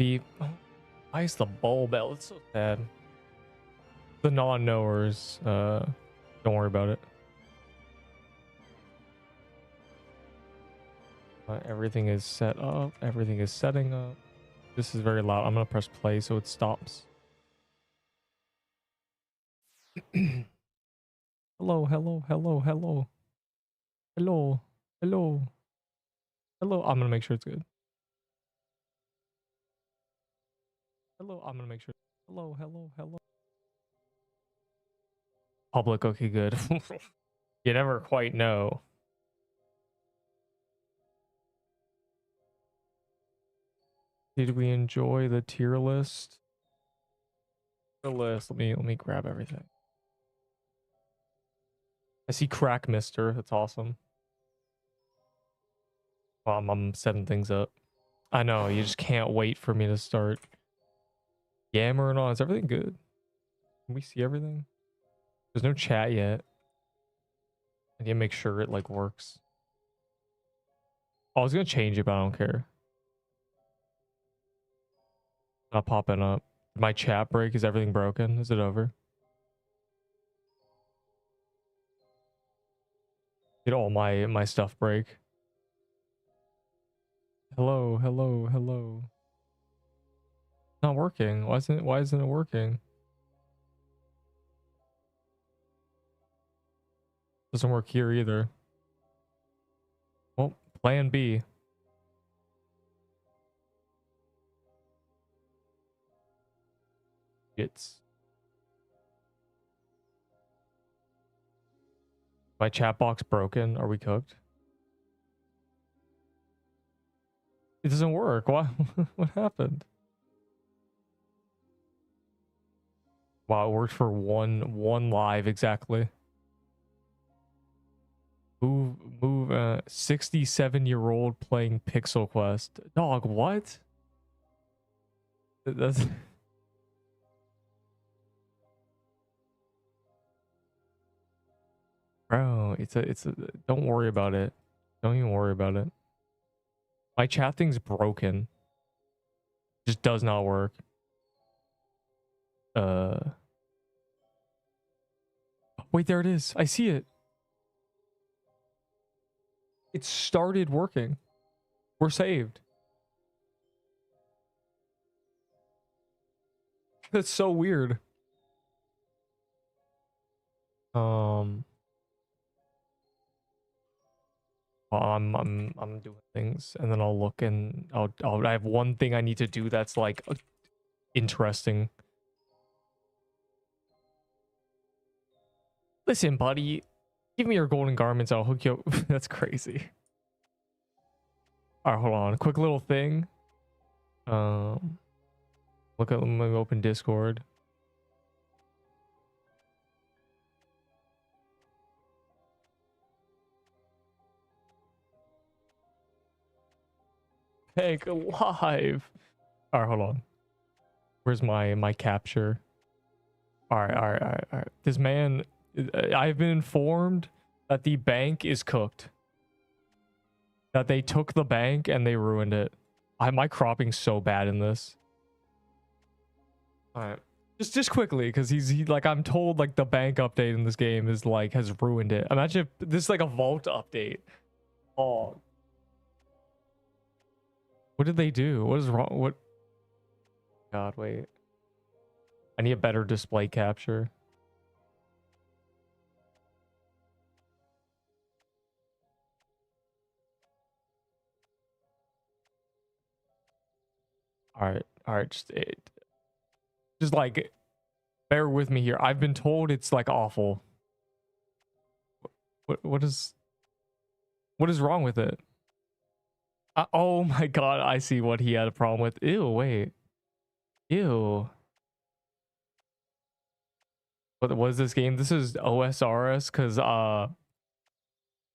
beep. Oh, why is the bulb out? It's so sad. The non-knowers, don't worry about it. Everything is set up. Everything is setting up. This is very loud. I'm gonna press play so it stops. Hello, hello, hello, hello. Hello, hello, hello. I'm gonna make sure it's good. Hello, I'm gonna make sure. Hello, hello, hello. Public, okay, good. You never quite know. Did we enjoy the tier list? Tier list. Let me grab everything. I see Crack Mister. That's awesome. I'm setting things up. I know, you just can't wait for me to start yammering on. Is everything good? Can we see everything? There's no chat yet. I need to make sure it like works. Oh, I was gonna change it, but I don't care. Not popping up. My chat break, is everything broken? Is it over? Did all my stuff break? Hello, hello, hello. Not working. Why isn't it working? Doesn't work here either. Well, plan B. It's my chat box broken. Are we cooked? It doesn't work. Why? What happened? Wow, it worked for one live exactly. Move 67-year-old playing Pixel Quest. Dog, what? That's bro, it's a don't worry about it. Don't even worry about it. My chat thing's broken. Just does not work. Wait, there it is. I see it. It started working. We're saved. That's so weird. I'm doing things, and then I'll look, and I have one thing I need to do that's like interesting. Listen, buddy, give me your golden garments. I'll hook you up. That's crazy. All right, hold on. Quick little thing. Look at, let me open Discord. Hank alive. All right, hold on. Where's my capture? All right. This man, I've been informed that the bank is cooked. That they took the bank and they ruined it. My cropping's so bad in this. All right. Just quickly, because he like, I'm told like the bank update in this game is like has ruined it. Imagine if this is like a vault update. Oh, what did they do? What is wrong? What? God, wait. I need a better display capture. All right. Just like bear with me here. I've been told it's like awful. What is wrong with it? Oh my god, I see what he had a problem with. Ew, wait. Ew. What was this game? This is OSRS because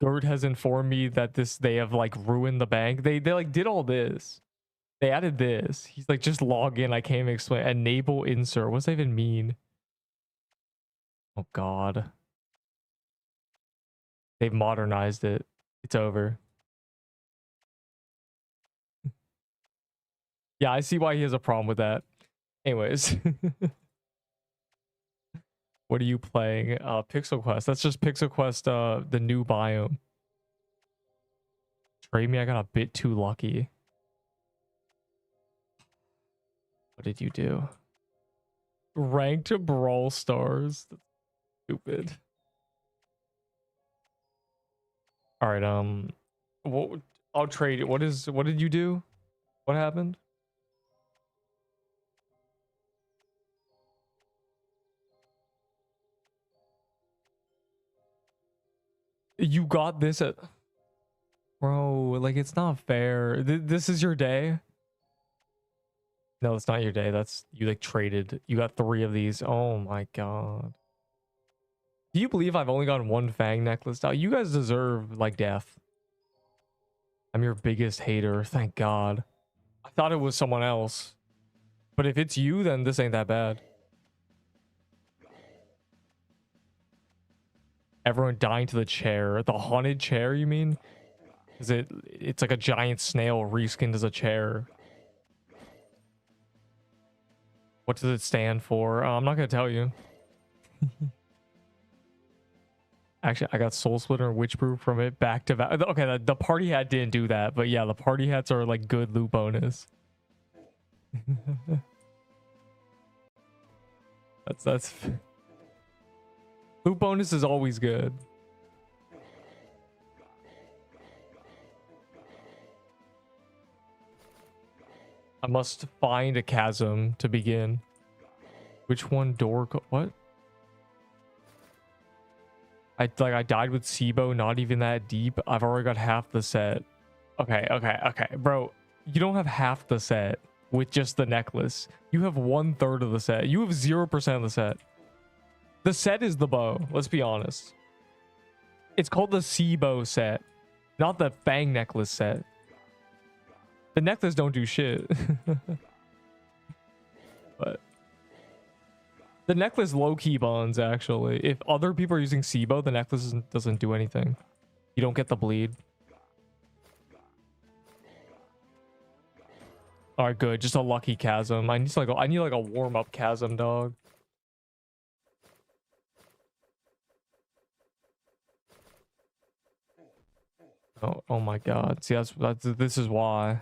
Gert has informed me that they have like ruined the bank. They like did all this. They added this. He's like, just log in. I can't even explain. Enable insert. What's that even mean? Oh god. They've modernized it. It's over. Yeah, I see why he has a problem with that. Anyways. What are you playing? Pixel Quest. That's just Pixel Quest, the new biome. Trade me, I got a bit too lucky. What did you do? Ranked Brawl Stars. That's stupid. Alright, what I'll trade it. What did you do? What happened? You got this at bro, like it's not fair. This is your day. No, it's not your day. That's you like traded. You got 3 of these. Oh my god. Do you believe I've only gotten 1 Fang necklace now? You guys deserve like death. I'm your biggest hater. Thank God. I thought it was someone else. But if it's you, then this ain't that bad. Everyone dying to the chair. The haunted chair, you mean? Is it's like a giant snail reskinned as a chair. What does it stand for? I'm not gonna tell you. Actually, I got Soul Splitter and Witch Brew from it back to back. Okay, the party hat didn't do that, but yeah, the party hats are like good loot bonus. that's loot bonus is always good. I must find a chasm to begin. Which one door? What? I died with Sibo, not even that deep. I've already got half the set. Okay, bro. You don't have half the set with just the necklace. You have 1/3 of the set. You have 0% of the set. The set is the bow. Let's be honest. It's called the Sibo set, not the Fang necklace set. The necklace don't do shit. But the necklace low-key bonds, actually. If other people are using Sibo, the necklace doesn't do anything. You don't get the bleed. All right, good. Just a lucky chasm. I need like a warm-up chasm, dog. Oh my god. See, this is why.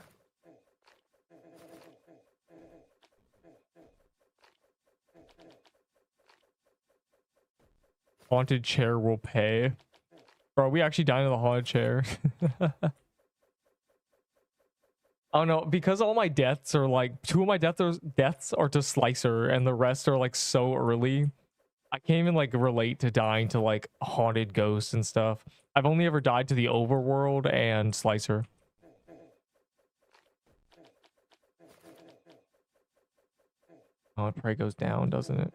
Haunted chair will pay. Bro, we actually died in the haunted chair. I don't know, because all my deaths are like 2 of my deaths are to Slicer and the rest are like so early. I can't even like relate to dying to like haunted ghosts and stuff. I've only ever died to the overworld and Slicer. Oh, it probably goes down, doesn't it?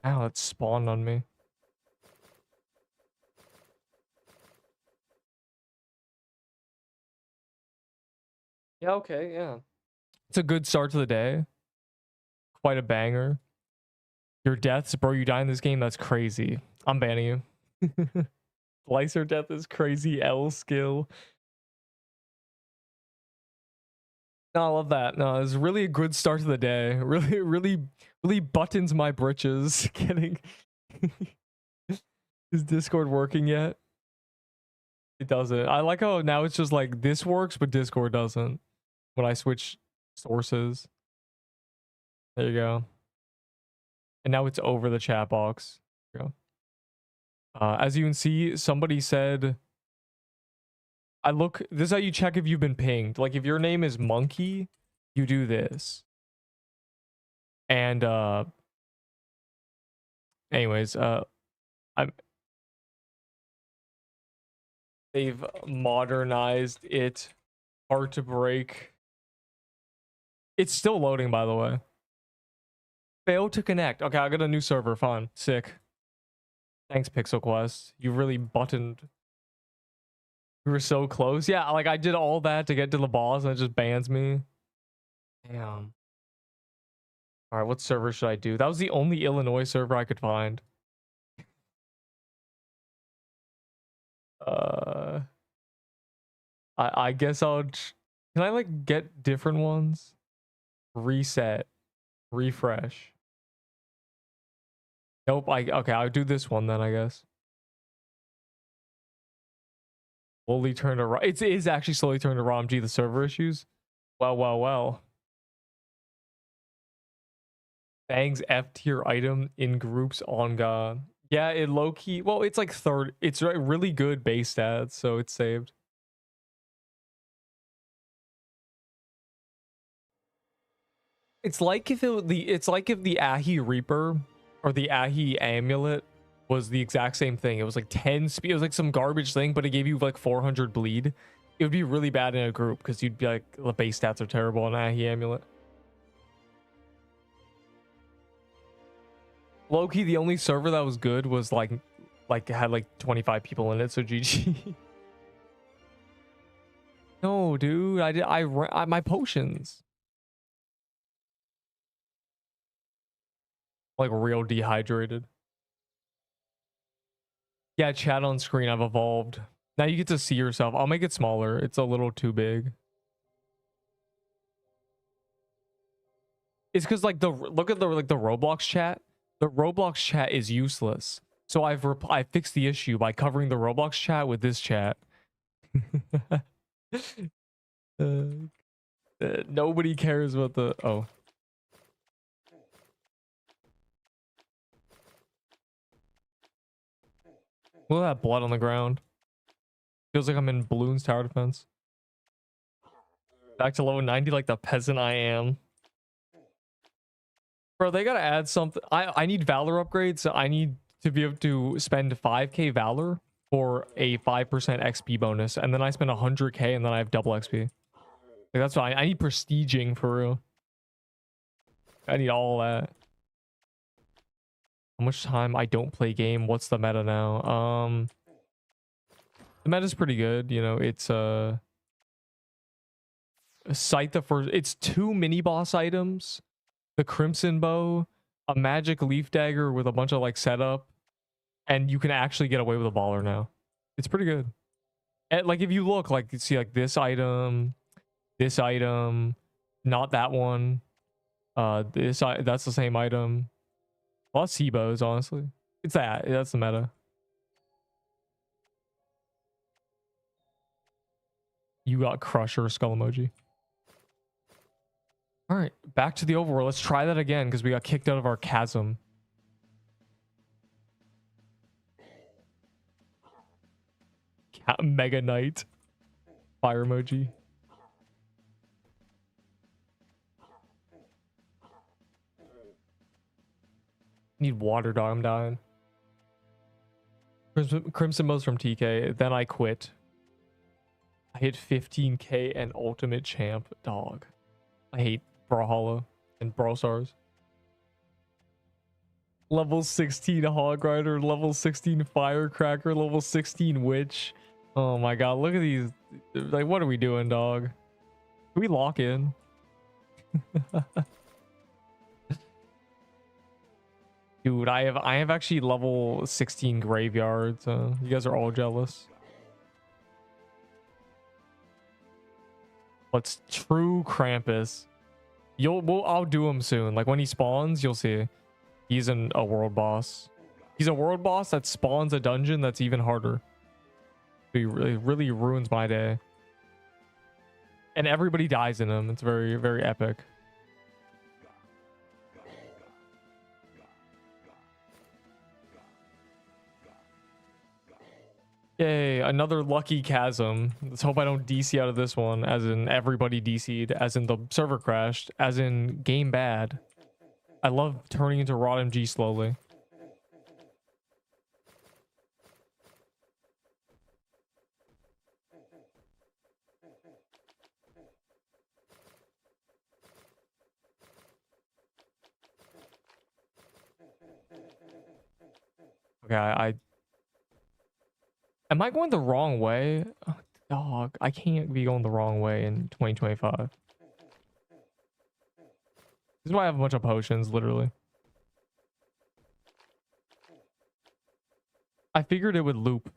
Ow, it spawned on me. Yeah, okay, yeah. It's a good start to the day. Quite a banger. Your deaths, bro, you die in this game, that's crazy. I'm banning you. Slicer death is crazy. L skill. No, I love that. No, it's really a good start to the day. Really buttons my britches. Getting is Discord working yet? It doesn't. I like how now it's just like this works, but Discord doesn't. When I switch sources. There you go. And now it's over the chat box. There you go. As you can see, somebody said, this is how you check if you've been pinged. Like if your name is Monkey, you do this. And anyways, they've modernized it. Hard to break. It's still loading, by the way. Fail to connect. Okay, I got a new server. Fine. Sick. Thanks, Pixel Quest. You really buttoned. We were so close. Yeah, like I did all that to get to the boss and it just bans me. Damn. All right, what server should I do? That was the only Illinois server I could find. Uh, I guess can I like get different ones? Reset, refresh. Nope. Okay. I'll do this one then, I guess. Slowly turn to it is actually slowly turned to ROM. Gee, the server issues. Well. Bang's F tier item in groups on God. Yeah, it low key. Well, it's like third. It's really good base stats, so it's saved. It's like if it's like if the Ahi Reaper or the Ahi Amulet was the exact same thing. It was like 10 speed. It was like some garbage thing, but it gave you like 400 bleed. It would be really bad in a group because you'd be like, the base stats are terrible on Ahi Amulet. Low-key, the only server that was good was like had like 25 people in it, so GG. No, dude, I my potions. Like real dehydrated. Yeah, chat on screen, I've evolved. Now you get to see yourself. I'll make it smaller. It's a little too big. It's because like look at the Roblox chat. The Roblox chat is useless. So I fixed the issue by covering the Roblox chat with this chat. Nobody cares about the Look at that blood on the ground. Feels like I'm in Balloons Tower Defense. Back to level 90 like the peasant I am. Bro, they gotta add something. I need Valor upgrades. So I need to be able to spend 5k Valor for a 5% XP bonus. And then I spend 100k and then I have double XP. Like, that's why I need prestiging for real. I need all that. How much time I don't play game? What's the meta now? The meta's pretty good. You know, it's cite the first. It's 2 mini boss items, the Crimson Bow, a magic leaf dagger with a bunch of like setup, and you can actually get away with a baller now. It's pretty good. And like if you look, like you see like this item, not that one. That's the same item. A lot of C-bows, honestly. It's that's the meta. You got Crusher skull emoji. All right, back to the overworld. Let's try that again because we got kicked out of our chasm. Mega Knight. Fire emoji. Need water, dog. I'm dying. Crimson Bows from TK. Then I quit. I hit 15k and ultimate champ, dog. I hate Brawlhalla and Brawl Stars. Level 16 Hog Rider, level 16 Firecracker, level 16 Witch. Oh my god, look at these. Like, what are we doing, dog? Can we lock in? Dude, I have actually level 16 Graveyards. You guys are all jealous. What's true Krampus? I'll do him soon. Like when he spawns, you'll see. He's a world boss. He's a world boss that spawns a dungeon that's even harder. He really ruins my day. And everybody dies in him. It's very, very epic. Yay, another lucky chasm. Let's hope I don't DC out of this one, as in everybody DC'd, as in the server crashed, as in game bad. I love turning into Rod MG slowly. Okay, am I going the wrong way? Oh, dog, I can't be going the wrong way in 2025. This is why I have a bunch of potions, literally. I figured it would loop.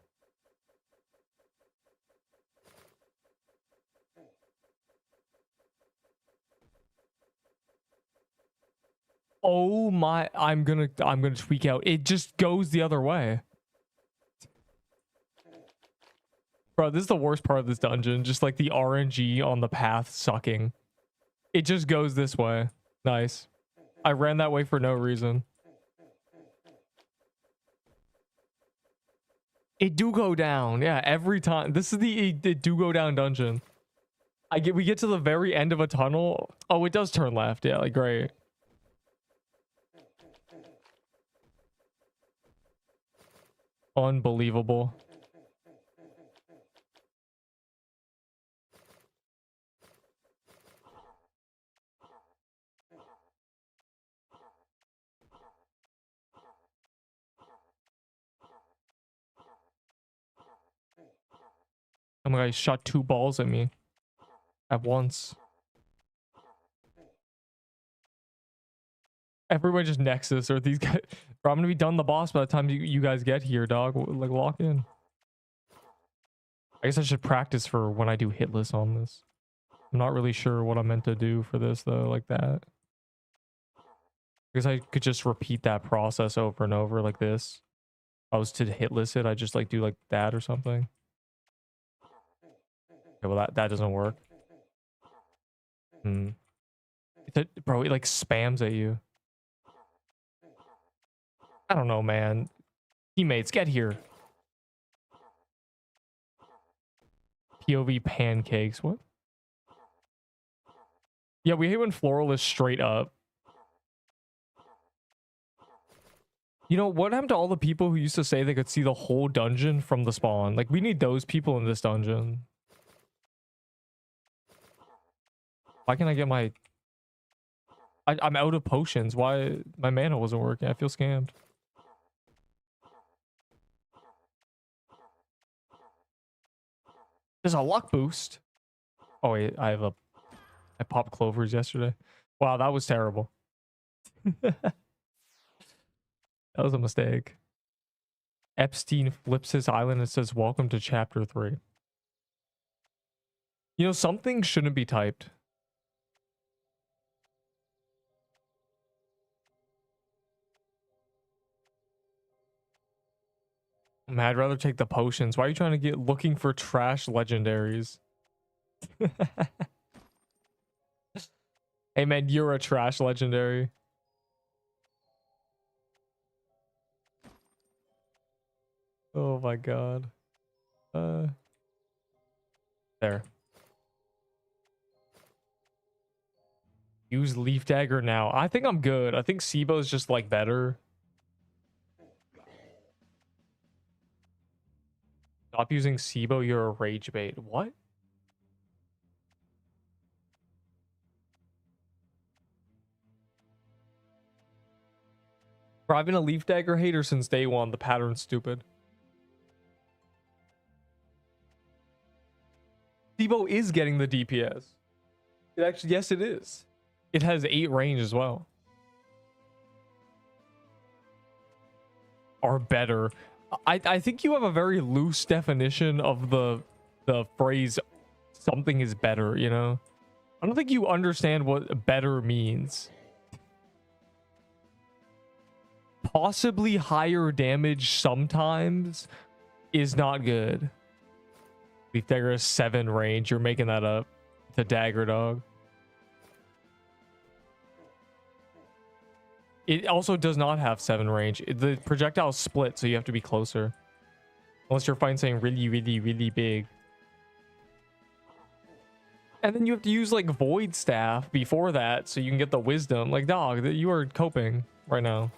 Oh my, I'm gonna tweak out. It just goes the other way. Bro, this is the worst part of this dungeon. Just like the RNG on the path sucking. It just goes this way. Nice. I ran that way for no reason. It do go down. Yeah, every time. This is the it do go down dungeon. We get to the very end of a tunnel. Oh, it does turn left. Yeah, like great. Unbelievable. Oh my god, he shot 2 balls at me at once. Everyone just Nexus or these guys. Bro, I'm gonna be done the boss by the time you guys get here, dog. Like, lock in. I guess I should practice for when I do hitless on this. I'm not really sure what I'm meant to do for this, though, like that. Because I could just repeat that process over and over like this. If I was to hitless it, I'd just like do like that or something. Okay, well, that doesn't work. Bro, it like spams at you. I don't know, man. Teammates, get here. POV pancakes. What? Yeah, we hate when floral is straight up. You know, what happened to all the people who used to say they could see the whole dungeon from the spawn? Like, we need those people in this dungeon. Why can't I get my... I'm out of potions. Why? My mana wasn't working. I feel scammed. There's a luck boost. Oh, wait. I popped clovers yesterday. Wow, that was terrible. That was a mistake. Epstein flips his island and says, "Welcome to chapter 3." You know, something shouldn't be typed. I'd rather take the potions. Why are you trying to get looking for trash legendaries? Hey man, you're a trash legendary. Oh my god. There. Use leaf dagger now. I think I'm good. I think Sibo's just like better. Stop using Sibo, you're a rage bait. What? Bro, I've been a leaf dagger hater since day one. The pattern's stupid. Sibo is getting the DPS. It actually, yes, it is. It has 8 range as well. Are better. I think you have a very loose definition of the phrase something is better, you know? I don't think you understand what better means. Possibly higher damage sometimes is not good. Leaf dagger has 7 range. You're making that up. It's a dagger, dog. It also does not have 7 range. The projectiles split, so you have to be closer. Unless you're fighting something really, really, really big. And then you have to use like Void Staff before that so you can get the wisdom. Like, dog, you are coping right now.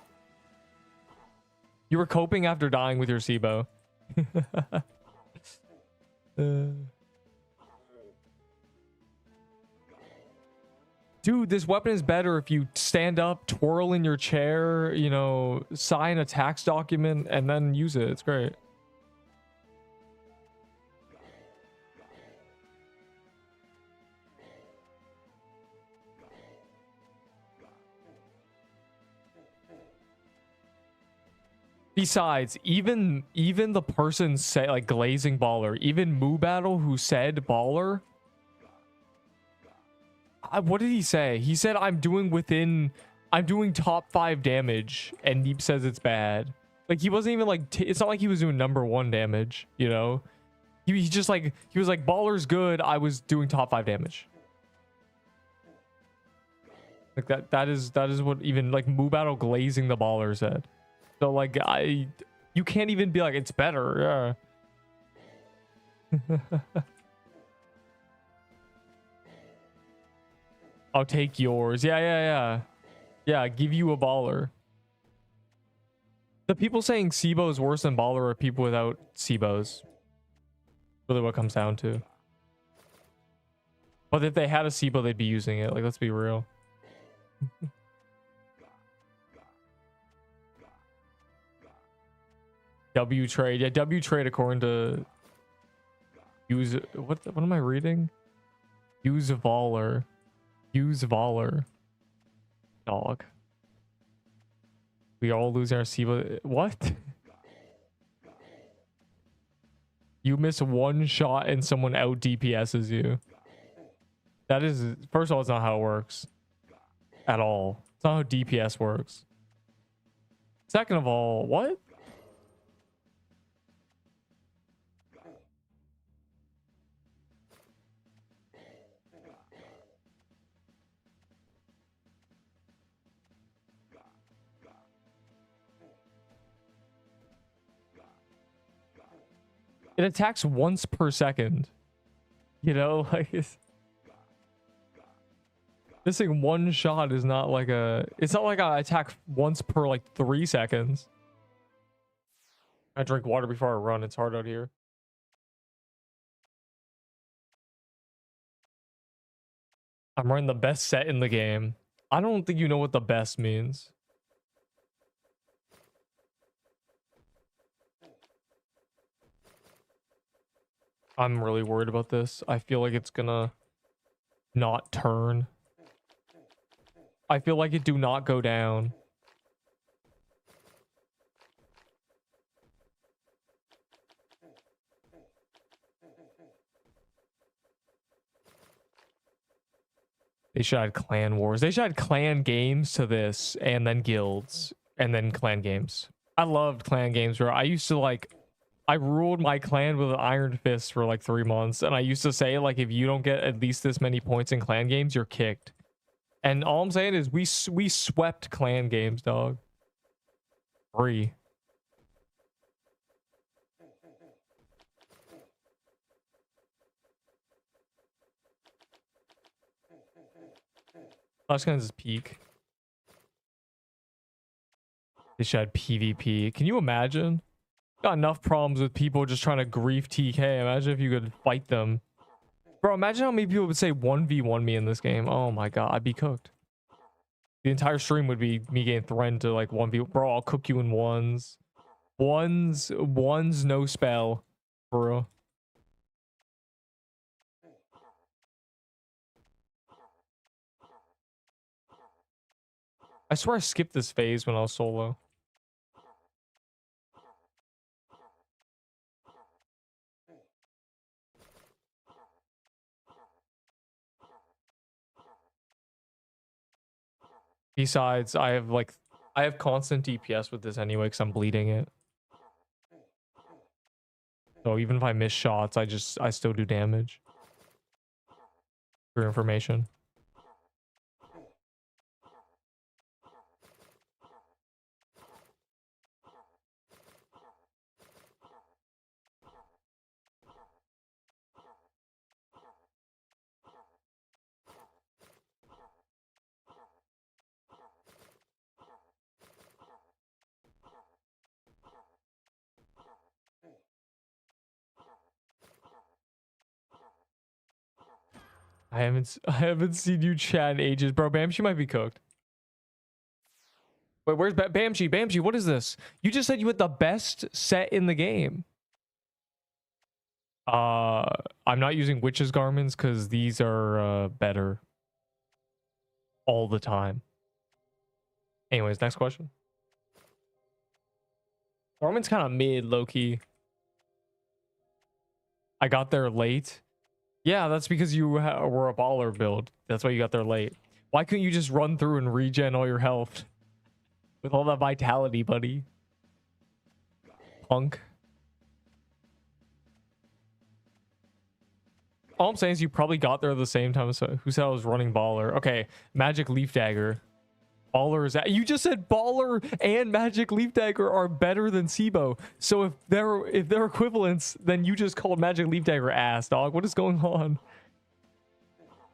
You were coping after dying with your Sibo. Dude, this weapon is better if you stand up, twirl in your chair, you know, sign a tax document, and then use it. It's great. Besides, even the person say like glazing baller, even Moo Battle who said baller. What did he say? He said I'm doing within I'm doing top 5 damage, and Neep says it's bad. Like, he wasn't even like, it's not like he was doing #1 damage, you know? He just like, he was like, baller's good. I was doing top 5 damage. Like that is what even like Moo Battle glazing the baller said. So like you can't even be like, it's better. Yeah. I'll take yours. Yeah, give you a baller. The people saying SIBO is worse than baller are people without SIBOs. Really what it comes down to. But if they had a SIBO, they'd be using it. Like, let's be real. W trade. Yeah, W trade according to use what am I reading? Use Voller. Use Voller. Dog. We are all losing our SIBO. What? You miss one shot and someone out DPSs you. That is, first of all, it's not how it works. At all. It's not how DPS works. Second of all, what? It attacks once per second. You know, like this thing one shot is not like a, it's not like I attack once per like 3 seconds. I drink water before I run. It's hard out here. I'm running the best set in the game. I don't think you know what the best means. I'm really worried about this. I feel like it's gonna not turn. I feel like it do not go down. They should add clan wars. They should add clan games to this, and then guilds, and then clan games. I loved clan games, bro. I used to like, I ruled my clan with an iron fist for like 3 months, and I used to say like, if you don't get at least this many points in clan games, you're kicked. And all I'm saying is we swept clan games, dog. 3. I was gonna just peek. They should add PvP. Can you imagine? Got enough problems with people just trying to grief TK. Imagine if you could fight them. Bro, imagine how many people would say 1v1 me in this game. Oh my god, I'd be cooked. The entire stream would be me getting threatened to like 1v. Bro, I'll cook you in ones. Ones, no spell. Bro. I swear I skipped this phase when I was solo. Besides, I have constant DPS with this anyway because I'm bleeding it. So even if I miss shots, I still do damage. For your information. I haven't seen you chat in ages, bro. Bamshi might be cooked. Wait, where's Bamshi? Bamshi, what is this? You just said you had the best set in the game. I'm not using witches garments because these are better all the time. Anyways, next question. Garment's kind of mid, low-key. I got there late. Yeah, that's because you were a baller build. That's why you got there late. Why couldn't you just run through and regen all your health? With all that vitality, buddy. Punk. All I'm saying is you probably got there at the same time. So who said I was running baller? Okay, magic leaf dagger. Baller is that you just said baller and magic leaf dagger are better than SIBO. So if they're equivalents, then you just called magic leaf dagger ass, dog. What is going on?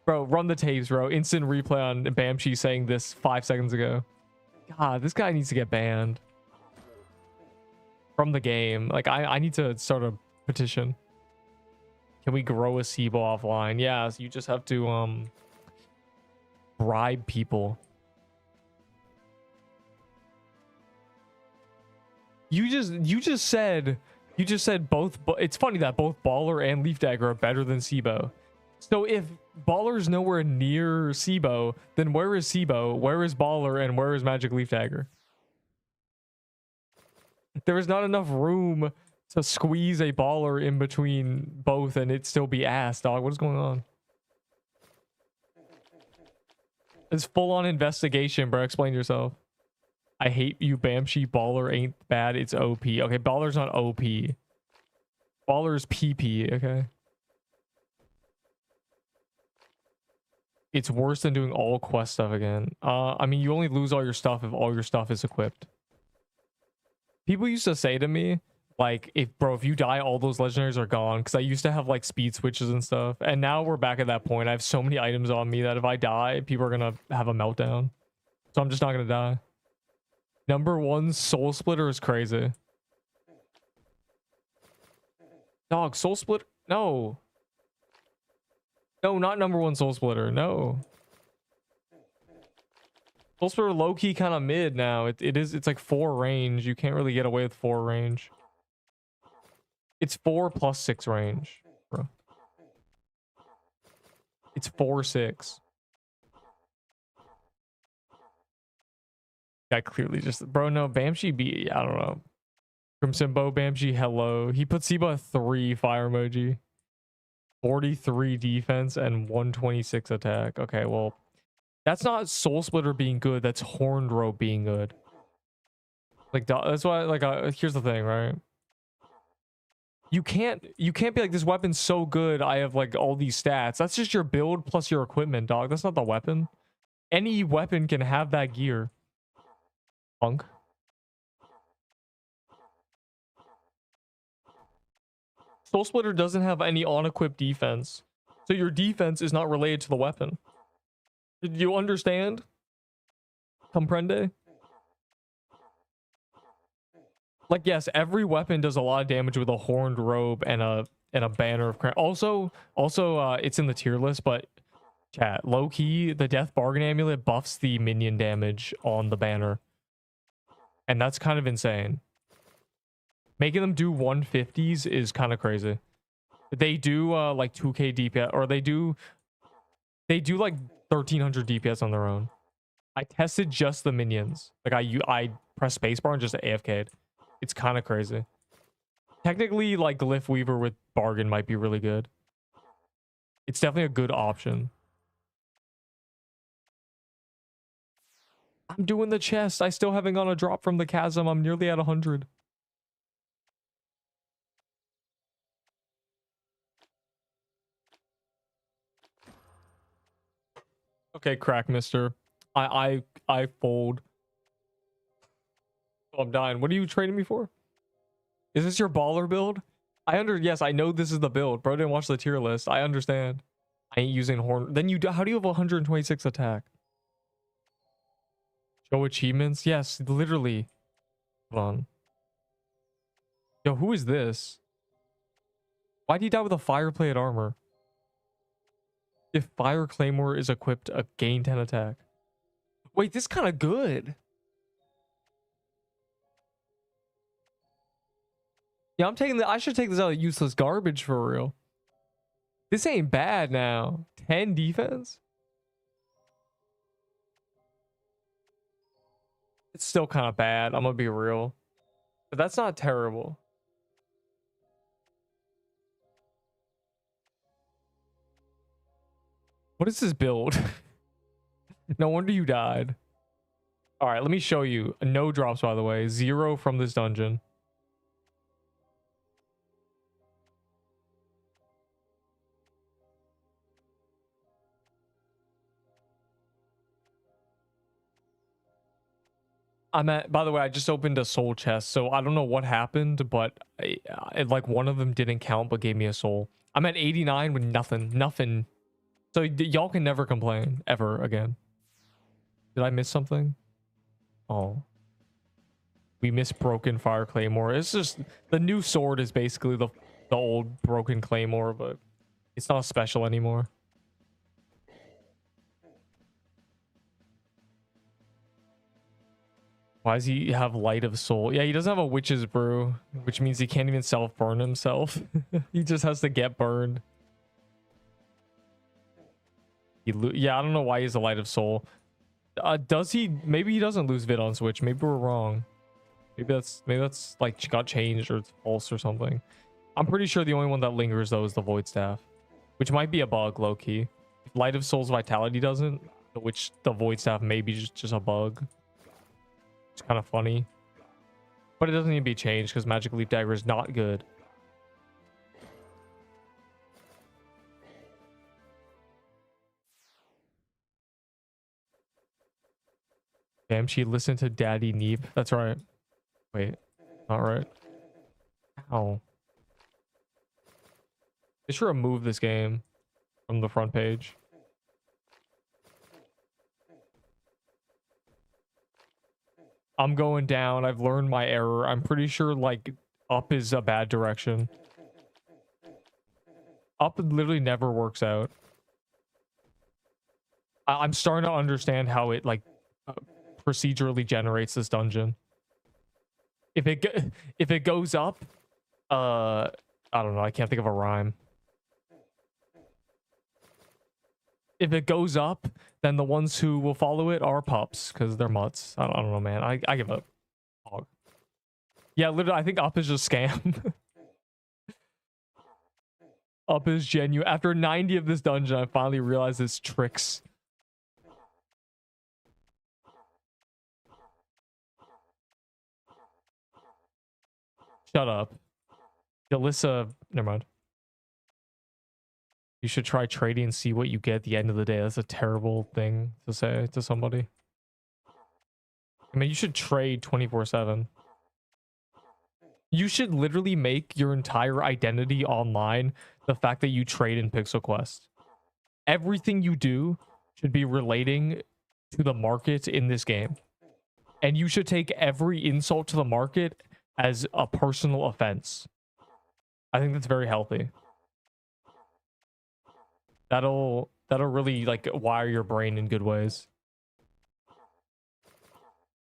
Bro, run the tapes, bro. Instant replay on Bamchi saying this 5 seconds ago. God, this guy needs to get banned from the game. Like I need to start a petition. Can we grow a SIBO offline? Yeah, so you just have to bribe people. You just said both. It's funny that both baller and leaf dagger are better than SIBO. So if baller's nowhere near SIBO, then where is SIBO? Where is baller? And where is magic leaf dagger? There is not enough room to squeeze a baller in between both and it still be ass, dog. What is going on? It's full on investigation, bro. Explain yourself. I hate you, Bamshi. Baller ain't bad. It's OP. Okay, baller's not OP. Baller's PP, okay? It's worse than doing all quest stuff again. I mean, you only lose all your stuff if all your stuff is equipped. People used to say to me, like, if you die, all those legendaries are gone. Because I used to have, like, speed switches and stuff. And now we're back at that point. I have so many items on me that if I die, people are going to have a meltdown. So I'm just not going to die. Number 1 Soul Splitter is crazy. Dog, Soul Splitter? No. No, not number 1 Soul Splitter. No. Soul Splitter low-key kind of mid now. It's like 4 range. You can't really get away with 4 range. It's 4 plus 6 range, bro. It's 4-6. Guy clearly just, bro, no, Bamshi B, I don't know. Crimson Bow, Bamshi, hello. He put SIBO at 3 fire emoji. 43 defense and 126 attack. Okay, well, that's not Soul Splitter being good. That's Horned Rope being good. Like, that's why, like, here's the thing, right? You can't be like, this weapon's so good, I have, like, all these stats. That's just your build plus your equipment, dog. That's not the weapon. Any weapon can have that gear. Punk. Soul Splitter doesn't have any on-equipped defense. So your defense is not related to the weapon. Did you understand? Comprende? Like, yes, every weapon does a lot of damage with a Horned Robe and a Banner of Crown. Also, it's in the tier list, but chat, low-key, the Death Bargain Amulet buffs the minion damage on the banner. And that's kind of insane. Making them do 150s is kind of crazy. They do like 2k DPS, or they do like 1300 DPS on their own. I tested just the minions. Like I press spacebar and just AFK'd. It's kind of crazy. Technically, like Glyph Weaver with Bargain might be really good. It's definitely a good option. I'm doing the chest. I still haven't gotten a drop from the chasm. I'm nearly at 100. Okay, crack, mister. I fold. Oh, I'm dying. What are you trading me for? Is this your baller build? Yes, I know this is the build. Bro didn't watch the tier list. I understand. I ain't using horn. Then how do you have 126 attack? Show achievements? Yes, literally. Hold on. Yo, who is this? Why did he die with a fireplate armor? If Fire Claymore is equipped, gain 10 attack. Wait, this is kind of good. Yeah, I'm taking I should take this out of useless garbage for real. This ain't bad now. 10 defense? It's still kind of bad. I'm gonna be real. But that's not terrible. What is this build? No wonder you died. All right, let me show you. No drops, by the way. 0 from this dungeon. By the way, I just opened a soul chest, so I don't know what happened, but like one of them didn't count but gave me a soul. I'm at 89 with nothing. So y'all can never complain ever again. Did I miss something? Oh. We missed Broken Fire Claymore. It's just the new sword is basically the old Broken Claymore, but it's not special anymore. Why does he have Light of Soul? Yeah, he doesn't have a Witch's Brew, which means he can't even self-burn himself. He just has to get burned. Yeah, I don't know why he's a Light of Soul. Does he? Maybe he doesn't lose Vid on Switch. Maybe we're wrong. Maybe that's like got changed or it's false or something. I'm pretty sure the only one that lingers though is the Void Staff, which might be a bug, low key. If Light of Soul's Vitality doesn't, which the Void Staff may be just a bug. It's kind of funny, but it doesn't need to be changed because Magic Leaf Dagger is not good. Damn, she listened to Daddy Neep. That's right. Wait, not right. Ow. They should remove this game from the front page. I'm going down. I've learned my error. I'm pretty sure like up is a bad direction. Up literally never works out. I'm starting to understand how it like procedurally generates this dungeon. If it goes up, I don't know. I can't think of a rhyme. If it goes up, then the ones who will follow it are pups because they're mutts. I don't know, man. I give up. Dog. Yeah, literally, I think up is just scam. Up is genuine. After 90 of this dungeon, I finally realized it's tricks. Shut up. Alyssa, never mind. You should try trading and see what you get at the end of the day. That's a terrible thing to say to somebody. I mean, you should trade 24/7. You should literally make your entire identity online the fact that you trade in Pixel Quest. Everything you do should be relating to the market in this game. And you should take every insult to the market as a personal offense. I think that's very healthy. That'll really like wire your brain in good ways.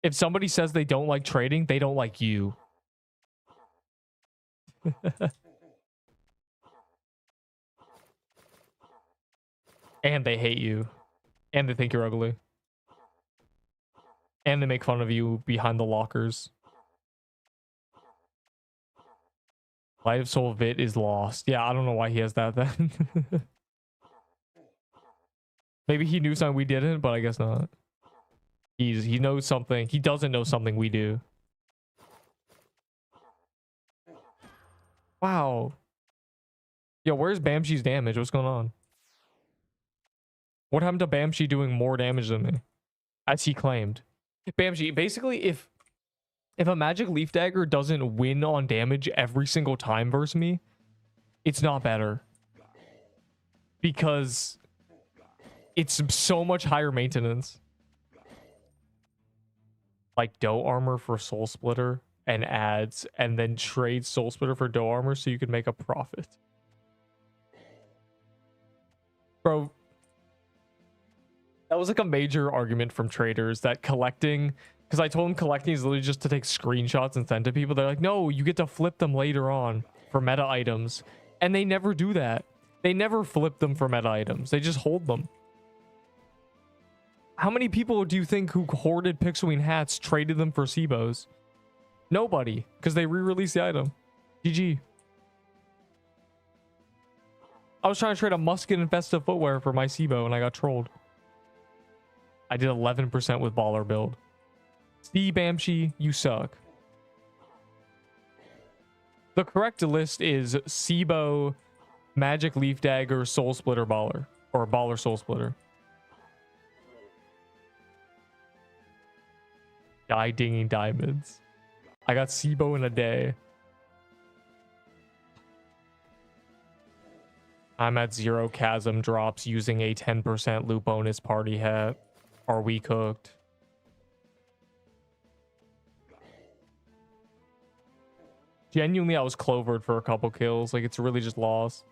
If somebody says they don't like trading, they don't like you. And they hate you. And they think you're ugly. And they make fun of you behind the lockers. Light of Soul Vit is lost. Yeah, I don't know why he has that then. Maybe he knew something we didn't, but I guess not. He knows something. He doesn't know something we do. Wow. Yo, where's Bamshi's damage? What's going on? What happened to Bamshi doing more damage than me? As he claimed. Bamshi, basically, if a Magic Leaf Dagger doesn't win on damage every single time versus me, it's not better. Because it's so much higher maintenance. Like Doe Armor for Soul Splitter and ads, and then trade Soul Splitter for Doe Armor so you can make a profit. Bro, that was like a major argument from traders that collecting, because I told them collecting is literally just to take screenshots and send to people. They're like, no, you get to flip them later on for meta items. And they never do that. They never flip them for meta items. They just hold them. How many people do you think who hoarded Pixelwing hats traded them for Seabos? Nobody, because they re-released the item. GG. I was trying to trade a musket and festive footwear for my Seabo and I got trolled. I did 11% with baller build. See, Bamshi, you suck. The correct list is Sibo, Magic Leaf Dagger, Soul Splitter, Baller. Or Baller, Soul Splitter. Die dinging diamonds. I got Sibo in a day. I'm at 0 chasm drops using a 10% loot bonus party hat. Are we cooked? Genuinely, I was clovered for a couple kills. Like, it's really just lost.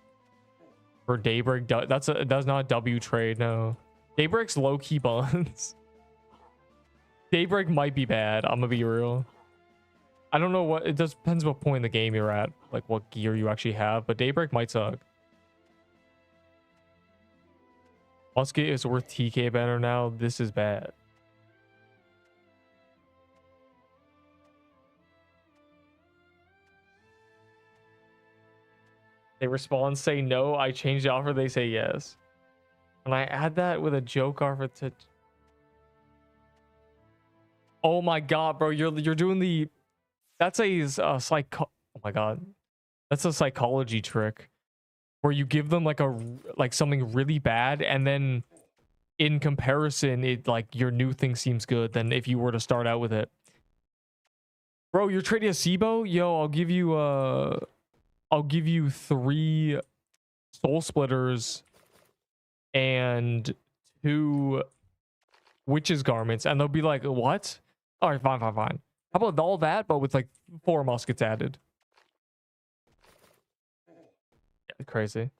For Daybreak, that's not a W trade, no. Daybreak's low-key buns. Daybreak might be bad, I'm gonna be real. I don't know what, it just depends what point in the game you're at, like what gear you actually have, but Daybreak might suck. Musket is worth TK banner now. This is bad. They respond, say no. I change the offer. They say yes. And I add that with a joke offer to. Oh my god, bro! You're doing the. That's a psych. Oh my god, that's a psychology trick, where you give them like something really bad, and then in comparison, it like your new thing seems good than if you were to start out with it. Bro, you're trading a Sibo? Yo, I'll give you 3 Soul Splitters and 2 Witch's Garments, and they'll be like, what? All right, fine. How about all that, but with like 4 muskets added? Yeah, crazy.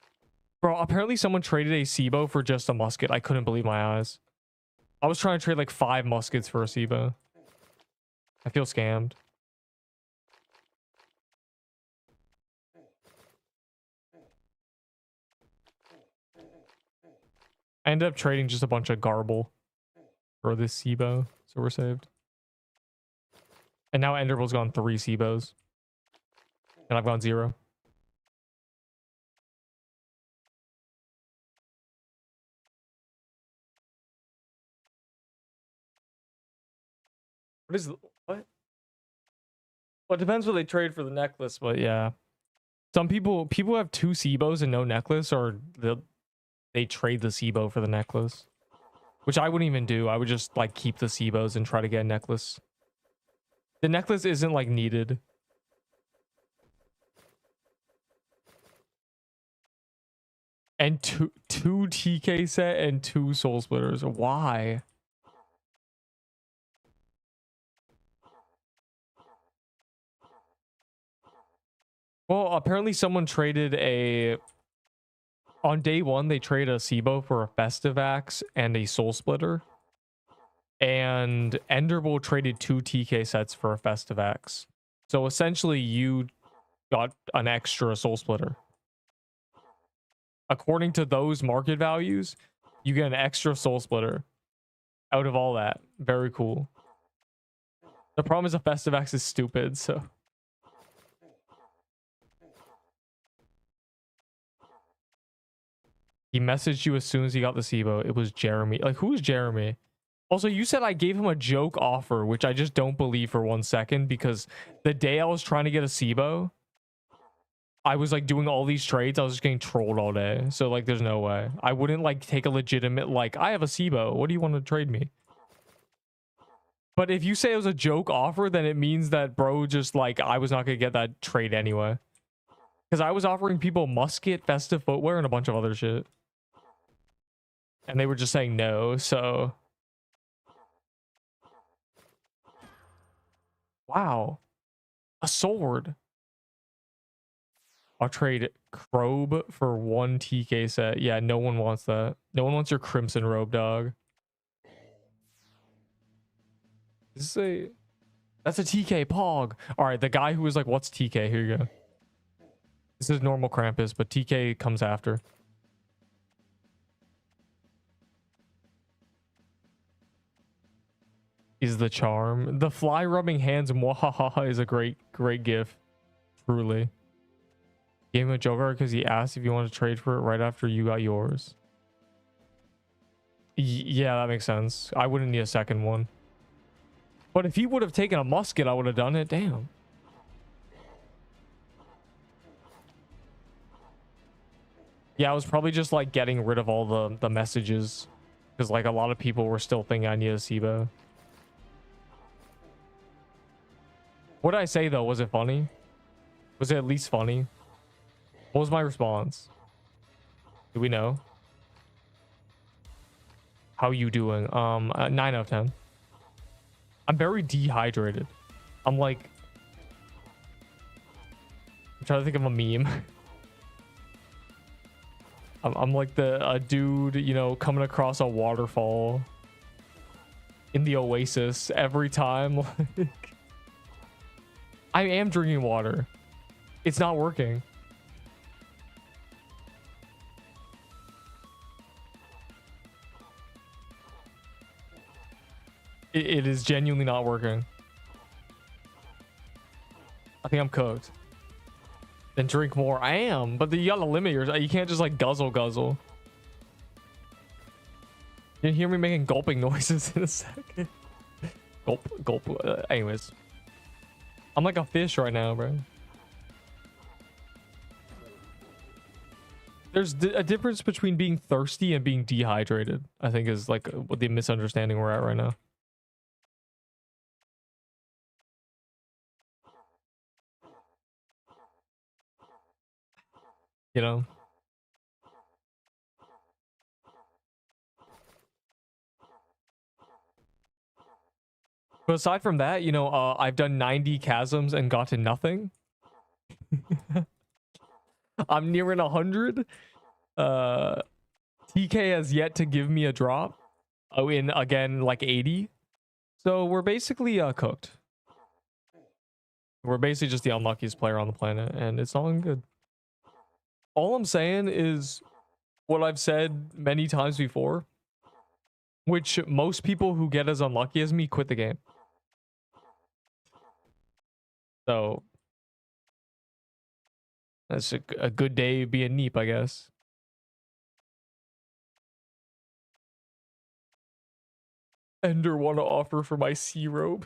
Bro, apparently someone traded a Sibo for just a musket. I couldn't believe my eyes. I was trying to trade like 5 muskets for a Sibo. I feel scammed. I ended up trading just a bunch of garble for this Sibo, so we're saved. And now Enderville's gone 3 Sibos. And I've gone 0. What is what? Well, it depends what they trade for the necklace, but yeah. Some people have 2 Sibos and no necklace, or they trade the Sibo for the necklace. Which I wouldn't even do. I would just like keep the Sibos and try to get a necklace. The necklace isn't like needed. And two TK set and 2 Soul Splitters. Why? Well, apparently someone traded a... On day 1, they traded a Sibo for a Festive Axe and a Soul Splitter. And Enderbull traded 2 TK sets for a Festive Axe. So essentially, you got an extra Soul Splitter. According to those market values, you get an extra Soul Splitter out of all that. Very cool. The problem is a Festive Axe is stupid, so... He messaged you as soon as he got the Sibo. It was Jeremy. Like, who is Jeremy? Also, you said I gave him a joke offer, which I just don't believe for 1 second, because the day I was trying to get a Sibo, I was like doing all these trades. I was just getting trolled all day. So like, there's no way. I wouldn't like take a legitimate, like, I have a Sibo. What do you want to trade me? But if you say it was a joke offer, then it means that bro just like, I was not going to get that trade anyway. Because I was offering people musket, festive footwear, and a bunch of other shit. And they were just saying no, so... Wow. A sword. I'll trade Crobe for 1 TK set. Yeah, no one wants that. No one wants your Crimson Robe, dog. This is a... That's a TK Pog. Alright, the guy who was like, what's TK? Here you go. This is normal Krampus, but TK comes after. Is the charm. The fly rubbing hands mwahaha is a great gif. Truly. Gave him a joker because he asked if you want to trade for it right after you got yours. Yeah, that makes sense. I wouldn't need a second one. But if he would have taken a musket, I would have done it. Damn. Yeah, I was probably just like getting rid of all the messages. Because like a lot of people were still thinking I need a SIBO. What did I say though? Was it funny? Was it at least funny? What was my response? Do we know? How you doing? 9 out of 10. I'm very dehydrated. I'm like... I'm trying to think of a meme. I'm like a dude, you know, coming across a waterfall in the oasis every time. Like, I am drinking water. It's not working. It is genuinely not working. I think I'm cooked. Then drink more. I am, but you gotta limit yours. You can't just like guzzle. You hear me making gulping noises in a second. Gulp. Anyways, I'm like a fish right now, bro. There's a difference between being thirsty and being dehydrated. I think is like what the misunderstanding we're at right now. You know? But aside from that, you know, I've done 90 chasms and gotten nothing. I'm nearing 100. TK has yet to give me a drop. Oh, in again, like 80. So we're basically cooked. We're basically just the unluckiest player on the planet, and it's all good. All I'm saying is what I've said many times before, which most people who get as unlucky as me quit the game. So that's a good day being Neep, I guess. Ender want to offer for my sea robe.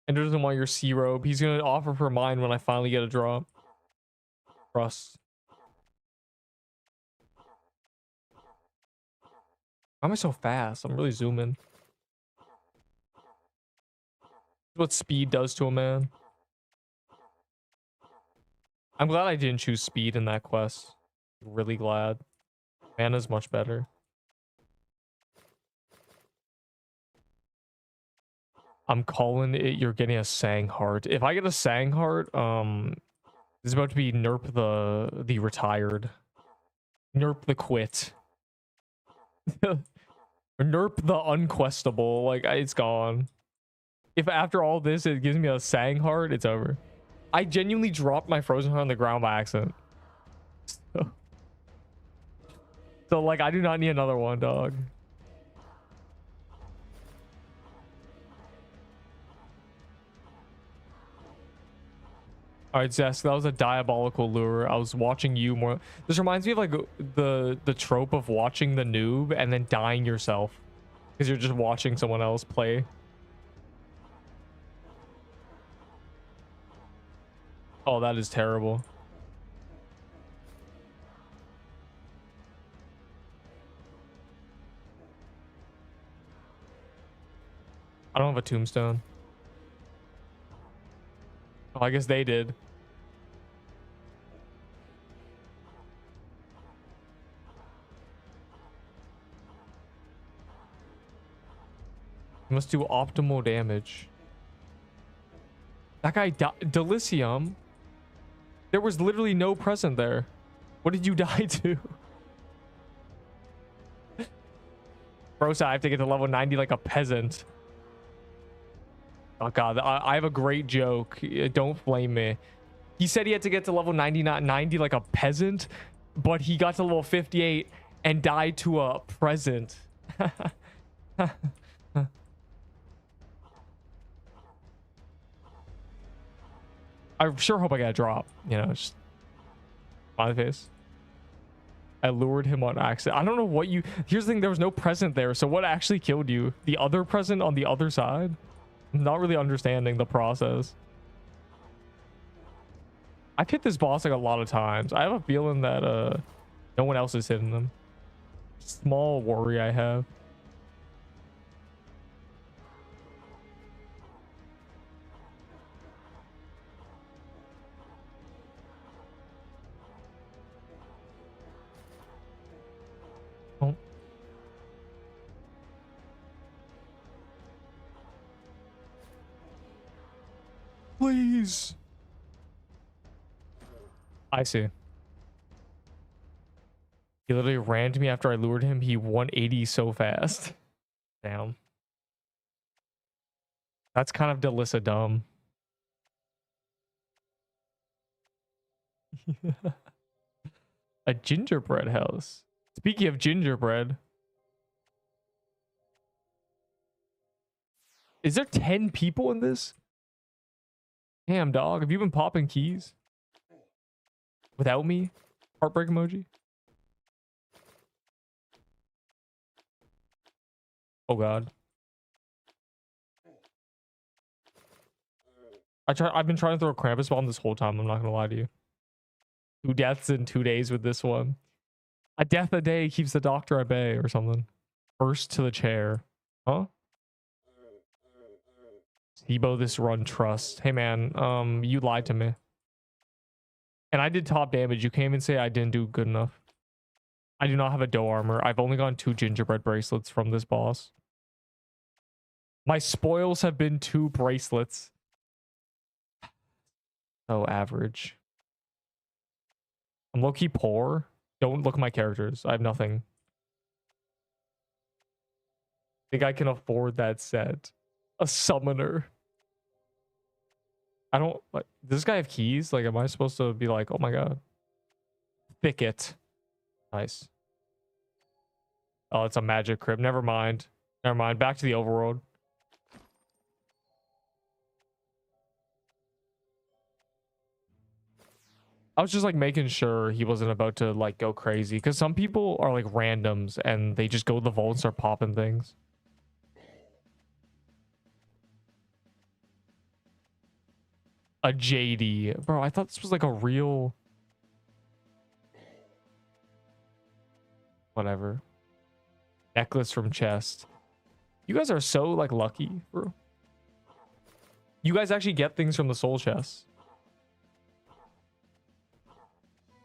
Ender doesn't want your sea robe. He's gonna offer for mine when I finally get a drop. Trust. Why am I so fast? I'm really zooming. What speed does to a man. I'm glad I didn't choose speed in that quest. Really glad. Mana's much better. I'm calling it. You're getting a Sang heart. If I get a Sang heart, it's about to be Nerp the retired. Nerp the quit. Nerp the unquestable. Like, it's gone. If after all this it gives me a Sang heart, it's over. I genuinely dropped my frozen heart on the ground by accident. So like, I do not need another one, dog. All right, Zest, that was a diabolical lure. I was watching you more. This reminds me of like the trope of watching the noob and then dying yourself because you're just watching someone else play. Oh, that is terrible. I don't have a tombstone. Oh, I guess they did. Must do optimal damage. That guy Delicium. There was literally no present there. What did you die to? Bro said I have to get to level 90 like a peasant. Oh god, I have a great joke. Don't blame me. He said he had to get to level 90, not 90 like a peasant, but he got to level 58 and died to a present. I sure hope I get a drop, you know, just smiley face. I lured him on accident. I don't know what you... Here's the thing, there was no present there. So what actually killed you? The other present on the other side? I'm not really understanding the process. I've hit this boss like a lot of times. I have a feeling that no one else is hitting them. Small worry I have. Oh. Please. I see. He literally ran to me after I lured him. He 180 so fast. Damn. That's kind of Delissa dumb. A gingerbread house. Speaking of gingerbread. Is there 10 people in this? Damn, dog. Have you been popping keys? Without me? Heartbreak emoji? Oh god. I've been trying to throw a Krampus bomb this whole time, I'm not gonna lie to you. 2 deaths in 2 days with this one. A death a day keeps the doctor at bay or something. First to the chair. Huh? Sibo this run trust. Hey man, you lied to me. And I did top damage. You can't even say I didn't do good enough. I do not have a dough armor. I've only gotten 2 gingerbread bracelets from this boss. My spoils have been 2 bracelets. So average. I'm low-key poor. Don't look at my characters. I have nothing. Think I can afford that set. A summoner. I don't like. Does this guy have keys? Like, am I supposed to be like, oh my god? Thicket. Nice. Oh, it's a magic crib. Never mind. Never mind. Back to the overworld. I was just like making sure he wasn't about to like go crazy, because some people are like randoms and they just go to the vault and start popping things. A JD. Bro, I thought this was like a real... Whatever. Necklace from chest. You guys are so like lucky, bro. You guys actually get things from the soul chest.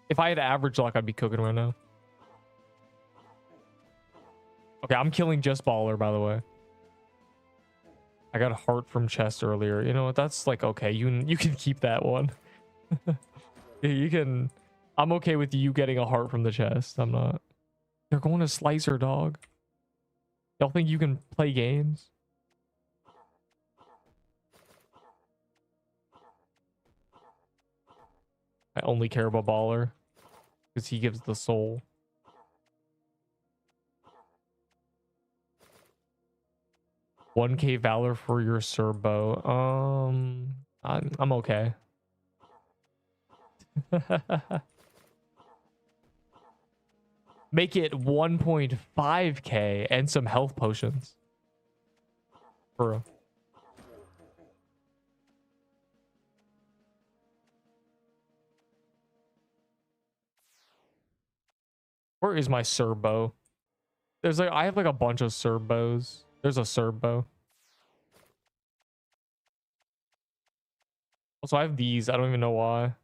If I had average luck, I'd be cooking right now. Okay, I'm killing just baller, by the way. I got a heart from chest earlier. You know what? That's like okay. You can keep that one. You can. I'm okay with you getting a heart from the chest. I'm not. They're going to Slicer, dog. Y'all think you can play games? I only care about baller because he gives the soul. $1K valor for your serbo. I'm okay. Make it 1.5K and some health potions. For real. Where is my serbo? There's like I have like a bunch of serbos. There's a serbo. Also, I have these. I don't even know why.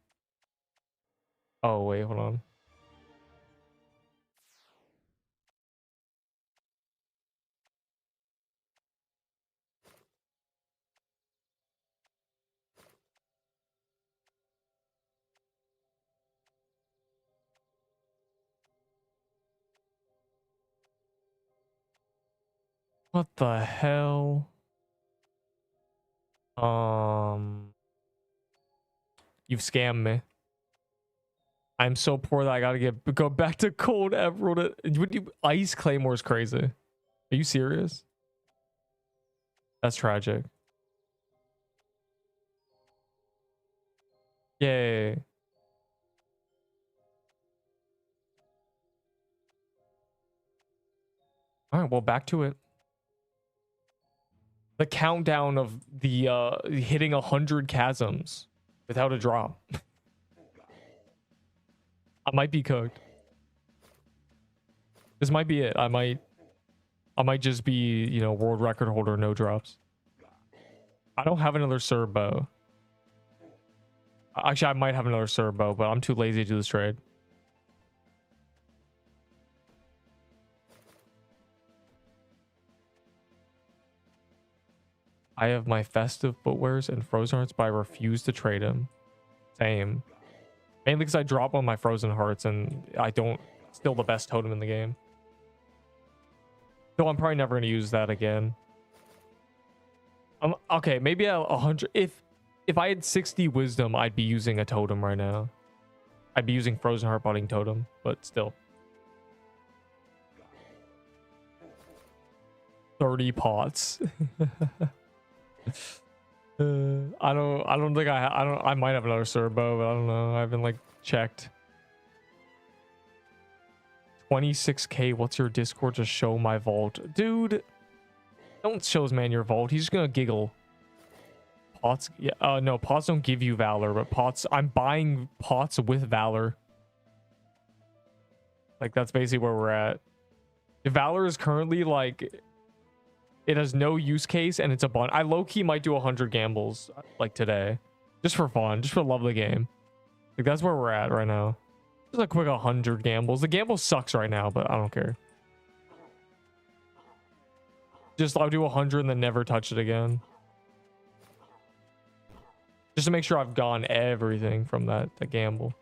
Oh, wait, hold on. What the hell? You've scammed me. I'm so poor that I gotta go back to cold emerald. Ice claymore is crazy. Are you serious? That's tragic. Yay. All right, well, back to it. The countdown of the hitting 100 chasms without a drop. I might be cooked. This might be it. I might just be, you know, world record holder, no drops. I don't have another Serb bow. Actually, I might have another Serb bow, but I'm too lazy to do this trade. I have my festive footwears and frozen hearts, but I refuse to trade him. Same. Mainly because I drop on my frozen hearts and I don't still the best totem in the game. Though I'm probably never going to use that again. Okay, maybe 100. If I had 60 wisdom, I'd be using a totem right now. I'd be using frozen heart budding totem, but still. 30 pots. I don't think I might have another serbo, but I don't know. I haven't like checked. 26k. What's your Discord to show my vault? Dude, don't show this man your vault. He's just gonna giggle. Pots, yeah, no, pots don't give you valor, but pots, I'm buying pots with valor. Like, that's basically where we're at. Valor is currently like, it has no use case and it's a bun. I low-key might do 100 gambles like today, just for fun, just for love of the game. Like, that's where we're at right now. Just a quick 100 gambles. The gamble sucks right now, but I don't care. Just I'll do 100 and then never touch it again. Just to make sure I've gone everything from that gamble.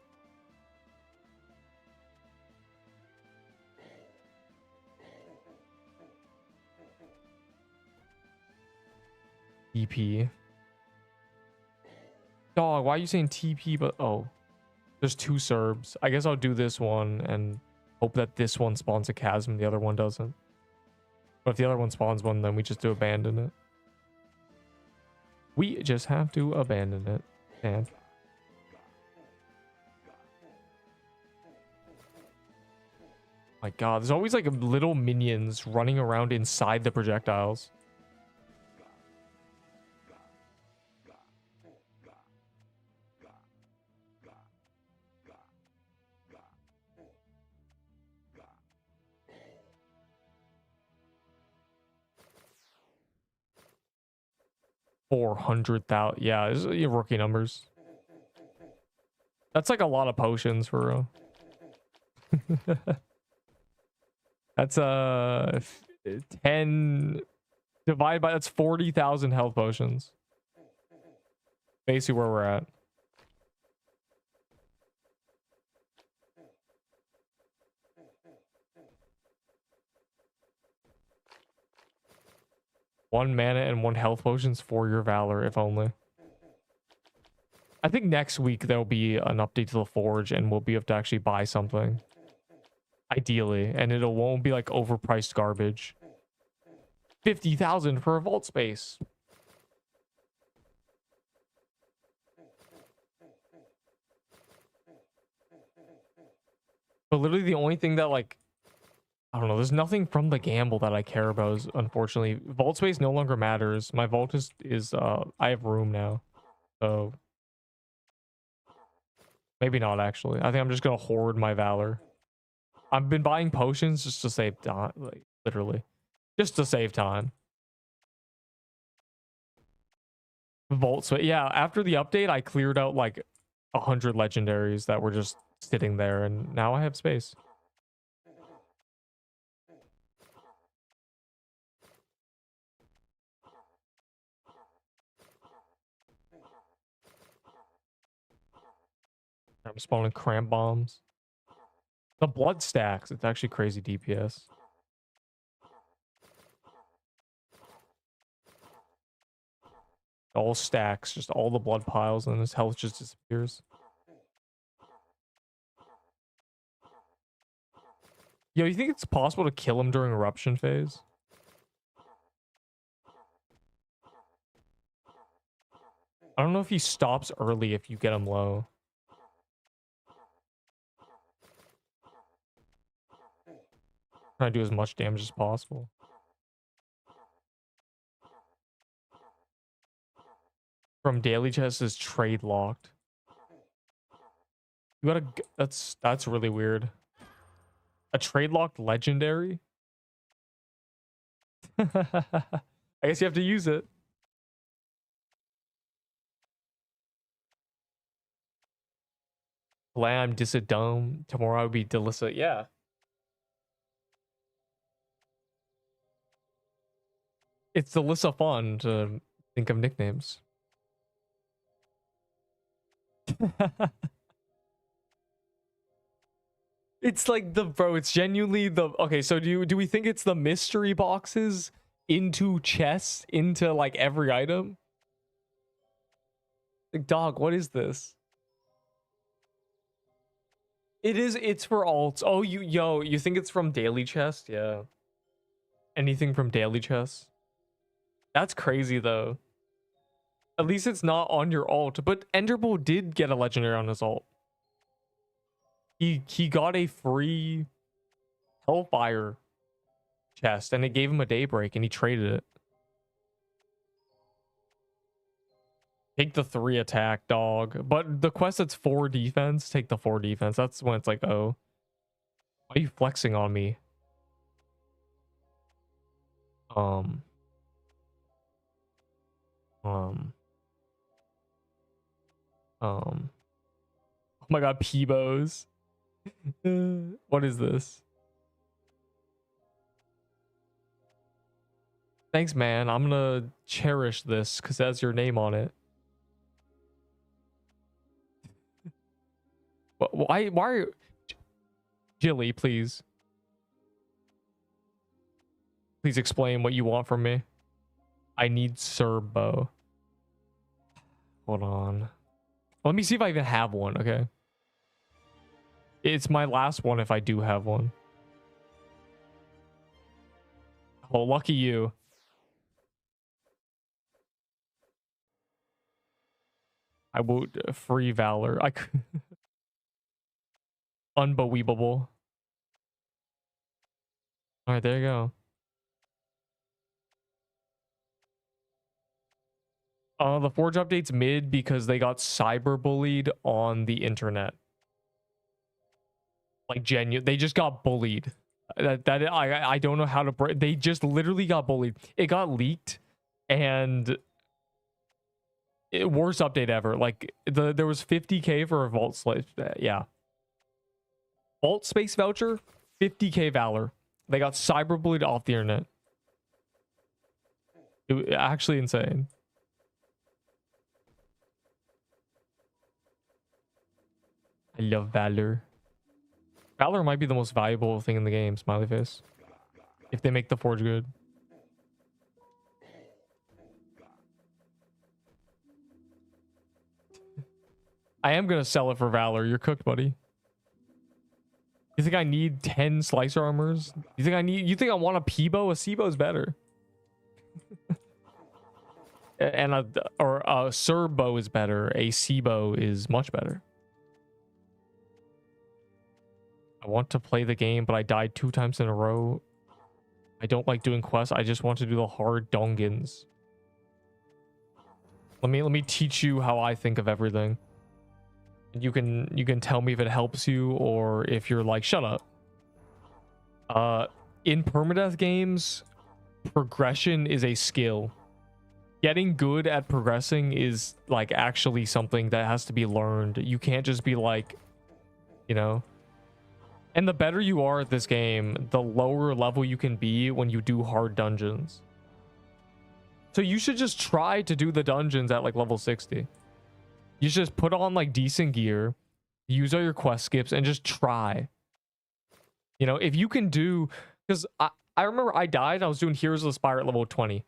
TP. Dog, why are you saying TP? But oh, there's two Serbs. I guess I'll do this one and hope that this one spawns a chasm, the other one doesn't. But if the other one spawns one, then we just do abandon it. We just have to abandon it. And my god, there's always like little minions running around inside the projectiles. $400,000. Yeah, this is your rookie numbers. That's like a lot of potions for real. That's 10 divided by, that's 40,000 health potions. Basically where we're at. One mana and one health potions for your valor, if only. I think next week there'll be an update to the forge and we'll be able to actually buy something. Ideally, and it won't be like overpriced garbage. 50,000 for a vault space. But literally the only thing that like, I don't know, there's nothing from the gamble that I care about, unfortunately. Vault space no longer matters. My vault is I have room now. So maybe not actually. I think I'm just gonna hoard my valor. I've been buying potions just to save time, like literally. Just to save time. Vault space. Yeah, after the update, I cleared out like 100 legendaries that were just sitting there, and now I have space. I'm spawning cramp bombs. The blood stacks. It's actually crazy DPS. All stacks, just all the blood piles, and his health just disappears. Yo, you think it's possible to kill him during eruption phase? I don't know if he stops early if you get him low. Trying to do as much damage as possible. From daily chest is trade locked. You gotta. That's really weird. A trade locked legendary. I guess you have to use it. Lamb, Disadome. Tomorrow would be Delissa. Yeah. It's Delissa fun to think of nicknames. It's like it's genuinely the okay, so do we think it's the mystery boxes into chests into like every item? Like, dog, what is this? It's for alts. Oh, you think it's from daily chest? Yeah. Anything from daily chest? That's crazy though. At least it's not on your alt, but Enderbull did get a legendary on his alt. He got a free Hellfire chest and it gave him a daybreak and he traded it. Take the 3 attack, dog. But the quest that's 4 defense, take the 4 defense. That's when it's like, oh. Why are you flexing on me? Oh my god, Peebos. What is this? Thanks, man. I'm gonna cherish this because it has your name on it. Why are you... Jilly, please. Please explain what you want from me. I need Serbo. Hold on. Let me see if I even have one, okay? It's my last one if I do have one. Oh, lucky you. I would free Valor. I could... Unbelievable. All right, there you go. The Forge update's mid because they got cyberbullied on the internet. Like they just got bullied. I don't know how to break. They just literally got bullied. It got leaked, and worst update ever. Like there was 50k for a vault slave. Yeah, vault space voucher, 50k Valor. They got cyberbullied off the internet. It was actually insane. I love Valor. Valor might be the most valuable thing in the game, smiley face. If they make the Forge good. I am gonna sell it for Valor. You're cooked, buddy. You think I need 10 slicer armors? You think I want a Peebo? A Seebo's better. And a Serbo is better. A Seebo is much better. I want to play the game, but I died 2 times in a row. I don't like doing quests. I just want to do the hard dongins. Let me teach you how I think of everything. You can tell me if it helps you or if you're like, shut up. In permadeath games, progression is a skill. Getting good at progressing is like actually something that has to be learned. You can't just be like, you know. And the better you are at this game, the lower level you can be when you do hard dungeons. So you should just try to do the dungeons at like level 60. You should just put on like decent gear, use all your quest skips, and just try. You know, if you can do... Because I remember I died, I was doing Heroes of the Spire at level 20.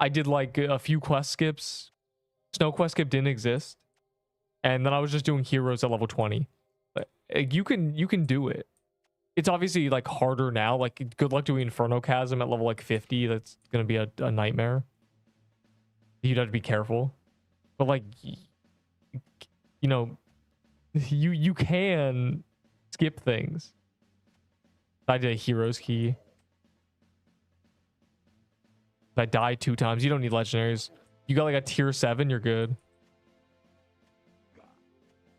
I did like a few quest skips. Snow quest skip didn't exist. And then I was just doing Heroes at level 20. You can do it. It's obviously like harder now. Like good luck doing Inferno Chasm at level like 50. That's gonna be a nightmare. You'd have to be careful. But like, you know, you can skip things. I did a hero's key. I died 2 times. You don't need legendaries. You got like a tier 7, you're good.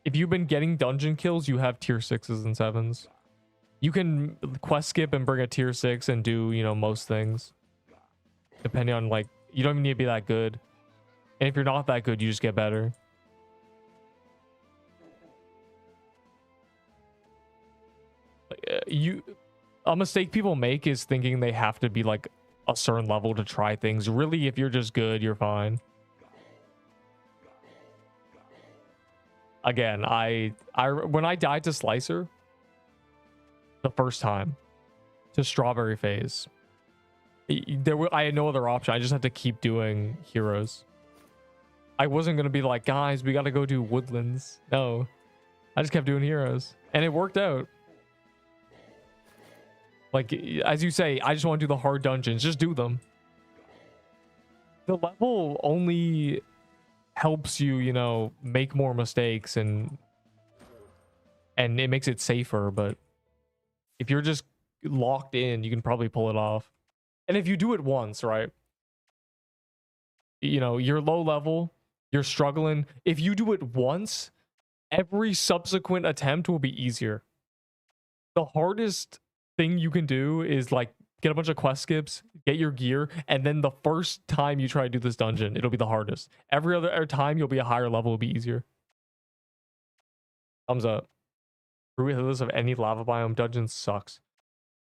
If you've been getting dungeon kills, you have tier 6s and 7s. You can quest skip and bring a tier 6 and do, you know, most things. Depending on, like, you don't even need to be that good. And if you're not that good, you just get better. A mistake people make is thinking they have to be like a certain level to try things. Really, if you're just good, you're fine. Again, when I died to Slicer the first time to Strawberry Phase, I had no other option. I just had to keep doing heroes. I wasn't gonna be like, guys, we gotta go do Woodlands. No, I just kept doing heroes, and it worked out. Like, as you say, I just want to do the hard dungeons. Just do them. The level only helps you, you know, make more mistakes, and it makes it safer. But if you're just locked in, you can probably pull it off. And if you do it once, right? You know, you're low level, you're struggling. If you do it once, every subsequent attempt will be easier. The hardest thing you can do is like get a bunch of quest skips, get your gear, and then the first time you try to do this dungeon, it'll be the hardest. Every other time you'll be a higher level, it'll be easier. Thumbs up. True hitless of any lava biome dungeon sucks.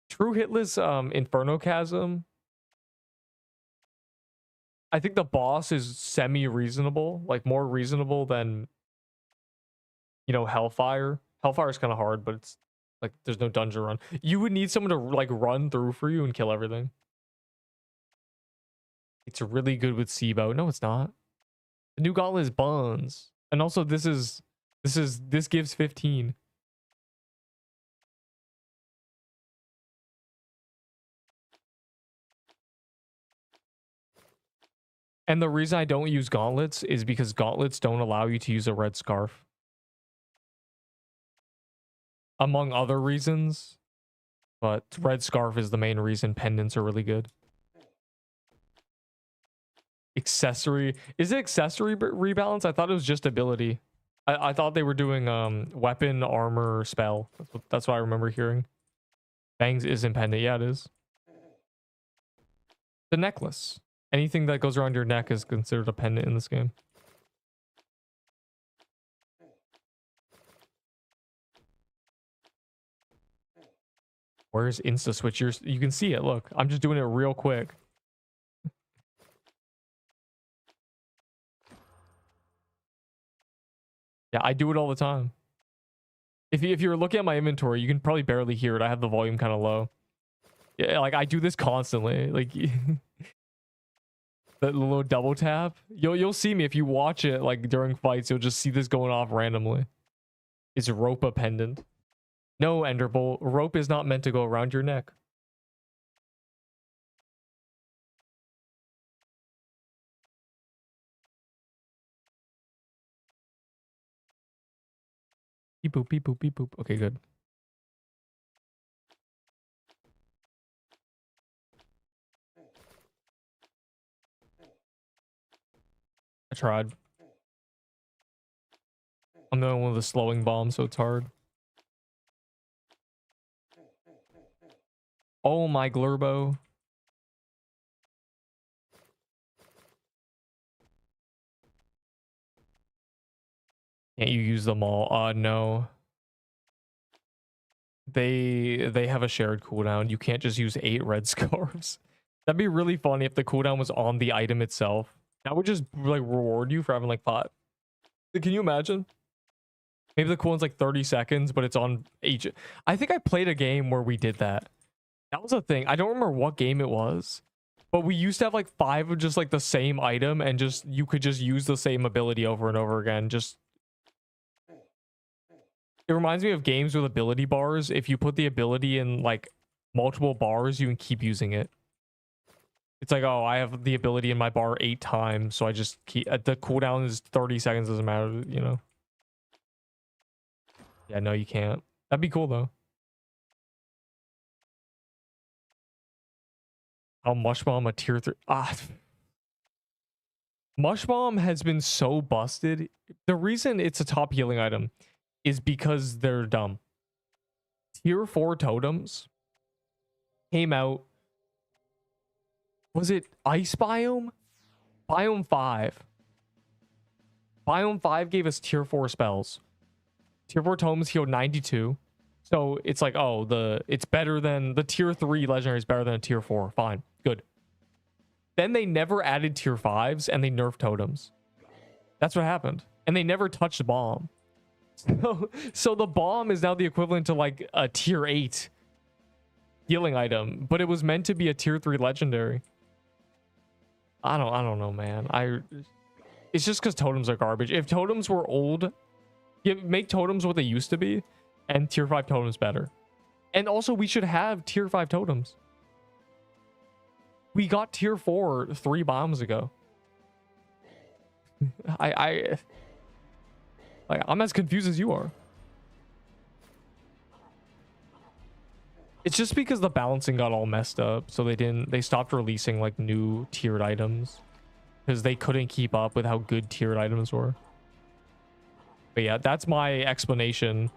True hitless Inferno Chasm, I think the boss is semi-reasonable, like more reasonable than, you know, Hellfire. Hellfire is kind of hard, but it's like there's no dungeon run. You would need someone to like run through for you and kill everything. It's really good with Sibo. No, it's not. The new gauntlet is buns. And also this gives 15. And the reason I don't use gauntlets is because gauntlets don't allow you to use a red scarf. Among other reasons, but red scarf is the main reason. Pendants are really good. Accessory, is it accessory rebalance? I thought it was just ability. I thought they were doing weapon, armor, spell. That's what I remember hearing. Bangs isn't pendant. Yeah, it is. The necklace. Anything that goes around your neck is considered a pendant in this game. Where's Insta Switch? You can see it. Look, I'm just doing it real quick. Yeah, I do it all the time. If you're looking at my inventory, you can probably barely hear it. I have the volume kind of low. Yeah, like I do this constantly. Like that little double tap. You'll see me if you watch it like during fights. You'll just see this going off randomly. It's rope a pendant. No, Enderbolt. Rope is not meant to go around your neck. Beep boop, beep boop, beep boop. Okay, good. I tried. I'm the one with the slowing bomb, so it's hard. Oh my Glurbo. Can't you use them all? No. They have a shared cooldown. You can't just use 8 red scarves. That'd be really funny if the cooldown was on the item itself. That would just like reward you for having like 5. Can you imagine? Maybe the cooldown's like 30 seconds, but it's on each. I think I played a game where we did that. That was a thing. I don't remember what game it was, but we used to have like 5 of just like the same item, and just you could just use the same ability over and over again. Just it reminds me of games with ability bars. If you put the ability in like multiple bars, you can keep using it. It's like, oh, I have the ability in my bar 8 times, so I just keep the cooldown is 30 seconds, doesn't matter, you know. Yeah, no, you can't. That'd be cool though. Oh, Mush Bomb a tier 3. Mush Bomb has been so busted. The reason it's a top healing item is because they're dumb. Tier 4 totems came out. Was it Ice Biome? Biome 5. Biome 5 gave us tier 4 spells. Tier 4 totems healed 92. So it's like, oh, it's better than the tier 3 legendary is better than a tier 4. Fine. Good. Then they never added tier 5s and they nerfed totems. That's what happened. And they never touched the bomb. So the bomb is now the equivalent to like a tier 8 healing item, but it was meant to be a tier 3 legendary. I don't know, man. It's just because totems are garbage. If totems were old, make totems what they used to be, and tier 5 totems better. And also, we should have tier 5 totems. We got tier 4 3 bombs ago. I'm as confused as you are. It's just because the balancing got all messed up, so they stopped releasing like new tiered items because they couldn't keep up with how good tiered items were. But yeah, that's my explanation.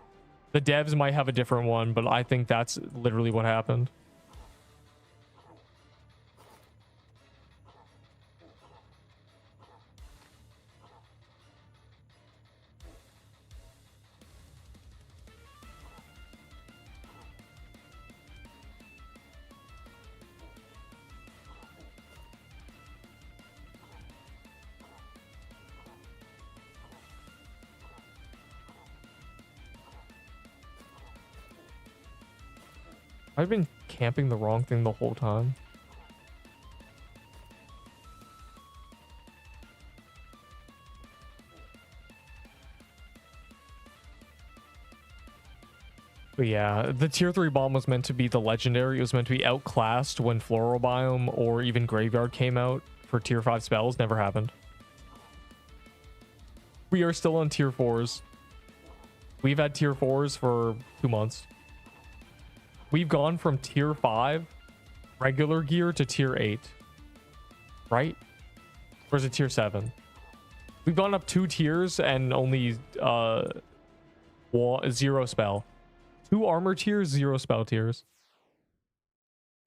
The devs might have a different one, but I think that's literally what happened. I've been camping the wrong thing the whole time. But yeah, the tier 3 bomb was meant to be the legendary. It was meant to be outclassed when Floral Biome or even Graveyard came out for tier 5 spells. Never happened. We are still on tier 4s. We've had tier 4s for 2 months. We've gone from tier 5 regular gear to tier 8. Right? Or is it tier 7? We've gone up 2 tiers and only 0 spell. 2 armor tiers, 0 spell tiers.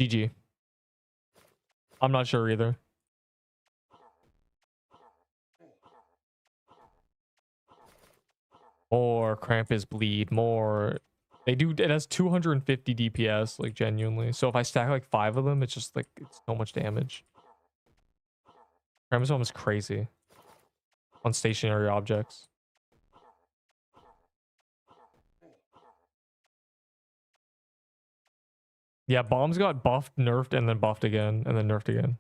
GG. I'm not sure either. More Krampus bleed, more. It has 250 DPS, like genuinely. So if I stack like 5 of them, it's just like it's so much damage. Krampus bomb is crazy on stationary objects. Yeah, bombs got buffed, nerfed, and then buffed again, and then nerfed again.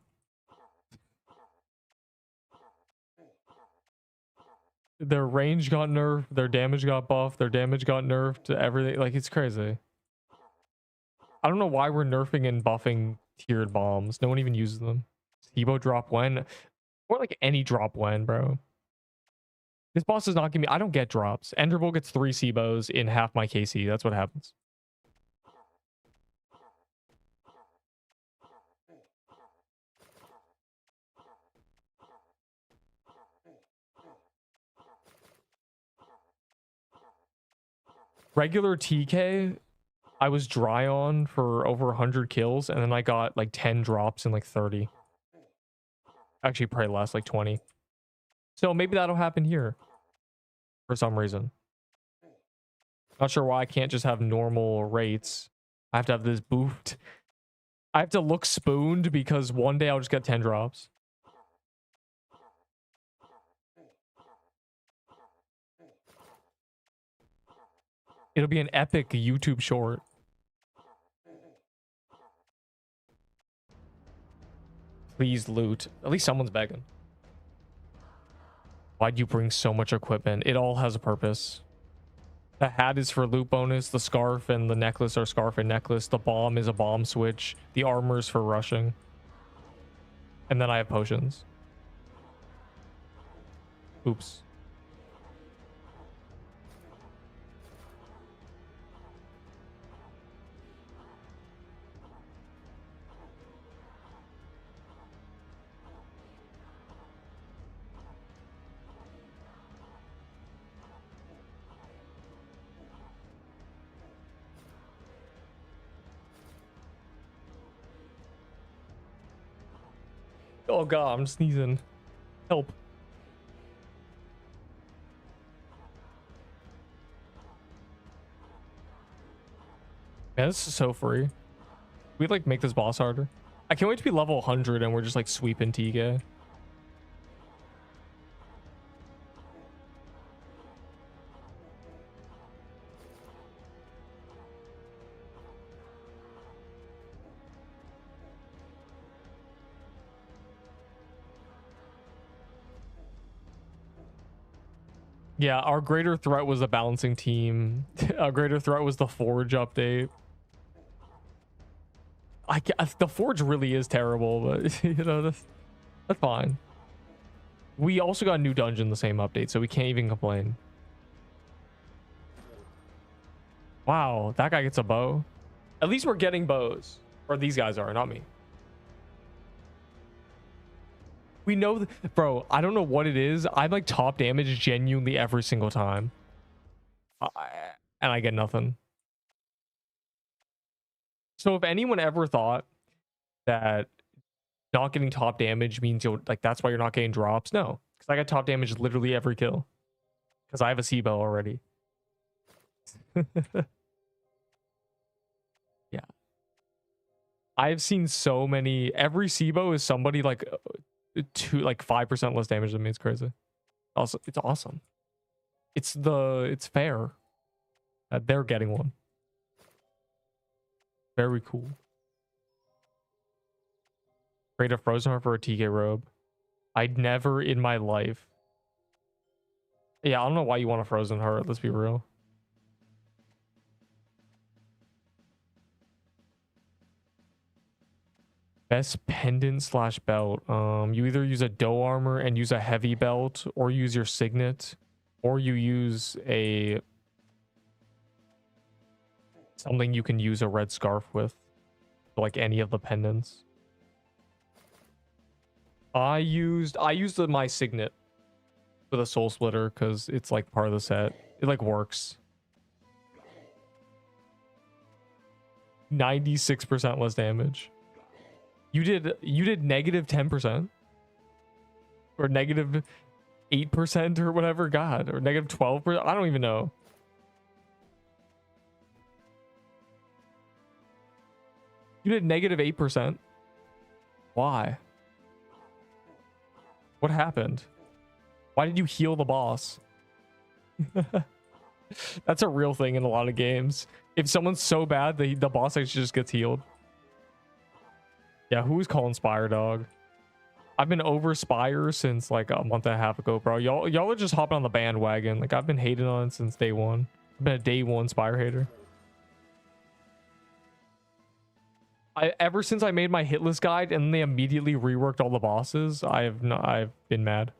Their range got nerfed, their damage got buffed, their damage got nerfed, everything. Like, it's crazy. I don't know why we're nerfing and buffing tiered bombs. No one even uses them. Sibo drop when? Or like any drop when, bro. This boss does not give me... I don't get drops. Enderbull gets 3 Sibos in half my KC. That's what happens. Regular TK, I was dry on for over 100 kills, and then I got like 10 drops in like 30. Actually, probably less, like 20. So maybe that'll happen here for some reason. Not sure why I can't just have normal rates. I have to have this boofed. I have to look spooned because one day I'll just get 10 drops. It'll be an epic YouTube short. Please loot. At least someone's begging. Why'd you bring so much equipment? It all has a purpose. The hat is for loot bonus. The scarf and the necklace are scarf and necklace. The bomb is a bomb switch. The armor is for rushing. And then I have potions. Oops. Oh god, I'm sneezing. Help. Man, this is so free. We like make this boss harder. I can't wait to be level 100 and we're just like sweeping TK. Yeah, our greater threat was the balancing team. Our greater threat was the Forge update. The Forge really is terrible, but you know, that's fine. We also got a new dungeon the same update, so we can't even complain. Wow, that guy gets a bow. At least we're getting bows. Or these guys are, not me. We know, bro, I don't know what it is. I'm like top damage genuinely every single time. And I get nothing. So if anyone ever thought that not getting top damage means you'll like, that's why you're not getting drops, no, because I got top damage literally every kill because I have a C-bow already. Yeah, I've seen so many. Every C-bow is somebody like 5% less damage than me. It's crazy. Also, it's awesome. It's fair that they're getting one. Very cool. Trade a Frozen Heart for a TK robe. I'd never in my life. Yeah, I don't know why you want a Frozen Heart. Let's be real. Best pendant slash belt. You either use a dough armor and use a heavy belt, or use your signet, or you use something you can use a red scarf with, like any of the pendants. I used my signet with a soul splitter because it's like part of the set. It like works. 96% less damage. You did negative 10% or negative 8% or whatever. God, or negative 12%. I don't even know. You did negative 8%. Why? What happened? Why did you heal the boss? That's a real thing in a lot of games. If someone's so bad, the boss actually just gets healed. Yeah, who's calling Spire, dog? I've been over Spire since like a month and a half ago, bro. Y'all are just hopping on the bandwagon. Like, I've been hating on it since day one. I've been a day one Spire hater. Ever since I made my hit list guide and they immediately reworked all the bosses, I've been mad.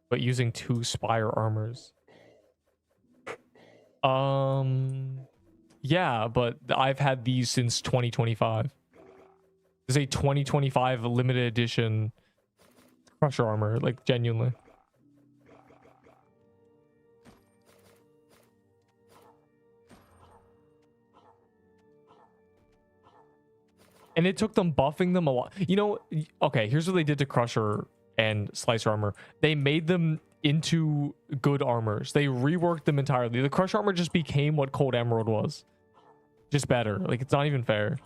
But using 2 Spire armors. Yeah, but I've had these since 2025. There's a 2025 limited edition Crusher armor, like genuinely. And it took them buffing them a lot. You know, okay, here's what they did to Crusher and Slicer armor. They made them into good armors. They reworked them entirely. The Crush armor just became what Cold Emerald was. Just better. Like, it's not even fair.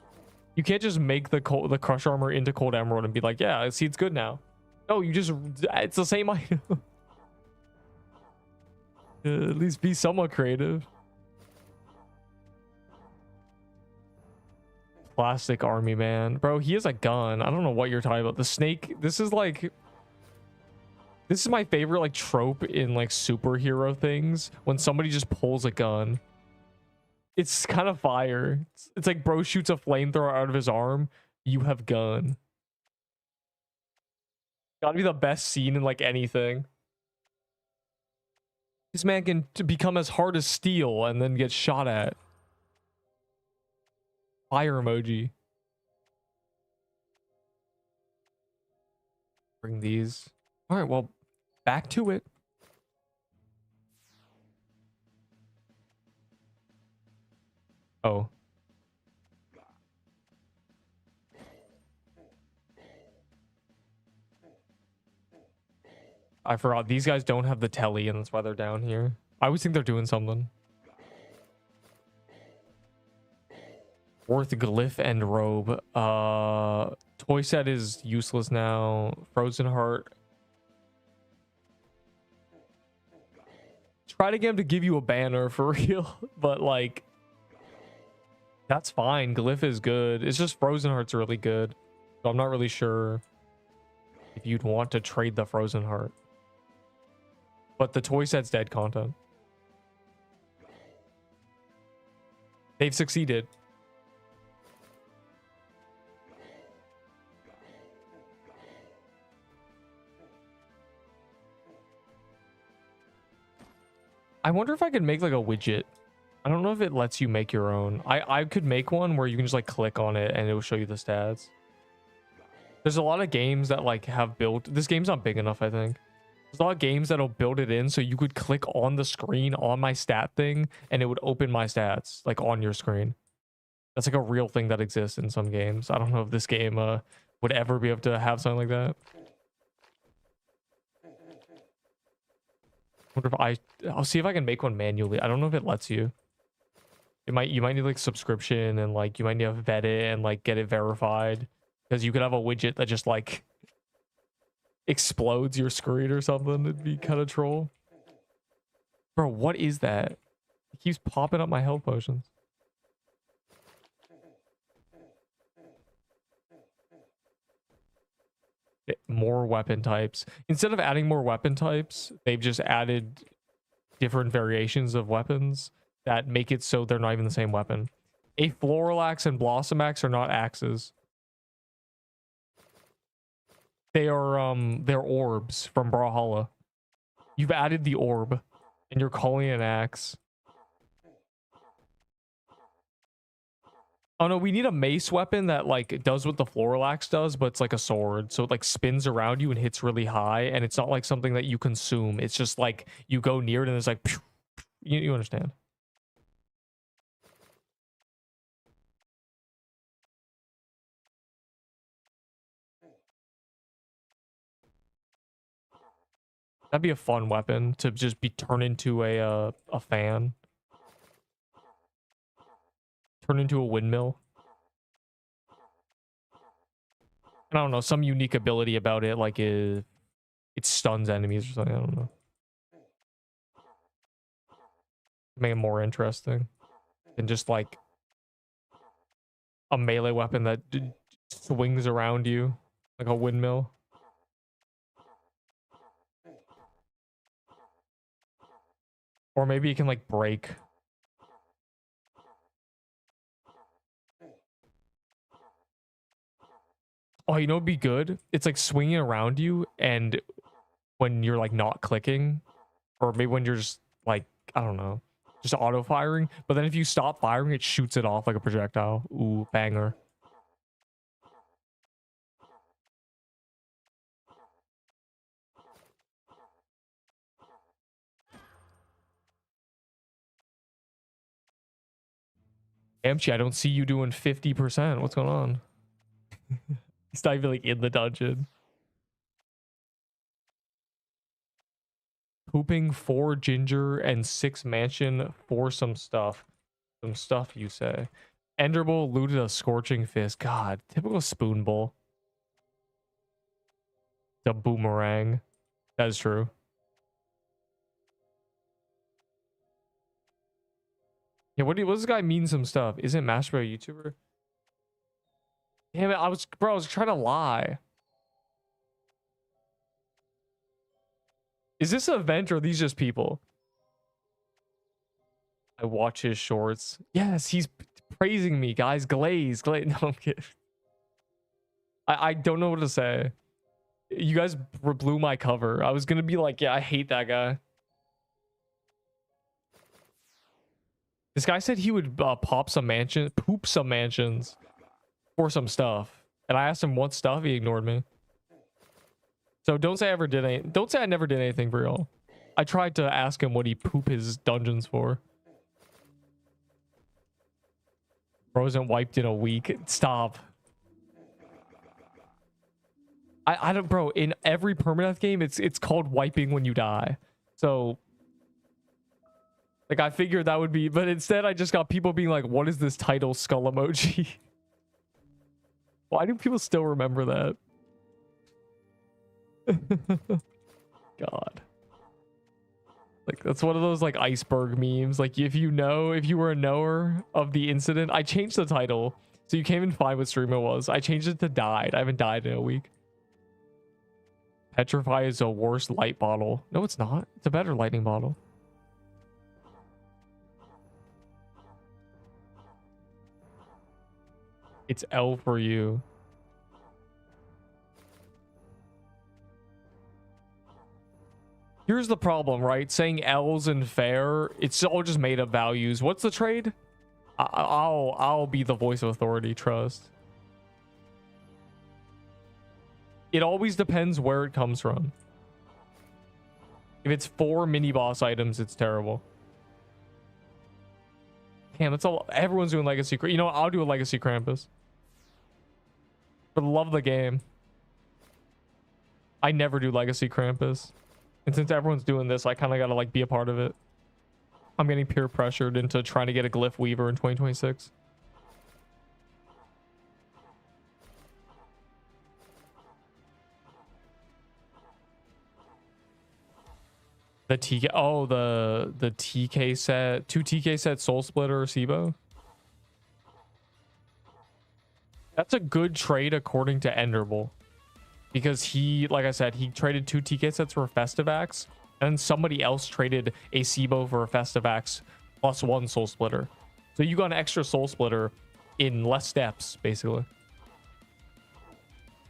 You can't just make the Crush armor into Cold Emerald and be like, yeah, see, it's good now. No, you just, it's the same item. At least be somewhat creative. Plastic army man. Bro, he has a gun. I don't know what you're talking about. The snake, this is like, this is my favorite like trope in like superhero things, when somebody just pulls a gun. It's kind of fire. It's like bro shoots a flamethrower out of his arm. You have gun. Gotta be the best scene in like anything. This man can become as hard as steel and then get shot at. Fire emoji. Bring these. All right, well, back to it. Oh. I forgot. These guys don't have the telly, and that's why they're down here. I always think they're doing something. Worth glyph and robe. Toy set is useless now. Frozen heart. Try to get him to give you a banner for real, but like, that's fine. Glyph is good. It's just Frozen Heart's really good. So I'm not really sure if you'd want to trade the Frozen Heart. But the toy set's dead content. They've succeeded. I wonder if I could make like a widget. I don't know if it lets you make your own. I could make one where you can just like click on it and it will show you the stats. There's a lot of games that like have built. This game's not big enough, I think. There's a lot of games that'll build it in so you could click on the screen on my stat thing and it would open my stats like on your screen. That's like a real thing that exists in some games. I don't know if this game would ever be able to have something like that. Wonder if I'll see if I can make one manually. I don't know if it lets you. You might need like subscription and like you might need to vet it and like get it verified, because you could have a widget that just like explodes your screen or something. It'd be kind of troll. Bro, what is that? It keeps popping up my health potions. More weapon types. Instead of adding more weapon types, they've just added different variations of weapons that make it so they're not even the same weapon. A floral axe and blossom axe are not axes. They are they're orbs from Brawlhalla. You've added the orb and you're calling it an axe. Oh no, we need a mace weapon that like does what the floral axe does, but it's like a sword. So it like spins around you and hits really high, and it's not like something that you consume. It's just like you go near it and it's like pew, pew. You understand. That'd be a fun weapon to just be turned into a fan. Turn into a windmill. I don't know, some unique ability about it, like it stuns enemies or something. I don't know. Make it more interesting than just like a melee weapon that swings around you like a windmill. Or maybe it can like break. Oh, you know what'd be good? It's like swinging around you, and when you're like not clicking, or maybe when you're just like, I don't know, just auto firing. But then if you stop firing, it shoots it off like a projectile. Ooh, banger. Amchi, I don't see you doing 50%. What's going on? He's not even like in the dungeon. Pooping 4 ginger and 6 mansion for some stuff. Some stuff, you say. Enderbull looted a scorching fist. God, typical spoon bowl. The boomerang. That is true. Yeah, what does this guy mean some stuff? Isn't Master a YouTuber? Damn it, I was trying to lie. Is this an event or are these just people? I watch his shorts. Yes, he's praising me, guys. Glaze. No, I'm kidding. I don't know what to say. You guys blew my cover. I was gonna be like, yeah, I hate that guy. This guy said he would poop some mansions for some stuff. And I asked him what stuff, he ignored me. So don't say I ever did any. Don't say I never did anything for y'all. I tried to ask him what he poop his dungeons for. Bro wasn't wiped in a week. Stop. I don't, bro. In every permanent game, it's called wiping when you die. So, like, I figured that would be, but instead I just got people being like, "What is this title skull emoji?" Why do people still remember that? God. Like, that's one of those like iceberg memes. Like, if you were a knower of the incident, I changed the title so you can't even find what stream it was. I changed it to died. I haven't died in a week. Petrify is a worse light bottle. No, it's not. It's a better lightning bottle. It's L for you. Here's the problem, right? Saying L's and fair, it's all just made up values. What's the trade? I'll be the voice of authority, trust. It always depends where it comes from. If it's 4 mini boss items, it's terrible. Damn, that's all. Everyone's doing Legacy. You know what? I'll do a Legacy Krampus. For the love of the game. I never do Legacy Krampus. And since everyone's doing this, I kind of got to like be a part of it. I'm getting peer pressured into trying to get a Glyph Weaver in 2026. The TK, oh, the TK set, 2 TK set Soul Splitter Sibo. That's a good trade according to Enderable. Because he, like I said, he traded 2 TK sets for a Festivax, and then somebody else traded a Sibo for a Festivax plus 1 Soul Splitter. So you got an extra Soul Splitter in less steps, basically.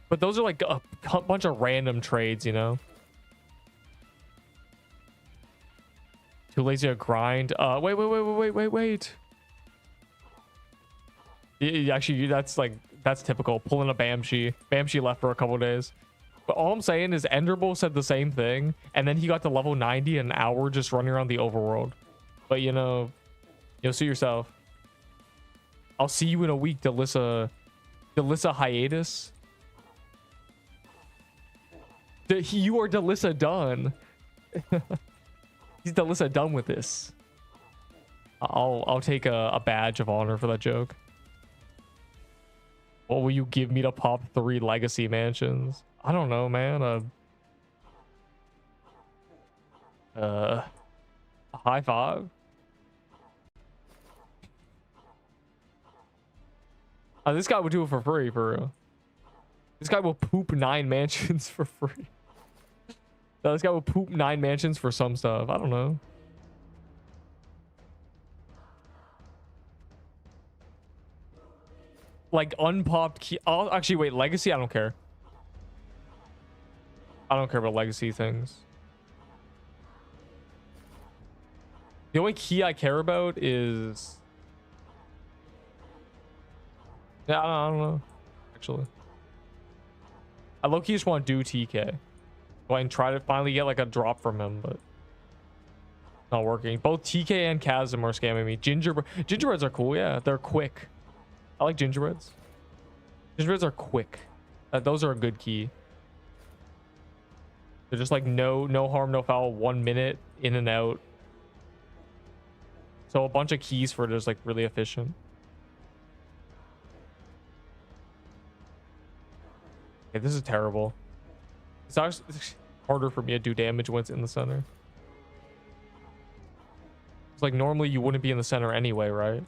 But those are like a bunch of random trades, you know? Too lazy to grind. Wait. Actually, that's typical. Pulling a Bamshi. Bamshi left for a couple days. But all I'm saying is Enderbull said the same thing, and then he got to level 90 in an hour just running around the overworld. But you know, you'll see yourself. I'll see you in a week, Delissa hiatus. You are Delissa done. He's Delissa done with this. I'll take a badge of honor for that joke. What will you give me to pop 3 legacy mansions? I don't know, man. A high 5? This guy would do it for free, for real. This guy will poop 9 mansions for free. No, this guy will poop 9 mansions for some stuff. I don't know. Like unpopped key. Oh, actually, wait. Legacy? I don't care. I don't care about legacy things. The only key I care about is... Yeah, I don't know. Actually. I low-key just want to do TK. So I can try to finally get like a drop from him, but... not working. Both TK and Chasm are scamming me. Gingerbreads are cool, yeah. They're quick. I like gingerbreads. Gingerbreads are quick. Those are a good key. They're just like no harm, no foul, 1 minute in and out. So a bunch of keys for just like really efficient. Okay, this is terrible. It's actually harder for me to do damage when it's in the center. It's like normally you wouldn't be in the center anyway, right?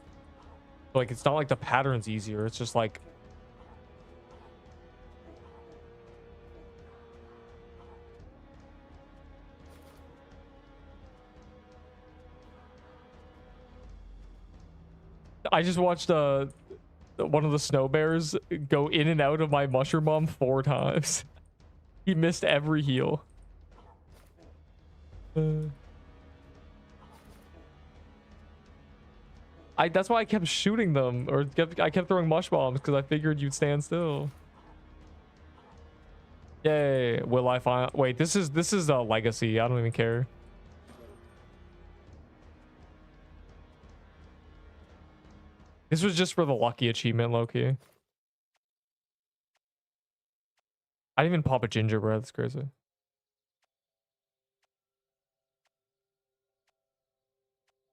So like it's not like the pattern's easier. It's just like I just watched one of the snow bears go in and out of my mushroom bomb 4 times. He missed every heal. That's why I kept shooting them, or I kept throwing mush bombs because I figured you'd stand still. Yay. Will I find? Wait, this is a legacy. I don't even care. This was just for the lucky achievement, Loki. I didn't even pop a gingerbread. That's crazy.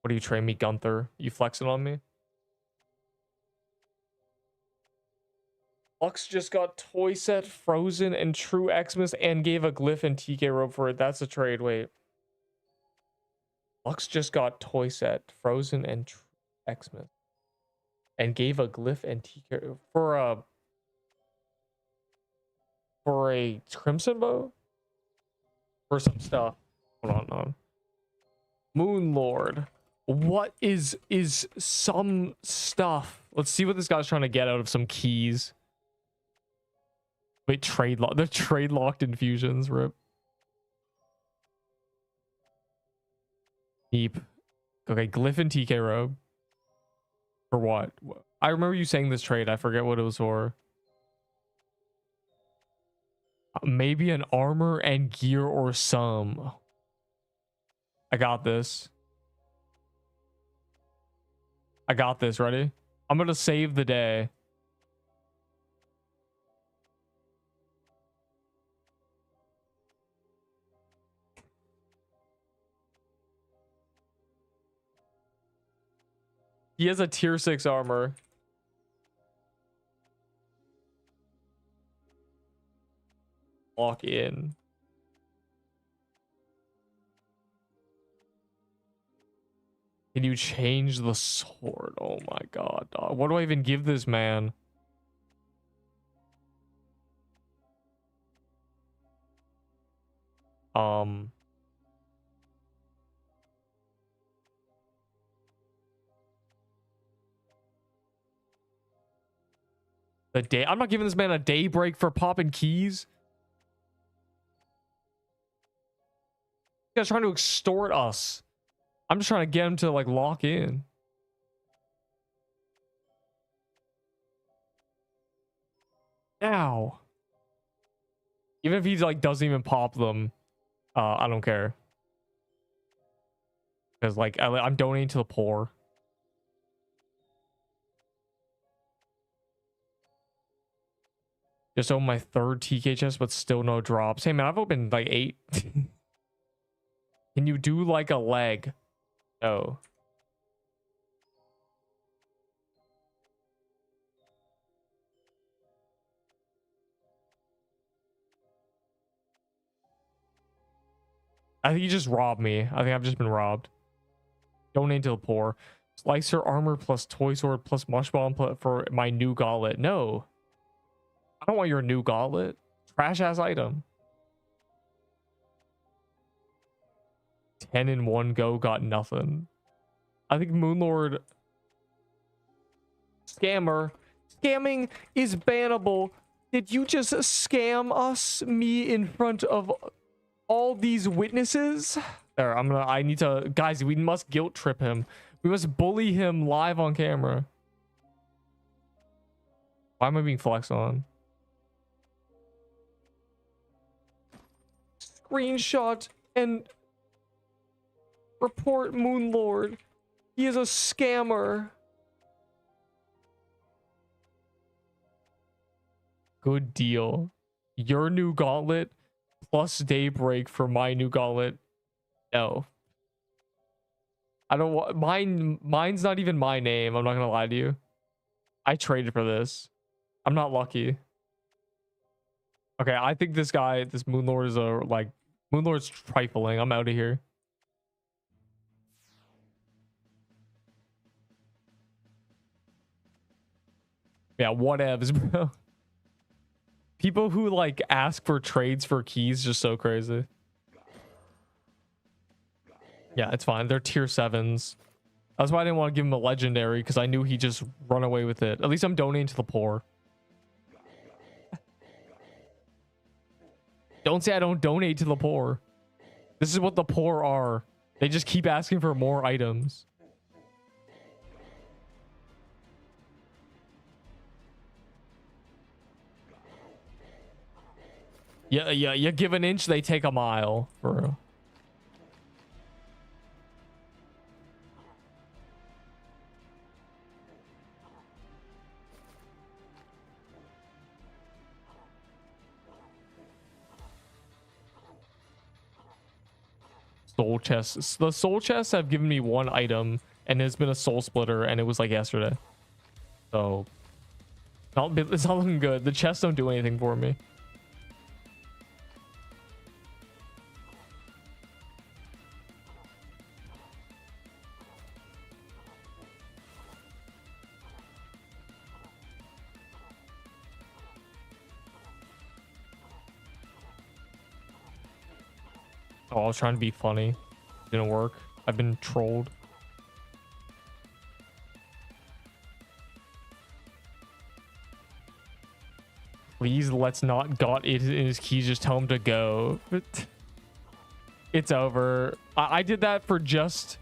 What do you train me, Gunther? You flexing on me? Lux just got toy set, Frozen, and True Xmas, and gave a glyph and TK robe for it. That's a trade. Wait. Lux just got toy set, Frozen, and True Xmas, and gave a glyph and TK for a Crimson Bow? For some stuff. Hold on. Moon Lord. What is some stuff? Let's see what this guy's trying to get out of some keys. Wait, the trade locked infusions, rip. Deep. Okay, glyph and TK robe. For what? I remember you saying this trade. I forget what it was for. Maybe an armor and gear or some. I got this. Ready? I'm gonna save the day. He has a tier 6 armor. Lock in. Can you change the sword? Oh my god, dog. What do I even give this man? I'm not giving this man a day break for popping keys. This guy's trying to extort us. I'm just trying to get him to like lock in. Now. Even if he like doesn't even pop them, I don't care. Because like I'm donating to the poor. Just opened my 3rd TK chest, but still no drops. Hey man, I've opened like 8. Can you do like a leg? No. I think you just robbed me. I think I've just been robbed. Donate to the poor. Slicer armor plus toy sword plus mush bomb for my new gauntlet. No. I don't want your new gauntlet. Trash ass item. 10 in one go, got nothing. I think Moonlord. Scammer. Scamming is bannable. Did you just scam me in front of all these witnesses? There, I need to, guys, we must guilt trip him. We must bully him live on camera. Why am I being flexed on? Screenshot and report Moonlord. He is a scammer. Good deal. Your new gauntlet plus daybreak for my new gauntlet. No. I don't want mine's not even my name. I'm not gonna lie to you. I traded for this. I'm not lucky. Okay, I think this Moonlord is Moonlord's trifling. I'm out of here. Yeah, whatevs, bro. People who like ask for trades for keys, just so crazy. Yeah, it's fine. They're tier 7s. That's why I didn't want to give him a legendary, because I knew he'd just run away with it. At least I'm donating to the poor. Don't say I don't donate to the poor. This is what the poor are. They just keep asking for more items. Yeah, you give an inch, they take a mile, for real. Soul chests. The soul chests have given me one item, and it's been a soul splitter, and it was like yesterday. So, it's not looking good. The chests don't do anything for me. Oh, I was trying to be funny. Didn't work. I've been trolled. Please, let's not got it in his keys. Just tell him to go. It's over. I did that for just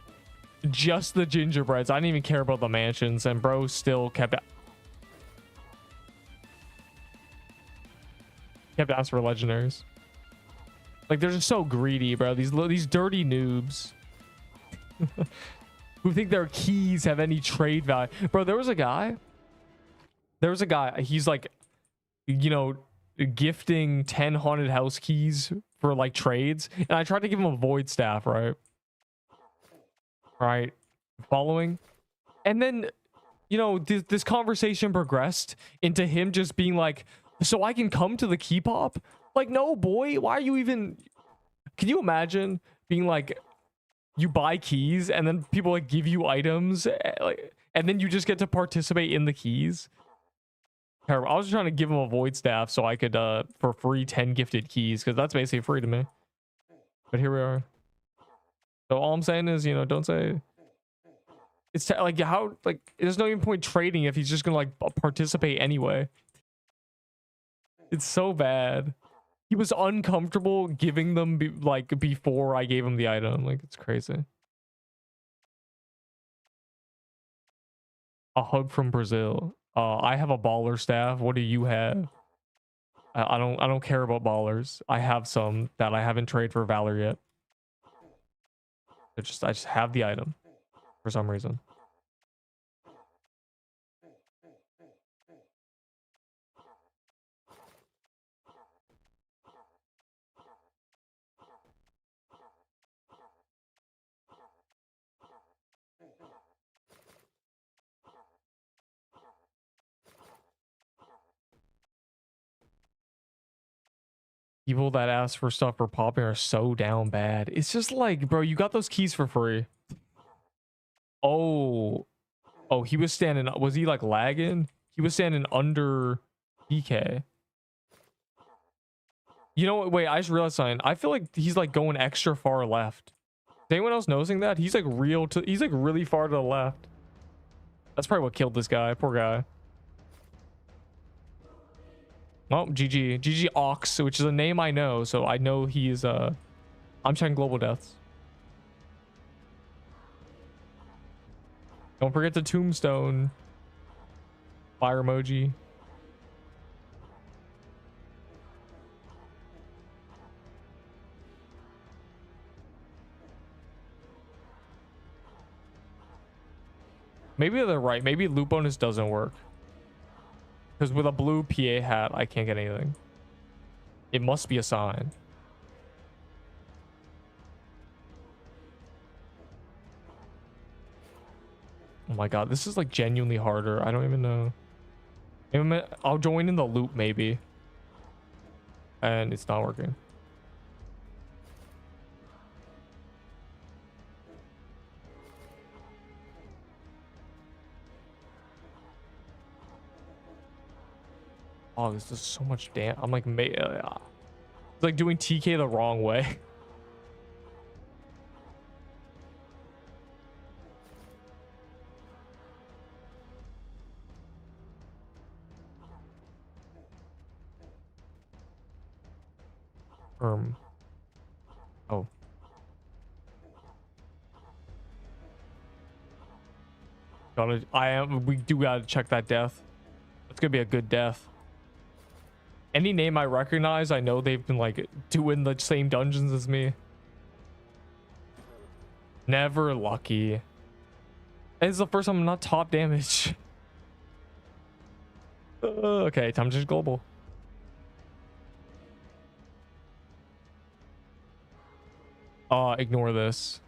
the gingerbreads. I didn't even care about the mansions, and bro still kept asking for legendaries. Like, they're just so greedy, bro. These dirty noobs who think their keys have any trade value. Bro, there was a guy. He's like, you know, gifting 10 haunted house keys for like trades. And I tried to give him a void staff, right? Right. Following. And then, you know, this conversation progressed into him just being like, so I can come to the key pop? Like, no, boy, why are you even... Can you imagine being like, you buy keys and then people like give you items, like, and then you just get to participate in the keys? Terrible. I was trying to give him a void staff so I could, for free 10 gifted keys, because that's basically free to me. But here we are. So all I'm saying is, you know, don't say... It's like, how, like, there's no even point trading if he's just gonna like participate anyway. It's so bad. He was uncomfortable giving them like before I gave him the item. Like, it's crazy. A hug from Brazil. I have a baller staff. What do you have? I don't care about ballers. I have some that I haven't traded for Valor yet. I just have the item for some reason. People that ask for stuff for popping are so down bad. It's just like, bro, you got those keys for free. Oh, he was standing. Was he like lagging? He was standing under PK. You know what? Wait, I just realized something. I feel like he's like going extra far left. Is anyone else noticing that? He's like he's like really far to the left. That's probably what killed this guy. Poor guy. Oh, GG Ox, which is a name I know, so I know he's I'm checking global deaths. Don't forget the tombstone. Fire emoji. Maybe they're right. Maybe loot bonus doesn't work. Because with a blue PA hat, I can't get anything. It must be a sign. Oh my god, this is like genuinely harder. I don't even know. I'll join in the loop maybe. And it's not working. Oh, this is so much damn. I'm like, it's like doing TK the wrong way. Oh. We do gotta check that death. It's gonna be a good death. Any name I recognize, I know they've been like doing the same dungeons as me. Never lucky. This is the first time I'm not top damage. Okay, time to just global. Ignore this.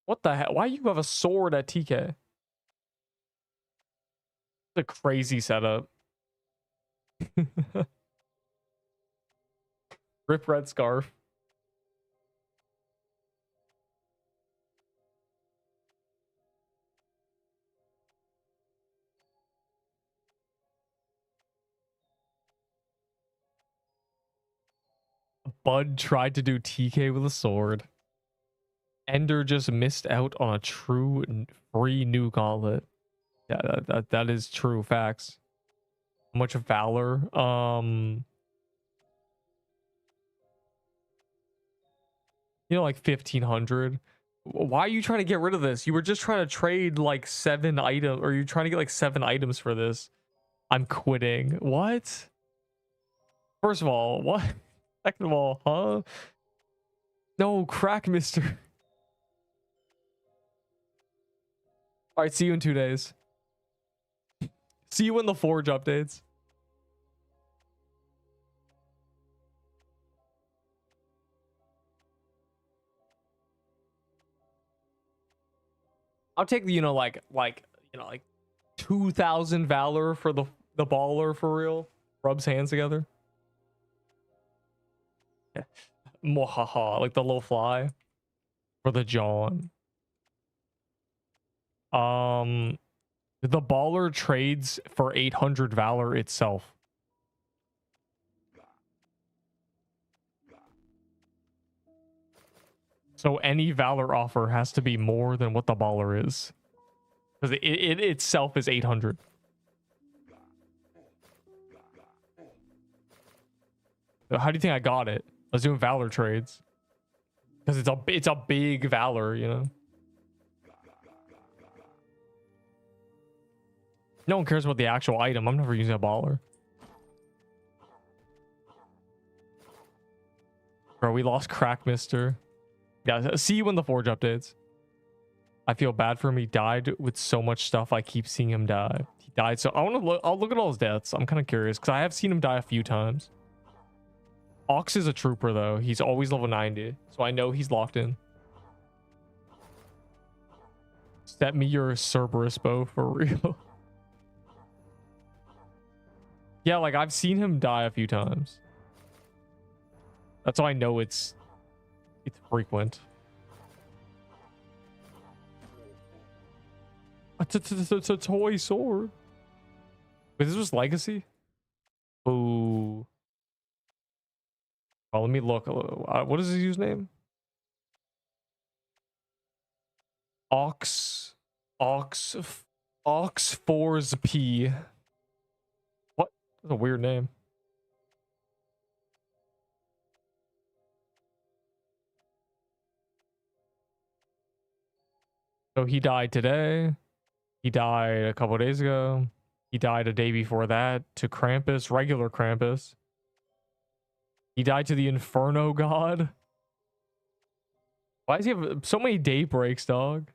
What the hell? Why you have a sword at TK? It's a crazy setup. Rip red scarf. Bud tried to do TK with a sword. Ender just missed out on a true free new gauntlet. Yeah, that is true facts. How much valor? You know, like 1500. Why are you trying to get rid of this? You were just trying to trade like 7 items, or you're trying to get like 7 items for this. I'm quitting. What? First of all, what? Second of all, huh? No, crack, mister. All right, see you in 2 days. See you in the Forge updates. I'll take the, you know, like 2,000 valor for the baller for real. Rubs hands together. Yeah. Mwahaha, like the little fly for the John. The baller trades for 800 valor itself. So any valor offer has to be more than what the baller is, because it itself is 800. So how do you think I got it? I was doing valor trades because it's a big valor, you know. No one cares about the actual item. I'm never using a baller. Bro, we lost crack, mister. Yeah, see you in the Forge updates. I feel bad for him. He died with so much stuff. I keep seeing him die. He died. So I want to look. I'll look at all his deaths. I'm kind of curious because I have seen him die a few times. Ox is a trooper though. He's always level 90. So I know he's locked in. Set me your Cerberus bow for real. Yeah, like I've seen him die a few times. That's how I know it's frequent. It's a toy sword. Wait, this was Legacy? Ooh. Oh, let me look. What is his username? Ox 4's P. What? That's a weird name. So he died today. He died a couple days ago. He died a day before that to Krampus, regular Krampus. He died to the Inferno God. Why does he have so many day breaks, dog?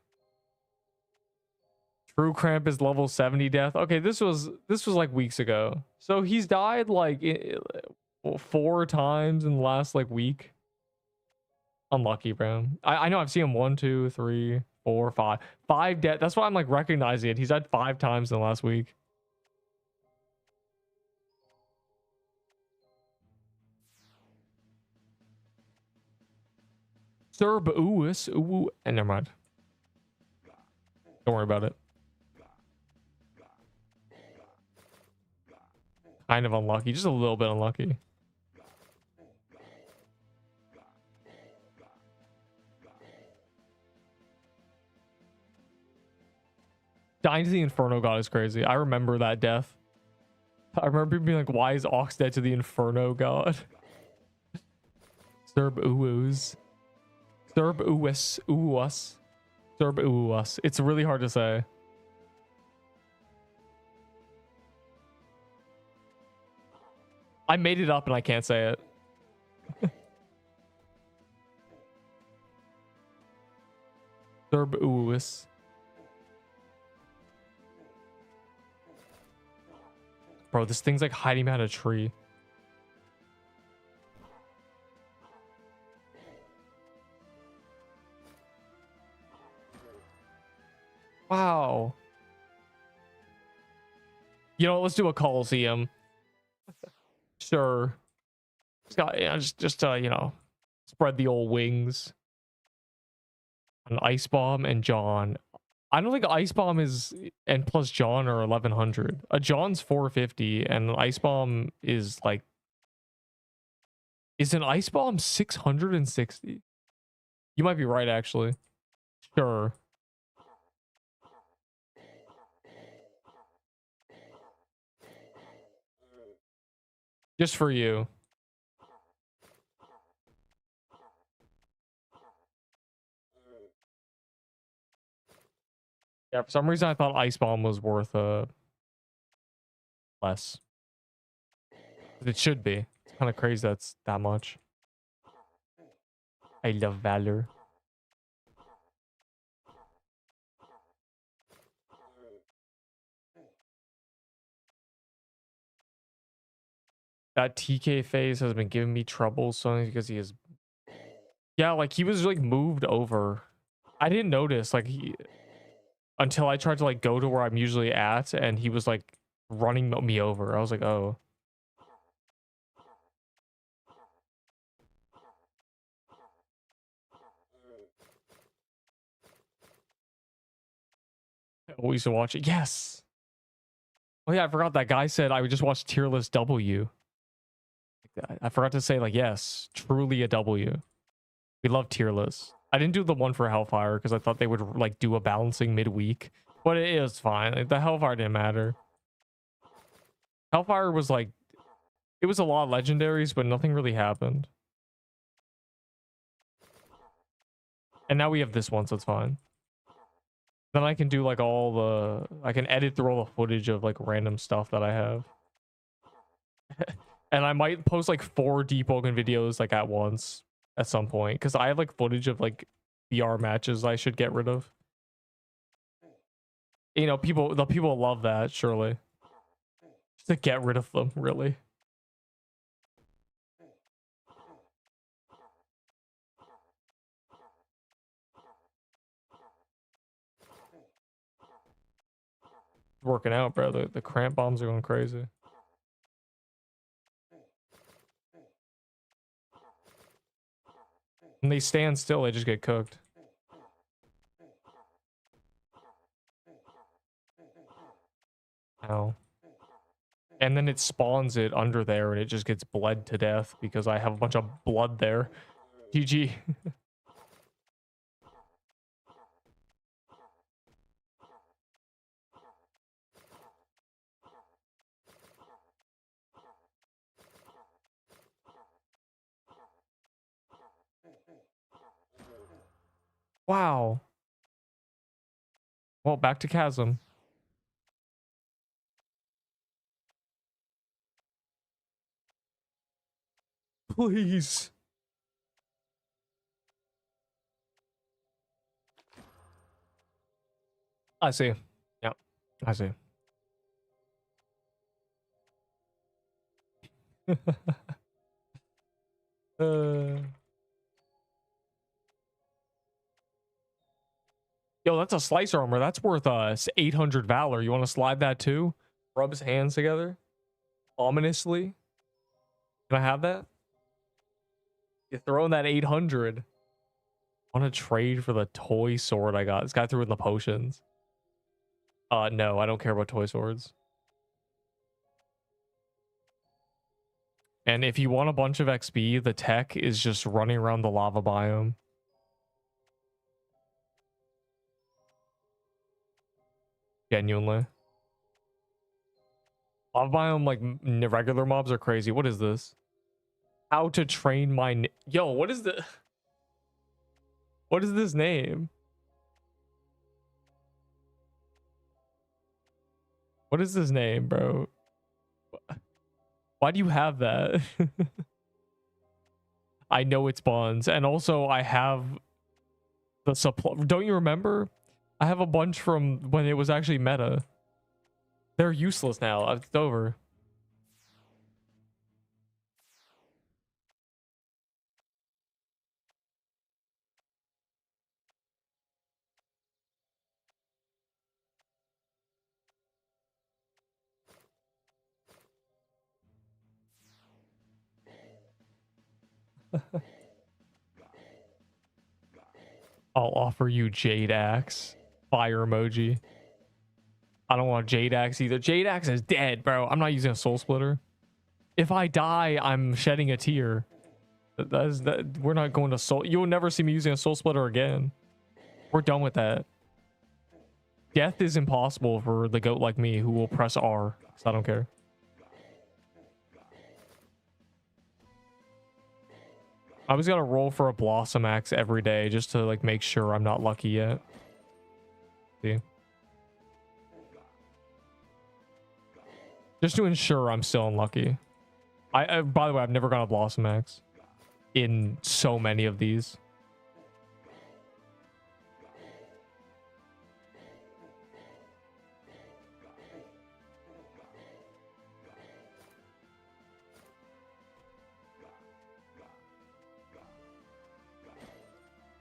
True Krampus level 70 death. Okay, this was like weeks ago. So he's died like 4 times in the last like week. Unlucky, bro. I know I've seen him 1, 2, 3, 4, 5 death. That's why I'm like recognizing it. He's died 5 times in the last week. Ooh, and never mind. Don't worry about it. Kind of unlucky, just a little bit unlucky. Dying to the Inferno God is crazy. I remember that death. I remember people being like, why is Ox dead to the Inferno God? Serb Uwus. Serb Uwus. It's really hard to say. I made it up and I can't say it. Cerberus. Bro, this thing's like hiding behind a tree. Wow. You know, let's do a Coliseum. Sure. It's got, yeah, just you know, spread the old wings. An Ice Bomb and John. I don't think Ice Bomb is, and plus John are 1100. A John's 450 and an Ice Bomb is like, is an Ice Bomb 660? You might be right, actually. Sure. Just for you. Yeah, for some reason I thought Ice Bomb was worth less. It should be. It's kind of crazy that's that much. I love Valor. That TK phase has been giving me trouble so because he is, yeah, like he was like moved over. I didn't notice like he until I tried to like go to where I'm usually at and he was like running me over. I was like, oh. I always watch it. Yes. Oh yeah, I forgot that guy said I would just watch tier list W. I forgot to say like, yes, truly a W. We love tier lists. I didn't do the one for Hellfire because I thought they would like do a balancing midweek, but it is fine. Like, the Hellfire didn't matter. Hellfire was like, it was a lot of legendaries, but nothing really happened. And now we have this one, so it's fine. Then I can do like all the, I can edit through all the footage of like random stuff that I have. And I might post like 4 Deepwoken videos like at once at some point because I have like footage of like VR matches I should get rid of. You know, the people love that, surely. Just to get rid of them, really. It's working out, bro. The cramp bombs are going crazy. When they stand still, they just get cooked. Ow. And then it spawns it under there and it just gets bled to death because I have a bunch of blood there. GG. Wow. Well, back to Chasm. Please. I see. Yep. I see. Yo, that's a slicer armor. That's worth 800 valor. You want to slide that too? Rub his hands together ominously. Can I have that? You throw in that 800. Want to trade for the toy sword I got? This guy threw in the potions. No, I don't care about toy swords. And if you want a bunch of XP, the tech is just running around the lava biome. Genuinely. Lava biome, like regular mobs are crazy. What is this? How to train my... Yo, what is the... What is this name? What is his name, bro? Why do you have that? I know it spawns, and also I have the supply. Don't you remember? I have a bunch from when it was actually meta. They're useless now. It's over. I'll offer you Jade Axe. Fire emoji. I don't want Jade Axe either. Jade Axe is dead, bro. I'm not using a soul splitter. If I die, I'm shedding a tear. We're not going to soul. You'll never see me using a soul splitter again. We're done with that. Death is impossible for the goat like me who will press R. So I don't care. I was gonna roll for a Blossom Axe every day just to like make sure I'm not lucky yet. See? Just to ensure I'm still unlucky. By the way, I've never got a Blossom Axe in so many of these.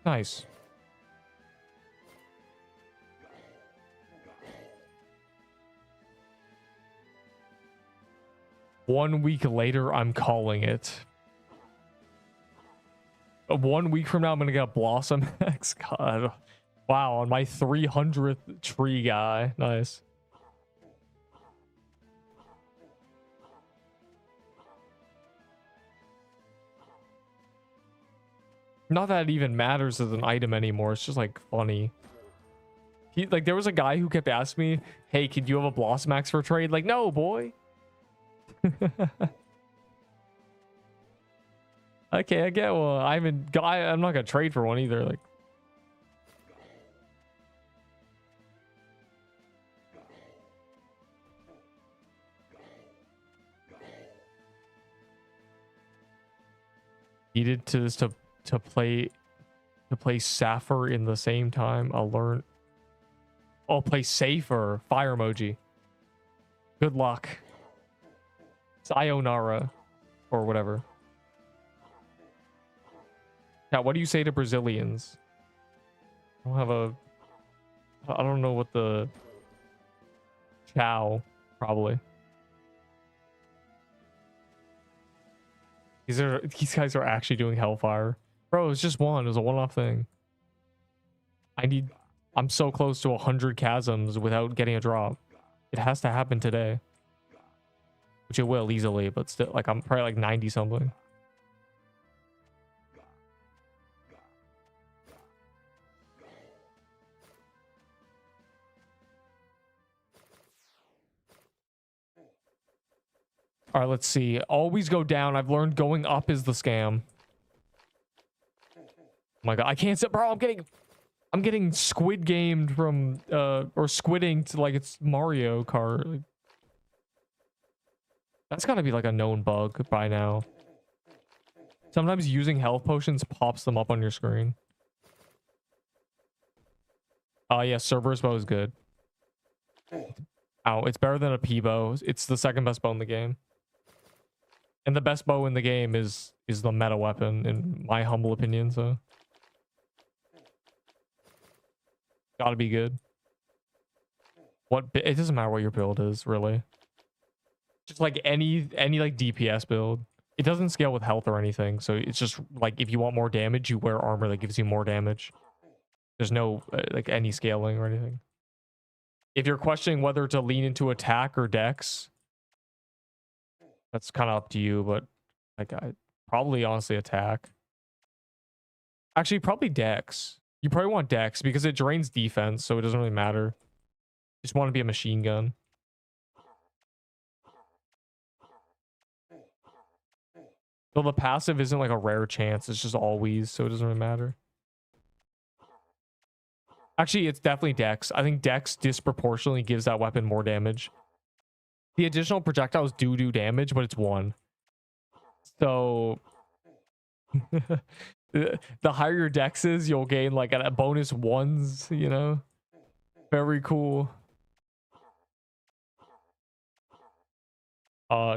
Nice. One week later, I'm calling it. 1 week from now, I'm gonna get a Blossom Axe. God. Wow, on my 300th tree guy. Nice. Not that it even matters as an item anymore. It's just like funny. Like there was a guy who kept asking me, "Hey, could you have a Blossom Axe for trade?" Like, no, boy. Okay, I get one. I'm not gonna trade for one either. Like, needed to play Sapphire in the same time. I'll learn. Oh, play safer. Fire emoji. Good luck. Sayonara, or whatever. Yeah, what do you say to Brazilians? I don't know what the... Ciao, probably. These guys are actually doing Hellfire. Bro, it's just one. It was a one-off thing. I'm so close to 100 chasms without getting a drop. It has to happen today. Which it will easily, but still, like, I'm probably like 90 something. All right, let's see. Always go down. I've learned going up is the scam. Oh my god, I can't sit, bro. I'm getting squid gamed from or squidding to like it's Mario Kart. Like, that's gotta be like a known bug by now. Sometimes using health potions pops them up on your screen. Oh yeah, Cerberus bow is good. Ow, it's better than a P bow. It's the second best bow in the game. And the best bow in the game is the meta weapon, in my humble opinion, so. Gotta be good. It doesn't matter what your build is, really. Just like any like DPS build. It doesn't scale with health or anything, so it's just like if you want more damage, you wear armor that gives you more damage. There's no like any scaling or anything. If you're questioning whether to lean into attack or dex, that's kind of up to you, but like I probably honestly attack. Actually, probably dex. You probably want dex because it drains defense, so it doesn't really matter. Just want to be a machine gun. So the passive isn't like a rare chance, it's just always, so it doesn't really matter. Actually, it's definitely dex. I think dex disproportionately gives that weapon more damage. The additional projectiles do damage, but it's 1. So the higher your dex is, you'll gain like a bonus 1s, you know? Very cool.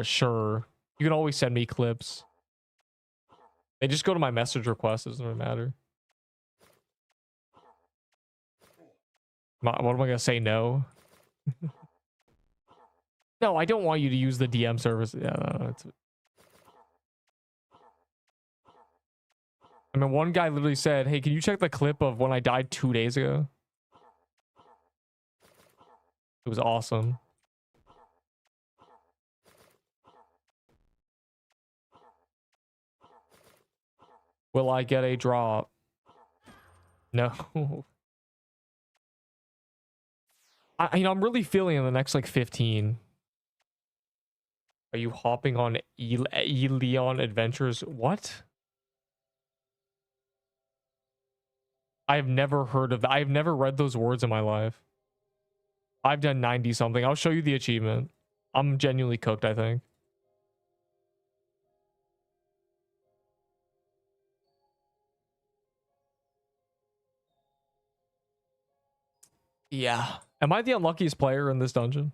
Sure. You can always send me clips. They just go to my message request, doesn't really matter. What am I gonna say? No. No, I don't want you to use the DM service. Yeah, no, it's... I mean, one guy literally said, "Hey, can you check the clip of when I died 2 days ago?" It was awesome. Will I get a drop? No. I'm really feeling in the next like 15. Are you hopping on Leon Adventures? What? I've never heard of that. I've never read those words in my life. I've done 90 something. I'll show you the achievement. I'm genuinely cooked, I think. Yeah. Am I the unluckiest player in this dungeon?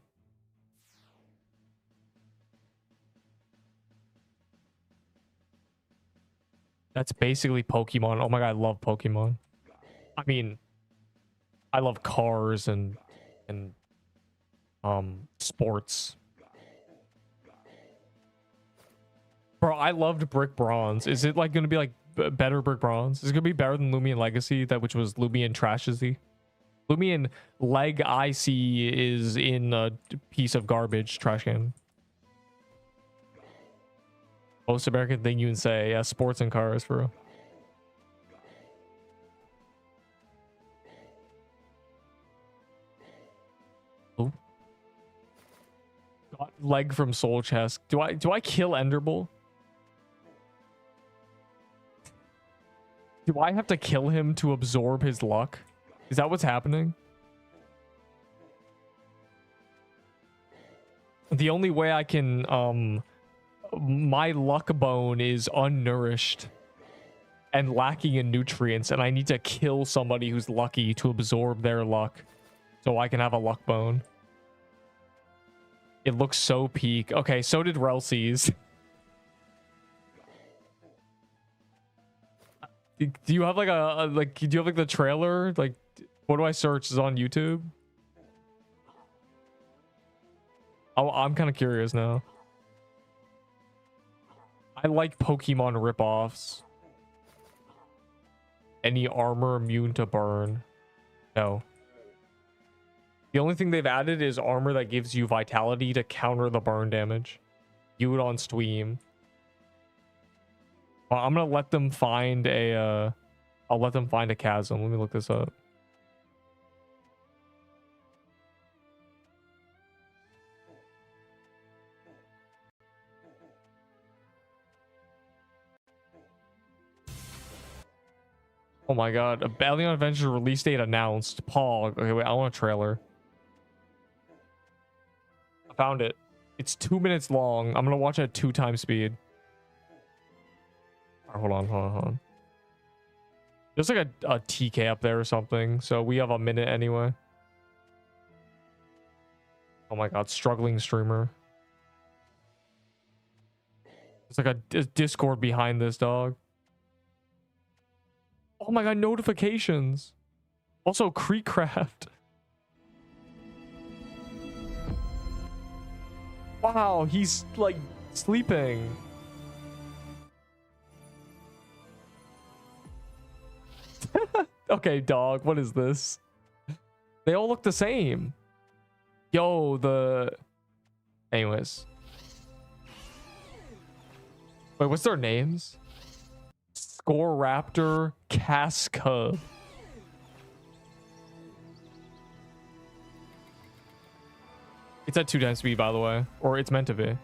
That's basically Pokemon. Oh my god, I love Pokemon. I mean, I love cars and sports. Bro, I loved Brick Bronze. Is it like gonna be like better Brick Bronze? Is it gonna be better than Lumion Legacy, that which was Lumion Trashesy? Lumion Leg IC is in a piece of garbage trash can. Most American thing you can say. Yeah, sports and cars, bro. Oh. Got leg from Soul Chest. Do I kill Enderbull? Do I have to kill him to absorb his luck? Is that what's happening? The only way I can my luck bone is unnourished and lacking in nutrients, and I need to kill somebody who's lucky to absorb their luck so I can have a luck bone. It looks so peak. Okay, so did Relsies. Do you have like do you have like the trailer? Like, what do I search? Is it on YouTube? Oh, I'm kind of curious now. I like Pokemon ripoffs. Any armor immune to burn? No. The only thing they've added is armor that gives you vitality to counter the burn damage. View it on Steam. Well, I'm gonna let them find a I'll let them find a chasm. Let me look this up. Oh my god, a Leon Adventure release date announced. Paul. Okay, wait, I want a trailer. I found it. It's 2 minutes long. I'm gonna watch it at 2x speed. Right, hold on. There's like a TK up there or something, so we have a minute anyway. Oh my god, struggling streamer. There's like a Discord behind this, dog. Oh my god, notifications. Also, Creekcraft. Wow, he's like sleeping. Okay, dog, what is this? They all look the same. Yo, anyways. Wait, what's their names? Score Raptor, Cascub. It's at 2x speed, by the way. Or it's meant to be.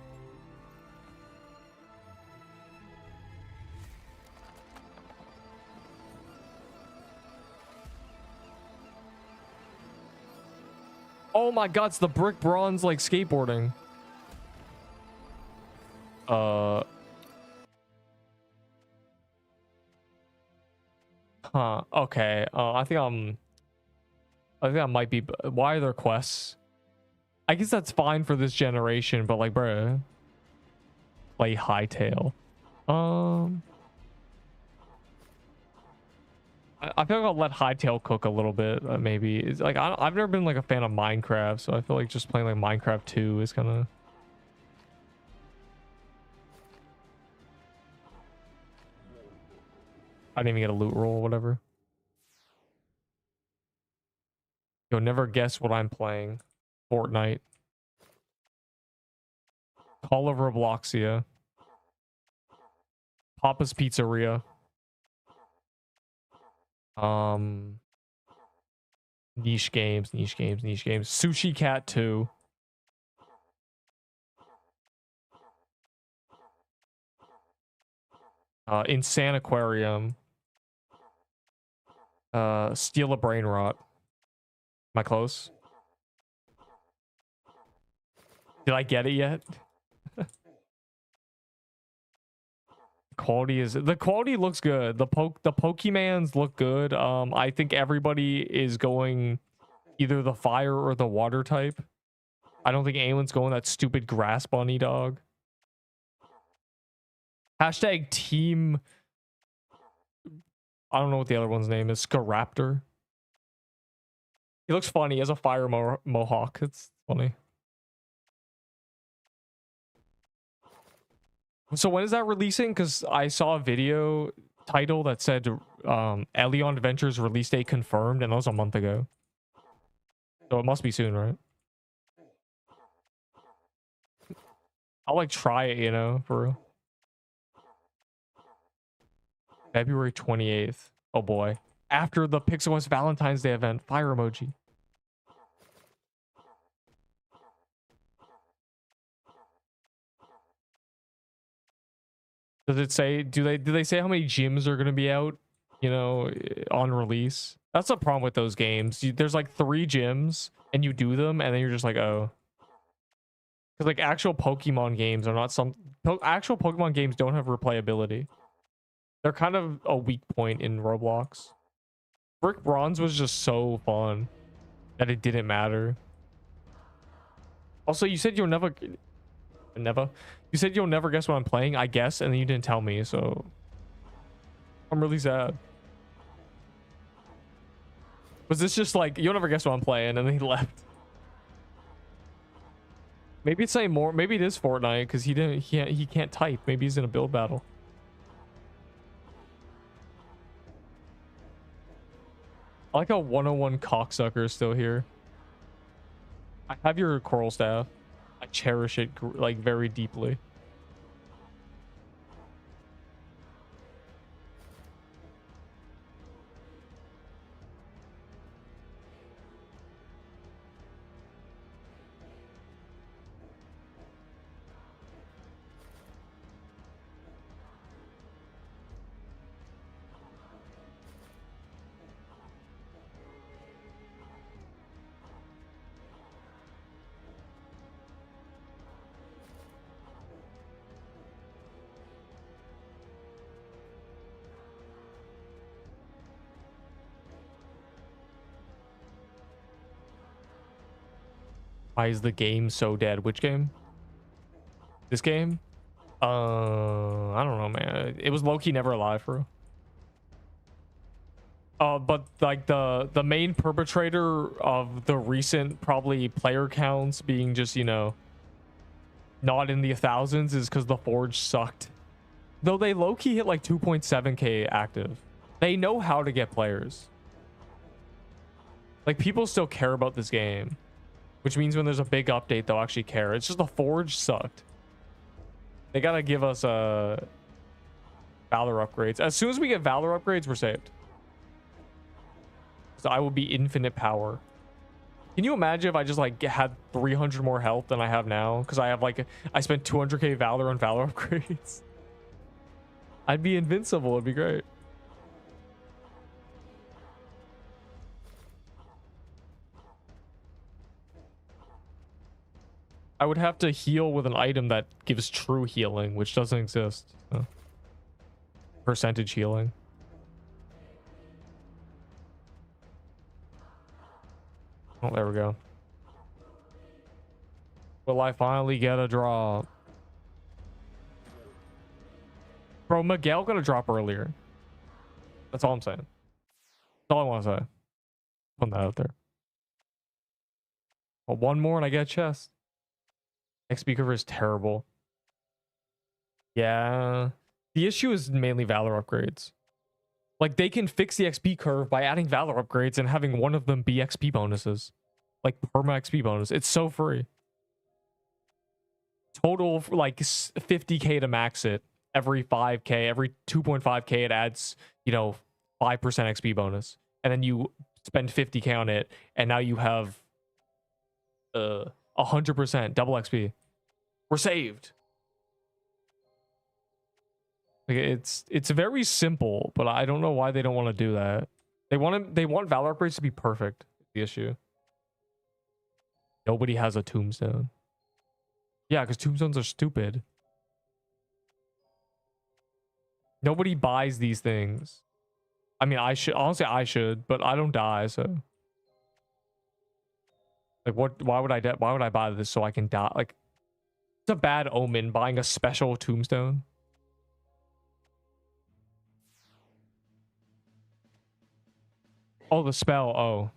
Oh my god, it's the Brick Bronze, like, skateboarding. Uh, huh. Okay. I think I might be. Why are there quests? I guess that's fine for this generation, but like, bruh, play Hightail. I feel like I'll let Hightail cook a little bit. Maybe it's like I've never been like a fan of Minecraft, so I feel like just playing like Minecraft 2 is kind of. I didn't even get a loot roll or whatever. You'll never guess what I'm playing. Fortnite. Call of Robloxia. Papa's Pizzeria. Niche games. Sushi Cat 2. Insane Aquarium. Steal a Brain Rot. Am I close? Did I get it yet? The quality looks good. The Pokemans look good. I think everybody is going either the fire or the water type. I don't think anyone's going that stupid grass bunny dog. Hashtag team. I don't know what the other one's name is. Scaraptor. He looks funny as a fire mohawk. It's funny. So when is that releasing? Because I saw a video title that said Elion Adventures release date confirmed, and that was a month ago. So it must be soon, right? I'll like try it, you know, for real. February 28th. Oh boy. After the Pixel West Valentine's Day event. Fire emoji. Does it say, do they say how many gyms are going to be out, you know, on release? That's the problem with those games. There's like 3 gyms and you do them and then you're just like, oh. Because like actual Pokemon games are not actual Pokemon games don't have replayability. They're kind of a weak point in Roblox. Brick Bronze was just so fun that it didn't matter. Also, you said you'll never. You said you'll never guess what I'm playing, I guess, and then you didn't tell me, so I'm really sad. Was this just like, you'll never guess what I'm playing, and then he left? Maybe it's saying more. Maybe it is Fortnite because he can't type. Maybe he's in a build battle. I like how 101 cocksucker is still here. I have your coral staff. I cherish it like very deeply. Why is the game so dead? Which game? This game? I don't know, man. It was low-key never alive, for real. But like the main perpetrator of the recent probably player counts being just, you know, not in the thousands is because the Forge sucked. Though they low-key hit like 2.7k active. They know how to get players. Like people still care about this game. Which means when there's a big update, they'll actually care. It's just the Forge sucked. They gotta give us Valor upgrades. As soon as we get Valor upgrades, we're saved. So I will be infinite power. Can you imagine if I just like had 300 more health than I have now? Because I have like, I spent 200k Valor on Valor upgrades. I'd be invincible. It'd be great. I would have to heal with an item that gives true healing, which doesn't exist. Percentage healing. Oh, there we go. Will I finally get a drop? Bro, Miguel got a drop earlier. That's all I'm saying. That's all I want to say. Put that out there. Well, one more and I get a chest. XP cover is terrible. Yeah. The issue is mainly Valor upgrades. Like, they can fix the XP curve by adding Valor upgrades and having one of them be XP bonuses. Like, perma XP bonus. It's so free. Total, like, 50k to max it. Every 5k, every 2.5k, it adds, you know, 5% XP bonus. And then you spend 50k on it, and now you have 100% double XP. We're saved. Like, it's very simple, but I don't know why they don't want to do that. They want Valor upgrades to be perfect. The issue. Nobody has a tombstone. Yeah, because tombstones are stupid. Nobody buys these things. I mean, I should honestly, but I don't die, so like, what? Why would I buy this so I can die? Like, it's a bad omen buying a special tombstone. Oh, the spell. Oh.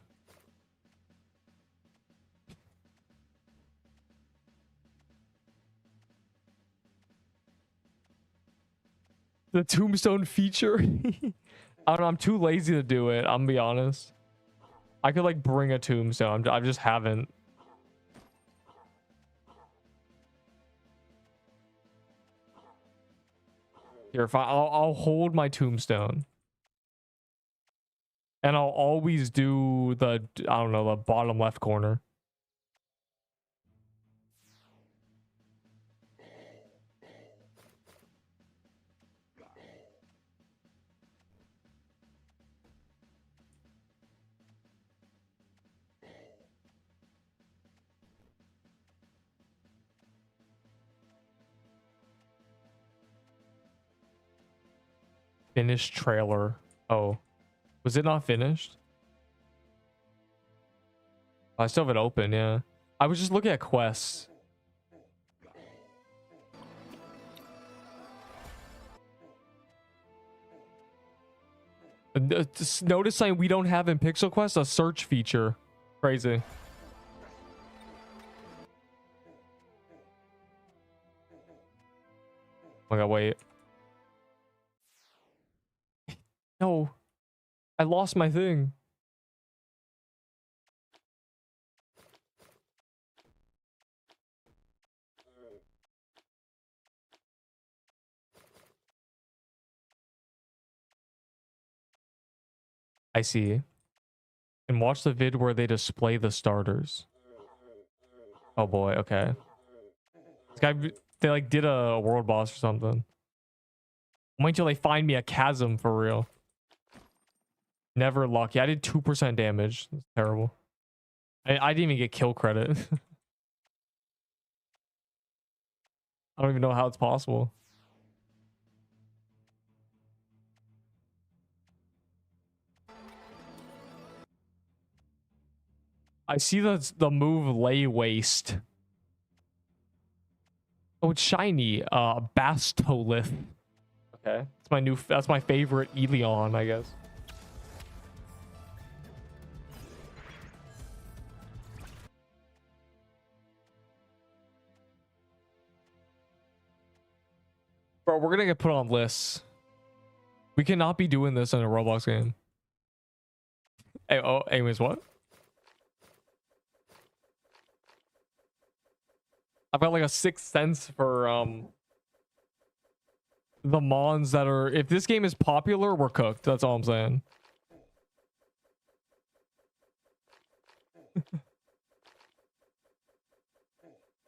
The tombstone feature. I don't know. I'm too lazy to do it. I'm gonna be honest. I could like bring a tombstone. I just haven't. Here, if I'll hold my tombstone. And I'll always do the, I don't know, the bottom left corner. Finished trailer. Oh. Was it not finished? I still have it open, yeah. I was just looking at quests. Just notice something we don't have in Pixel Quest, a search feature. Crazy. Oh my god, wait. No. I lost my thing. I see. And watch the vid where they display the starters. Oh boy, okay. This guy, they like did a world boss or something. Wait until they find me a chasm for real. Never lucky. I did 2% damage. That's terrible. I didn't even get kill credit. I don't even know how it's possible. I see the move lay waste. Oh, it's shiny. Bastolith. Okay. That's my favorite Elion, I guess. Bro, we're gonna get put on lists. We cannot be doing this in a Roblox game. Hey, oh, anyways, what? I've got like a sixth sense for the mons that are, if this game is popular, we're cooked. That's all I'm saying.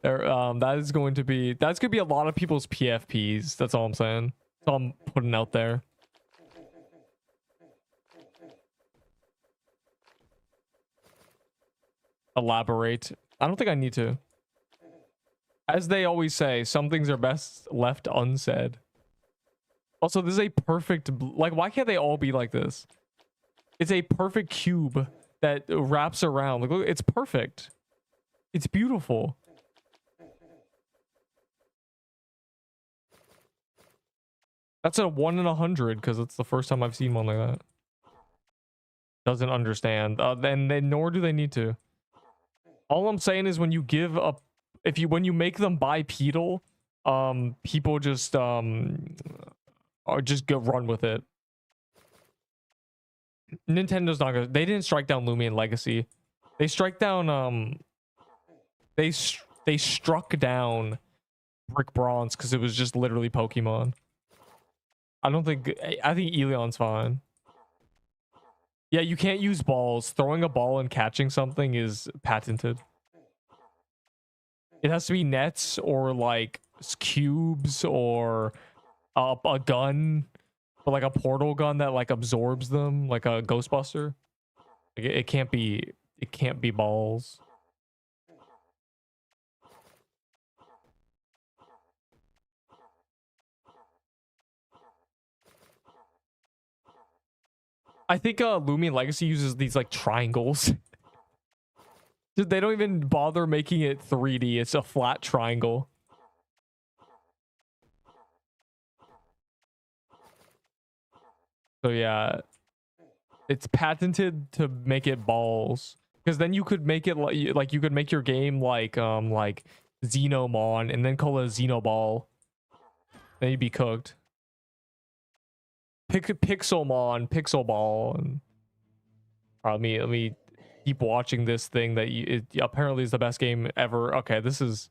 There, that's gonna be a lot of people's PFPs. That's all I'm saying. That's all I'm putting out there. Elaborate. I don't think I need to. As they always say, some things are best left unsaid. Also, this is a perfect, like, why can't they all be like this? It's a perfect cube that wraps around. Like, look, it's perfect. It's beautiful. That's a 1 in 100 because it's the first time I've seen one like that. Doesn't understand. Then nor do they need to. All I'm saying is when you give up, when you make them bipedal, people just or just go run with it. Nintendo's not gonna. They didn't strike down Lumion Legacy. They strike down they struck down Brick Bronze because it was just literally Pokemon. I think Elion's fine. Yeah, you can't use balls. Throwing a ball and catching something is patented. It has to be nets or like cubes or a gun, but like a portal gun that like absorbs them, like a Ghostbuster. Like it can't be balls. I think Lumion Legacy uses these like triangles. Dude, they don't even bother making it 3D. It's a flat triangle. So yeah, it's patented to make it balls, because then you could make it like you could make your game like Xenomon and then call it a Xenoball. Then you'd be cooked. Pixelmon, Pixel Ball, and let me keep watching this thing that it apparently is the best game ever. Okay, this is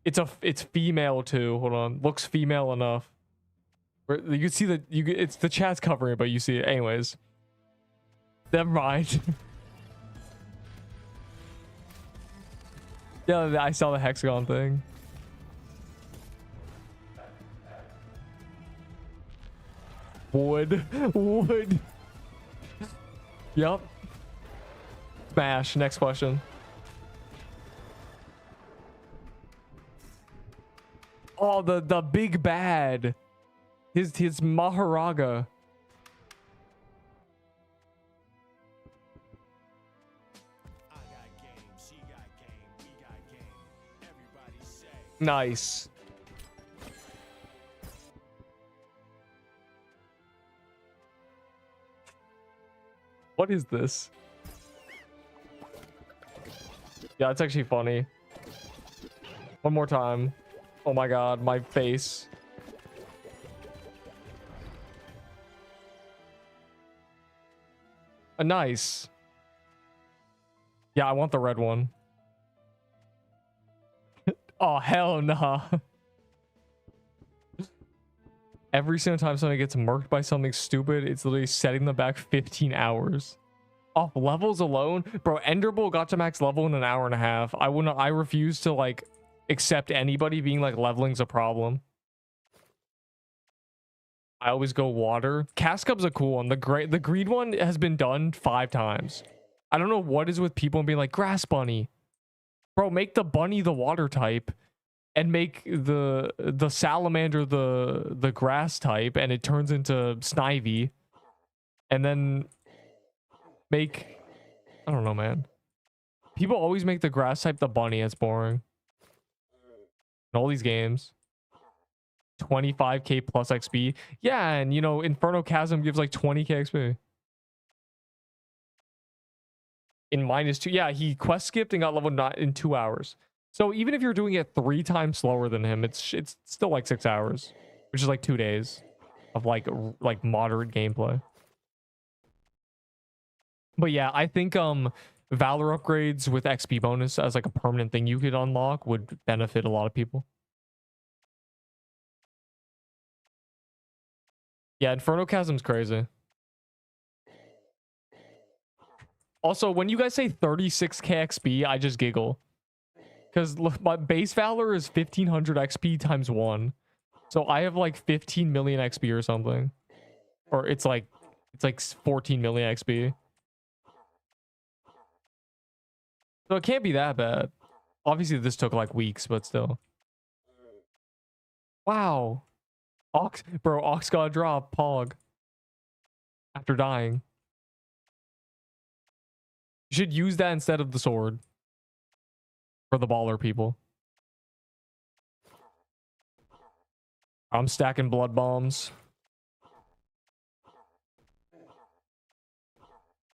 it's female too. Hold on, looks female enough. You can see that it's the chat's covering it, but you see it anyways. Never mind. Yeah, I saw the hexagon thing. Wood. Yup. Smash. Next question. Oh, the big bad. His Maharaga. Nice. What is this? Yeah, it's actually funny. One more time. Oh my god, my face. Nice. Yeah, I want the red one. Oh, hell nah. Every single time somebody gets murked by something stupid, it's literally setting them back 15 hours. Off levels alone? Bro, Enderbull got to max level in an hour and a half. I refuse to like accept anybody being like leveling's a problem. I always go water. Cascub's a cool one. The green one has been done 5 times. I don't know what is with people being like grass bunny. Bro, make the bunny the water type and make the salamander the grass type, and it turns into Snivy. And then make, I don't know, man. People always make the grass type the bunny. It's boring. In all these games. 25k plus XP. Yeah, and you know, Inferno Chasm gives like 20k XP. In -2. Yeah, he quest skipped and got level 9 in 2 hours. So even if you're doing it 3 times slower than him, it's still like 6 hours, which is like 2 days of like moderate gameplay. But yeah, I think Valor upgrades with XP bonus as like a permanent thing you could unlock would benefit a lot of people. Yeah, Inferno Chasm's crazy. Also, when you guys say 36k XP, I just giggle. Because my base Valor is 1500 XP times 1. So I have like 15 million XP or something. Or it's like 14 million XP. So it can't be that bad. Obviously, this took like weeks, but still. Wow. Ox got a drop, Pog. After dying. You should use that instead of the sword. For the baller people. I'm stacking blood bombs.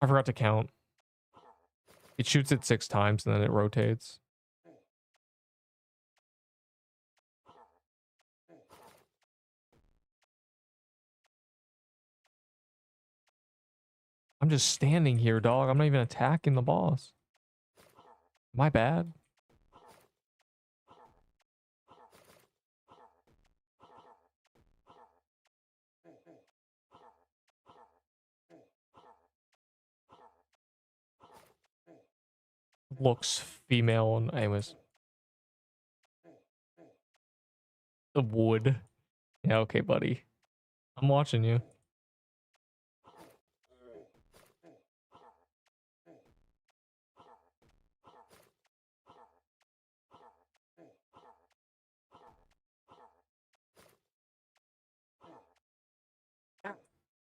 I forgot to count. It shoots it 6 times and then it rotates. I'm just standing here, dog. I'm not even attacking the boss. My bad. Looks female and anyways. The wood. Yeah, okay, buddy. I'm watching you.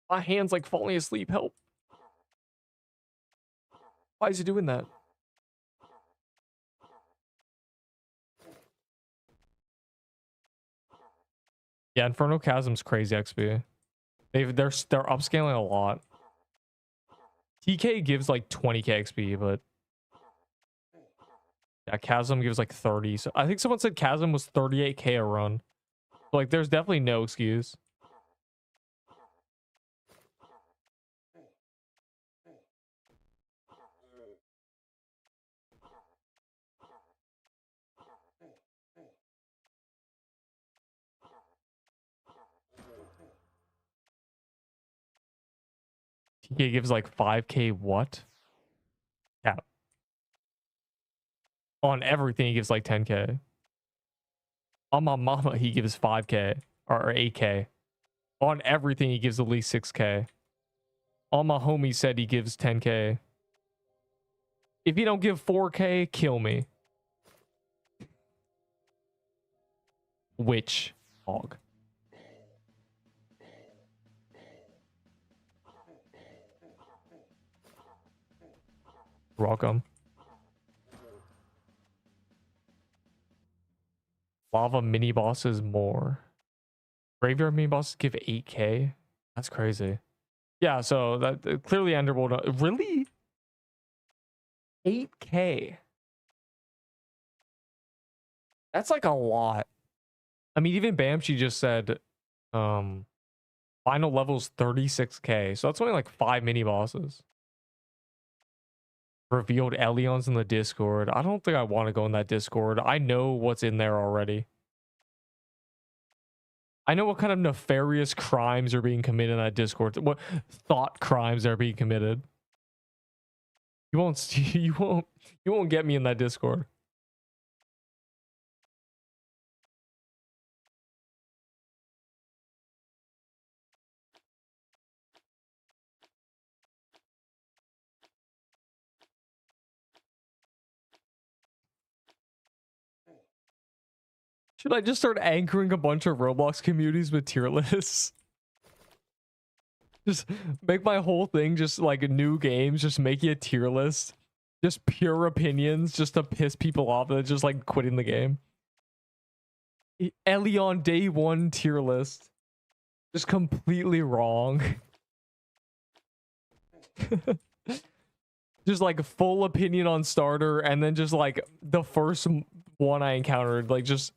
My hand's like falling asleep. Help. Why is he doing that? Yeah, Inferno Chasm's crazy XP. They're upscaling a lot. TK gives like 20k XP, but yeah, Chasm gives like 30. So I think someone said Chasm was 38k a run. So, like, there's definitely no excuse. TK gives like 5k what? Yeah. On everything, he gives like 10k. On my mama, he gives 5k or 8k. On everything, he gives at least 6k. All my homies said he gives 10k. If you don't give 4k, kill me. Witch hog. Welcome. Lava mini bosses more. Graveyard mini bosses give 8k. That's crazy. Yeah, so that clearly Enderbolt. Really? 8k. That's like a lot. I mean, even Bamshi just said final level's 36k. So that's only like 5 mini bosses. Revealed Elion's in the Discord. I don't think I want to go in that Discord. I know what's in there already. I know what kind of nefarious crimes are being committed in that Discord. What thought crimes are being committed. You won't get me in that Discord. Should I just start anchoring a bunch of Roblox communities with tier lists? Just make my whole thing just like new games, just making a tier list. Just pure opinions, just to piss people off and just like quitting the game. Elion day 1 tier list. Just completely wrong. Just like full opinion on starter, and then just like the first one I encountered, like just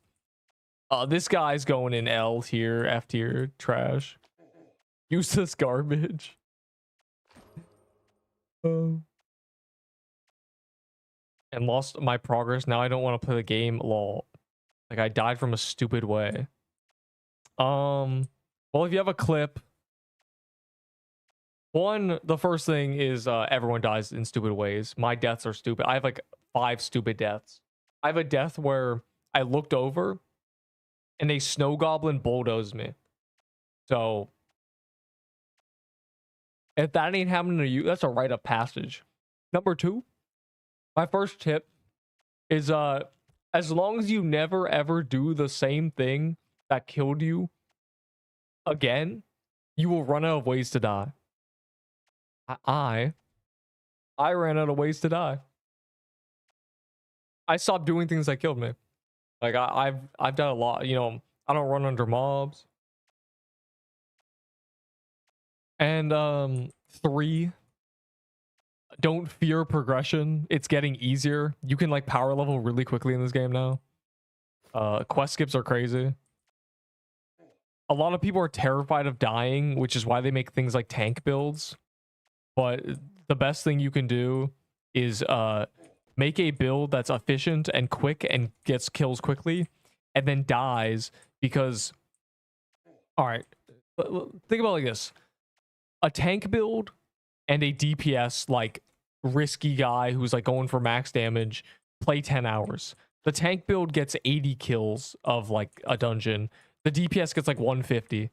this guy's going in L tier, F tier, trash. Useless garbage. And lost my progress. Now I don't want to play the game. Lol. Like I died from a stupid way. Well, if you have a clip, the first thing is everyone dies in stupid ways. My deaths are stupid. I have like 5 stupid deaths. I have a death where I looked over and a snow goblin bulldozed me. So if that ain't happening to you, that's a rite of passage. Number 2, my first tip is as long as you never ever do the same thing that killed you again, you will run out of ways to die. I ran out of ways to die. I stopped doing things that killed me. Like I've done a lot, you know, I don't run under mobs. And 3, don't fear progression. It's getting easier. You can like power level really quickly in this game now. Quest skips are crazy. A lot of people are terrified of dying, which is why they make things like tank builds. But the best thing you can do is make a build that's efficient and quick and gets kills quickly, and then dies because, all right, think about it like this. A tank build and a DPS, like, risky guy who's like going for max damage, play 10 hours. The tank build gets 80 kills of like a dungeon. The DPS gets like 150.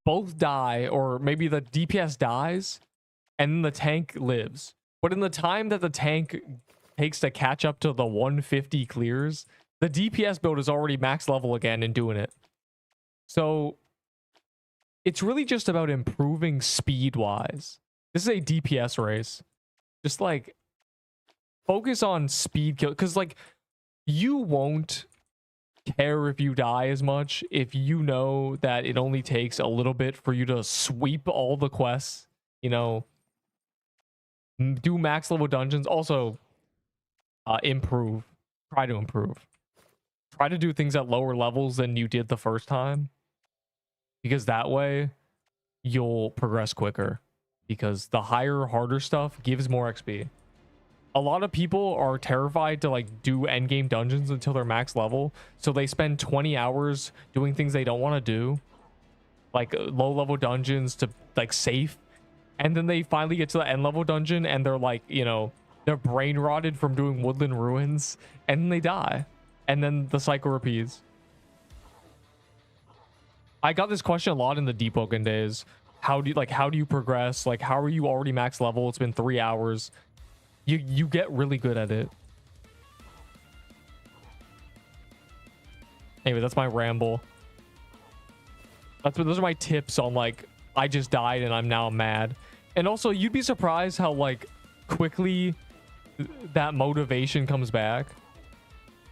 Both die, or maybe the DPS dies and then the tank lives. But in the time that the tank takes to catch up to the 150 clears, the DPS build is already max level again and doing it. So it's really just about improving speed wise. This is a DPS race. Just like focus on speed kill, because like you won't care if you die as much if you know that it only takes a little bit for you to sweep all the quests, you know, do max level dungeons. Also improve, try to do things at lower levels than you did the first time, because that way you'll progress quicker, because the higher, harder stuff gives more XP. A lot of people are terrified to like do endgame dungeons until they're max level, so they spend 20 hours doing things they don't want to do, like low level dungeons to like safe, and then they finally get to the end level dungeon and they're like, you know, they're brain rotted from doing woodland ruins, and then they die, and then the cycle repeats. I got this question a lot in the Deepwoken days. How do you progress? Like, how are you already max level? It's been 3 hours. You get really good at it. Anyway, that's my ramble. Those are my tips on like, I just died and I'm now mad. And also, you'd be surprised how like quickly that motivation comes back.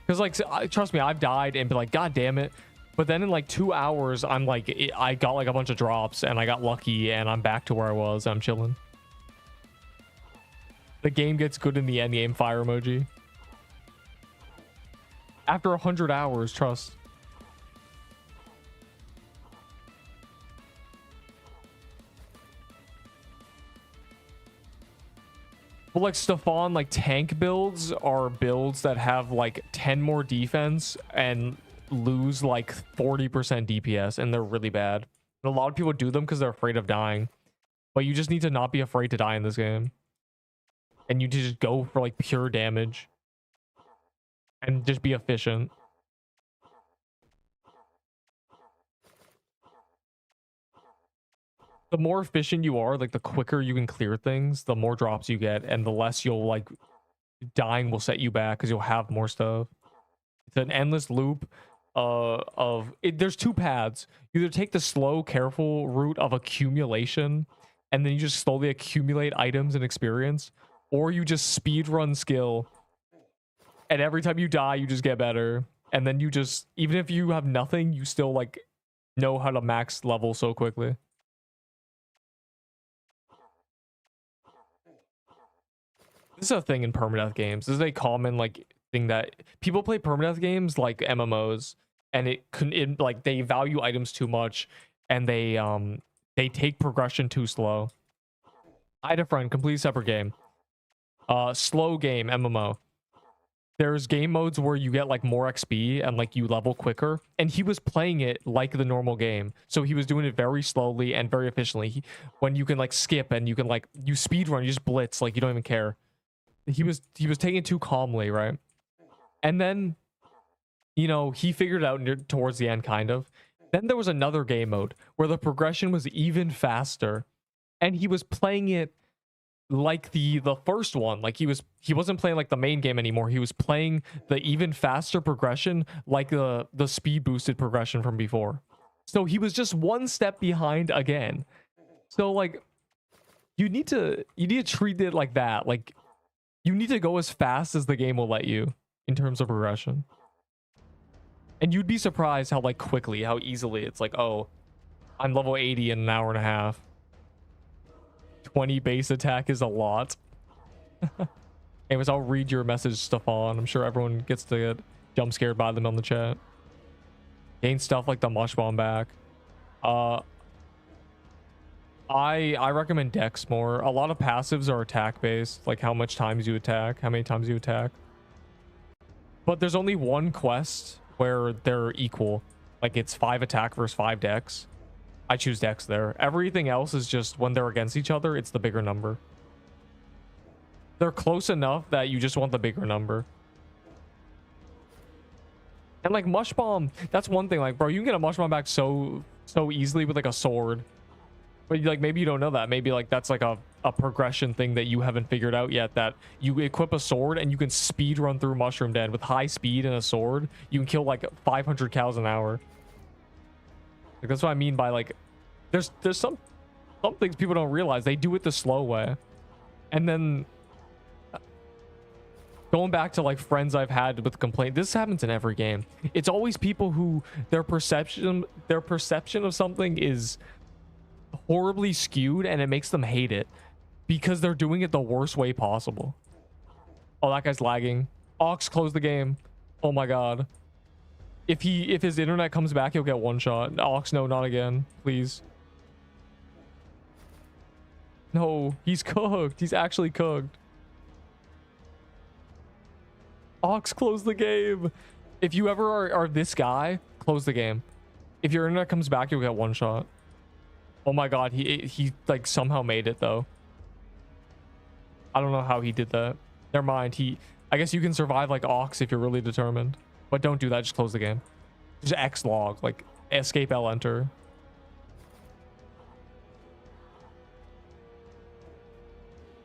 Because like, trust me, I've died and been like, God damn it. But then in like 2 hours, I'm like, I got like a bunch of drops and I got lucky and I'm back to where I was. I'm chilling. The game gets good in the end game, fire emoji. After 100 hours, trust. But like Stefan, like tank builds are builds that have like 10 more defense and lose like 40% DPS, and they're really bad. And a lot of people do them because they're afraid of dying. But you just need to not be afraid to die in this game. And you just go for like pure damage and just be efficient. The more efficient you are, like the quicker you can clear things, the more drops you get, and the less you'll like dying will set you back because you'll have more stuff. It's an endless loop there's 2 paths. You either take the slow, careful route of accumulation, and then you just slowly accumulate items and experience, or you just speed run skill, and every time you die you just get better, and then you just, even if you have nothing, you still like know how to max level so quickly. This is a thing in permadeath games. This is a common like thing that people play permadeath games like MMOs, and it like they value items too much, and they take progression too slow. I had a friend, completely separate game. Slow game MMO. There's game modes where you get like more XP and like you level quicker, and he was playing it like the normal game, so he was doing it very slowly and very efficiently. When you can like skip and you can like, you speed run, you just blitz, like you don't even care. He was taking it too calmly, right? And then, you know, he figured it out towards the end, kind of. Then there was another game mode where the progression was even faster, and he was playing it like the first one. Like he wasn't playing like the main game anymore. He was playing the even faster progression, like the speed boosted progression from before. So he was just one step behind again. So like you need to treat it like that. Like you need to go as fast as the game will let you in terms of progression. And you'd be surprised how like quickly, how easily it's like, oh, I'm level 80 in an hour and a half. 20 base attack is a lot. Anyways, I'll read your message, Stefan. I'm sure everyone gets to get jump scared by them on the chat. Gain stuff like the mush bomb back. I recommend Dex more. A lot of passives are attack based, like how much times you attack, how many times you attack. But there's only one quest where they're equal. Like it's 5 attack versus 5 Dex. I choose Dex there. Everything else is just when they're against each other, it's the bigger number. They're close enough that you just want the bigger number. And like mush bomb, that's one thing. Like, bro, you can get a mush bomb back so easily with like a sword. But like maybe you don't know that. Maybe like that's like a progression thing that you haven't figured out yet, that you equip a sword and you can speed run through Mushroom Den with high speed and a sword. You can kill like 500 cows an hour. Like that's what I mean by like there's some things people don't realize. They do it the slow way. And then going back to like friends I've had with complaint, this happens in every game. It's always people who their perception of something is horribly skewed and it makes them hate it because they're doing it the worst way possible. Oh, that guy's lagging. Ox, close the game. Oh my god. If his internet comes back, he'll get one shot. Ox, no, not again, please. No, he's cooked. He's actually cooked. Ox, close the game. If you ever are this guy, close the game. If your internet comes back, you'll get one shot. Oh my god, he like somehow made it though. I don't know how he did that. Never mind. I guess you can survive like Ox if you're really determined. But don't do that, just close the game. Just X log, like escape L enter.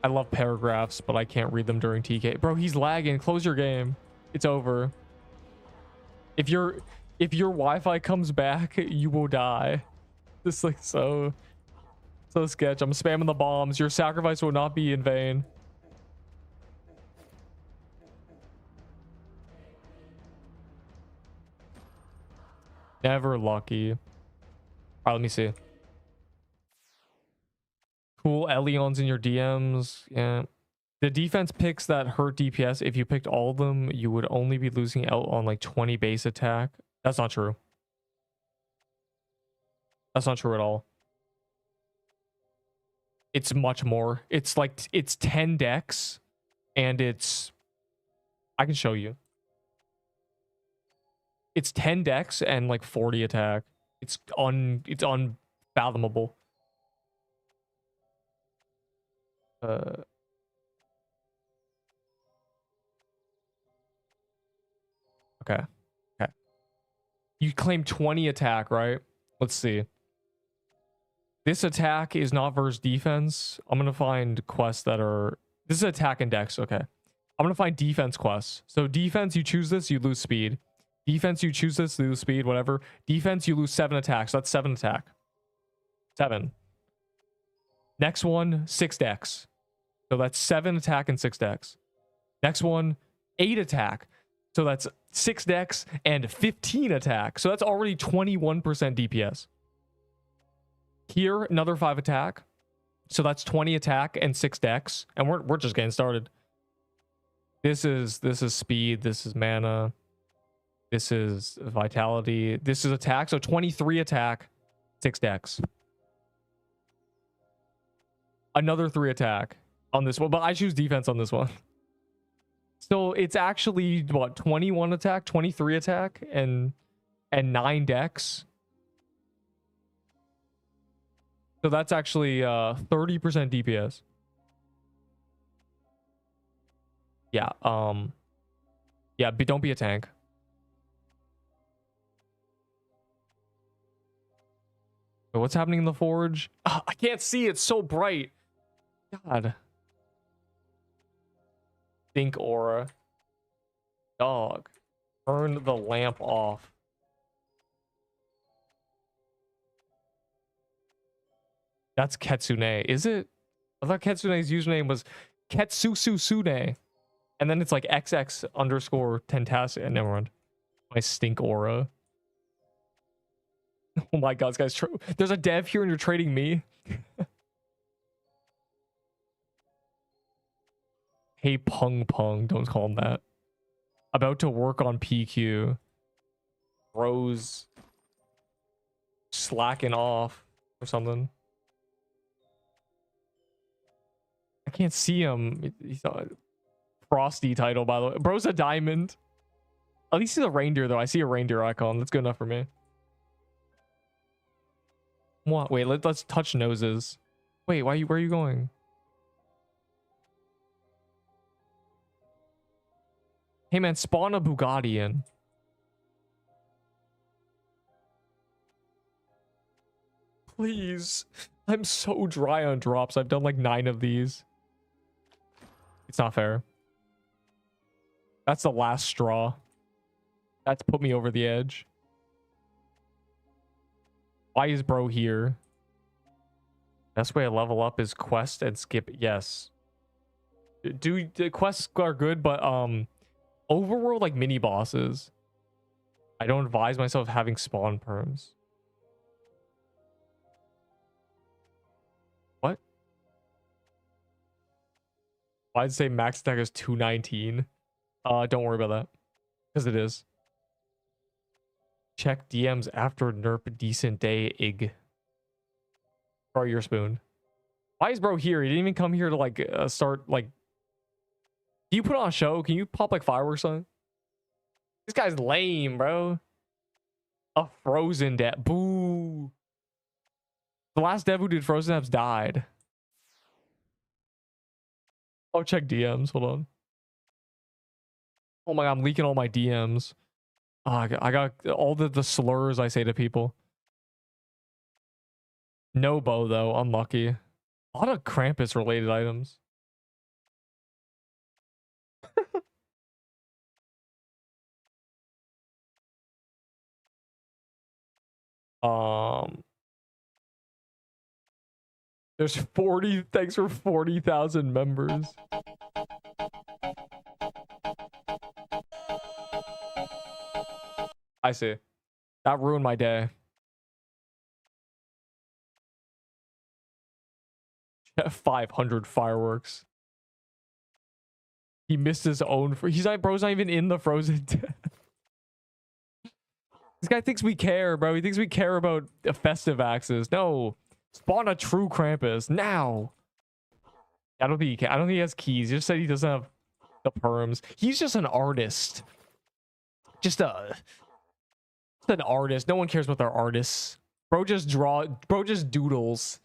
I love paragraphs, but I can't read them during TK. Bro, he's lagging. Close your game. It's over. If your Wi-Fi comes back, you will die. This is like so sketch. I'm spamming the bombs. Your sacrifice will not be in vain. Never lucky. All right, let me see. Cool. Elion's in your DMs. Yeah. The defense picks that hurt DPS. If you picked all of them, you would only be losing out on like 20 base attack. That's not true. That's not true at all. It's much more. It's like, it's 10 dex and it's, I can show you. It's 10 dex and like 40 attack. It's unfathomable. Okay. Okay. You claim 20 attack, right? Let's see. This attack is not versus defense. I'm gonna find quests that are. This is attack and dex. Okay. I'm gonna find defense quests. So defense, you choose this, you lose speed. Defense, you choose this, you lose speed, whatever. Defense, you lose 7 attacks. So that's 7 attack. 7. Next one, 6 dex. So that's 7 attack and 6 dex. Next one, 8 attack. So that's 6 dex and 15 attack. So that's already 21% DPS. Here, another 5 attack. So that's 20 attack and 6 dex. And we're just getting started. This is speed. This is mana. This is vitality. This is attack. So 23 attack, 6 dex. Another 3 attack on this one. But I choose defense on this one. So it's actually what, 21 attack, 23 attack, and 9 dex. So that's actually 30% DPS. Yeah, yeah, don't be a tank. Wait, what's happening in the forge? Oh, I can't see, it's so bright. God. stink aura. Dog. Turn the lamp off. That's Ketsune. Is it? I thought Ketsune's username was Ketsususune. And then it's like XX underscore Tentastic. Never mind. My stink aura. Oh my god, this guy's there's a dev here and you're trading me? Hey, Pung Pung. Don't call him that. About to work on PQ. Rose slacking off or something. I can't see him. He's a Frosty title, by the way. Bro's a diamond. At least he's a reindeer, though. I see a reindeer icon. That's good enough for me. What? Wait, let's touch noses. Wait, where are you going? Hey, man, spawn a Bugatti in. Please. I'm so dry on drops. I've done like 9 of these. It's not fair. That's the last straw. That's put me over the edge. Why is bro here? Best way to level up is quest and skip. Yes. The quests are good, but overworld like mini bosses. I don't advise myself having spawn perms. What? I'd say max attack is 219. Don't worry about that. Because it is. Check DMs after Nerp decent day ig. Bro, your spoon. Why is bro here? He didn't even come here to like start like. Do you put on a show? Can you pop like fireworks on? This guy's lame, bro. A Frozen dev. Boo. The last dev who did Frozen devs died. Oh, check DMs. Hold on. Oh my god, I'm leaking all my DMs. Oh, I got all the slurs I say to people. No bow though. Unlucky. A lot of Krampus related items. There's 40. Thanks for 40,000 members. I see. That ruined my day. 500 fireworks. He missed his own. Bro's not even in the Frozen. This guy thinks we care, bro. He thinks we care about festive axes. No. Spawn a true Krampus now. I don't think he can. I don't think he has keys. He just said he doesn't have the perms. He's just an artist. Just an artist. No one cares about their artists. Bro just doodles.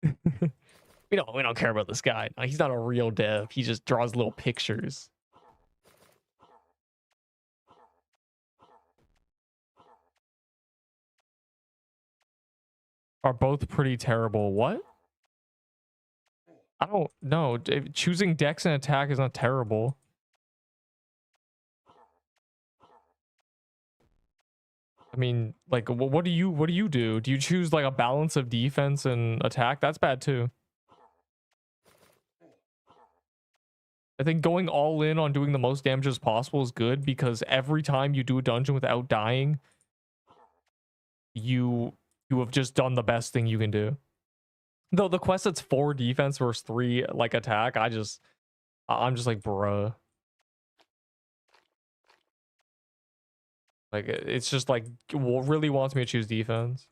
we don't care about this guy. No, he's not a real dev. He just draws little pictures. Are both pretty terrible. What? I don't know. Choosing dex and attack is not terrible. I mean, like, what do you do? Do you choose like a balance of defense and attack? That's bad too. I think going all in on doing the most damage as possible is good, because every time you do a dungeon without dying, you have just done the best thing you can do. Though the quest that's 4 defense versus 3 like attack, I'm just like, bruh. Like, it's just like, really wants me to choose defense.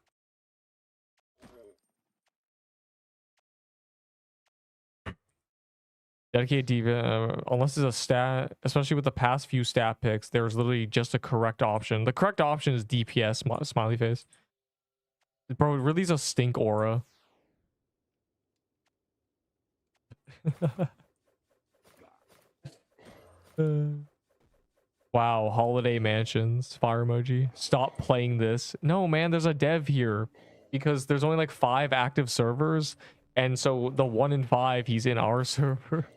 Dedicate defense, unless it's a stat, especially with the past few stat picks, there's literally just a correct option. The correct option is DPS, smiley face. Bro, it really is a stink aura. Wow, holiday mansions, fire emoji. Stop playing this. No, man, there's a dev here because there's only like 5 active servers, and so the 1 in 5 he's in our server.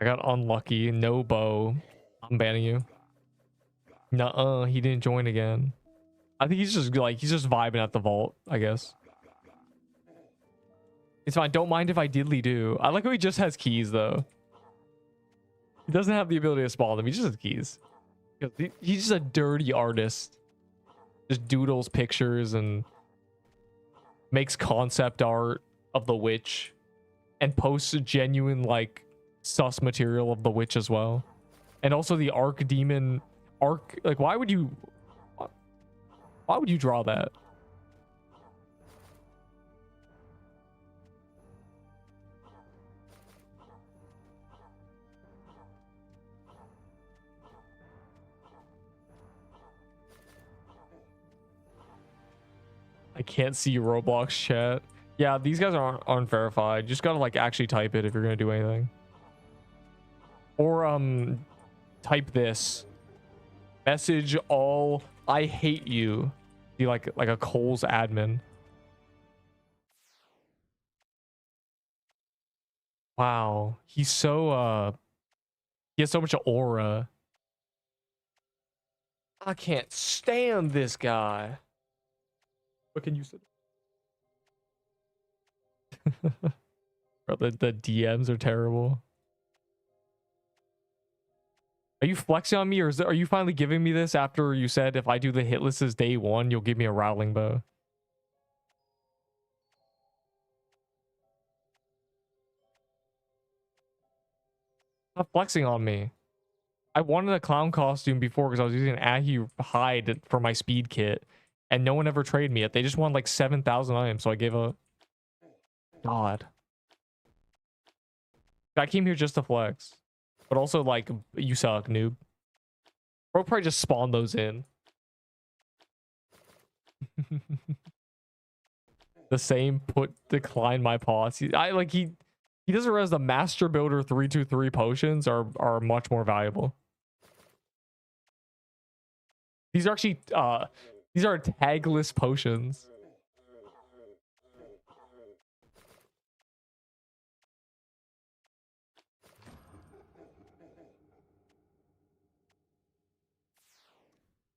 I got unlucky. No bow. I'm banning you. Nuh-uh, he didn't join again. I think he's just like, he's just vibing at the vault, I guess. It's fine. Don't mind if I diddly do. I like how he just has keys, though. He doesn't have the ability to spawn them. He just has keys. He's just a dirty artist. Just doodles pictures and makes concept art of the witch. And posts genuine, like, sus material of the witch as well. And also the archdemon... Like, why would you draw that? I can't see Roblox chat. Yeah, these guys aren't verified. You just gotta like actually type it if you're gonna do anything. Or type this. Message all I hate you. Be like a Cole's admin. Wow. He's so he has so much aura. I can't stand this guy. What can you say? Bro, the DMs are terrible. Are you flexing on me, or are you finally giving me this after you said if I do the hit list as day one, you'll give me a Rowling bow? Stop flexing on me. I wanted a clown costume before because I was using an Ahi hide for my speed kit, and no one ever traded me it. They just won like 7,000 items, so I gave a... God. I came here just to flex. But also, like, you suck, noob. Bro probably just spawned those in. The same decline my pause. He doesn't realize the Master Builder 323 potions are much more valuable. These are actually these are tagless potions.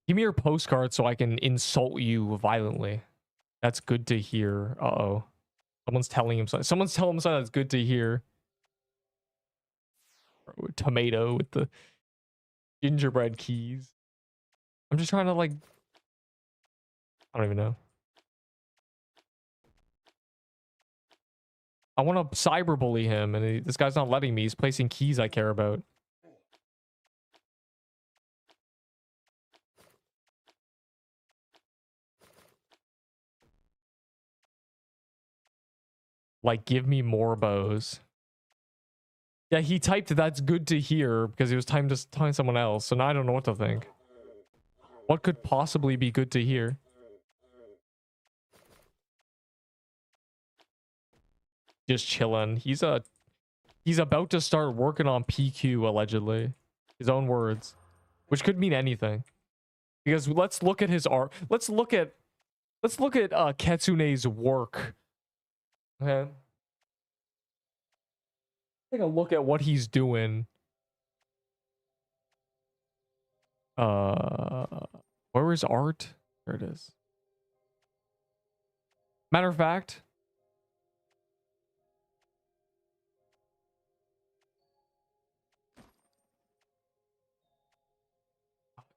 Give me your postcard so I can insult you violently. That's good to hear. Uh-oh. Someone's telling him something. Someone's telling him something that's good to hear. Tomato with the gingerbread keys. I'm just trying to, like... I don't even know. I want to cyberbully him, and this guy's not letting me. He's placing keys I care about. Like, give me more bows. Yeah, he typed that's good to hear because he was telling someone else. So now I don't know what to think. What could possibly be good to hear? Just chilling. He's about to start working on PQ allegedly. His own words, which could mean anything. Because let's look at his art. Let's look at Ketsune's work. Okay. Take a look at what he's doing. Where is art? There it is. Matter of fact,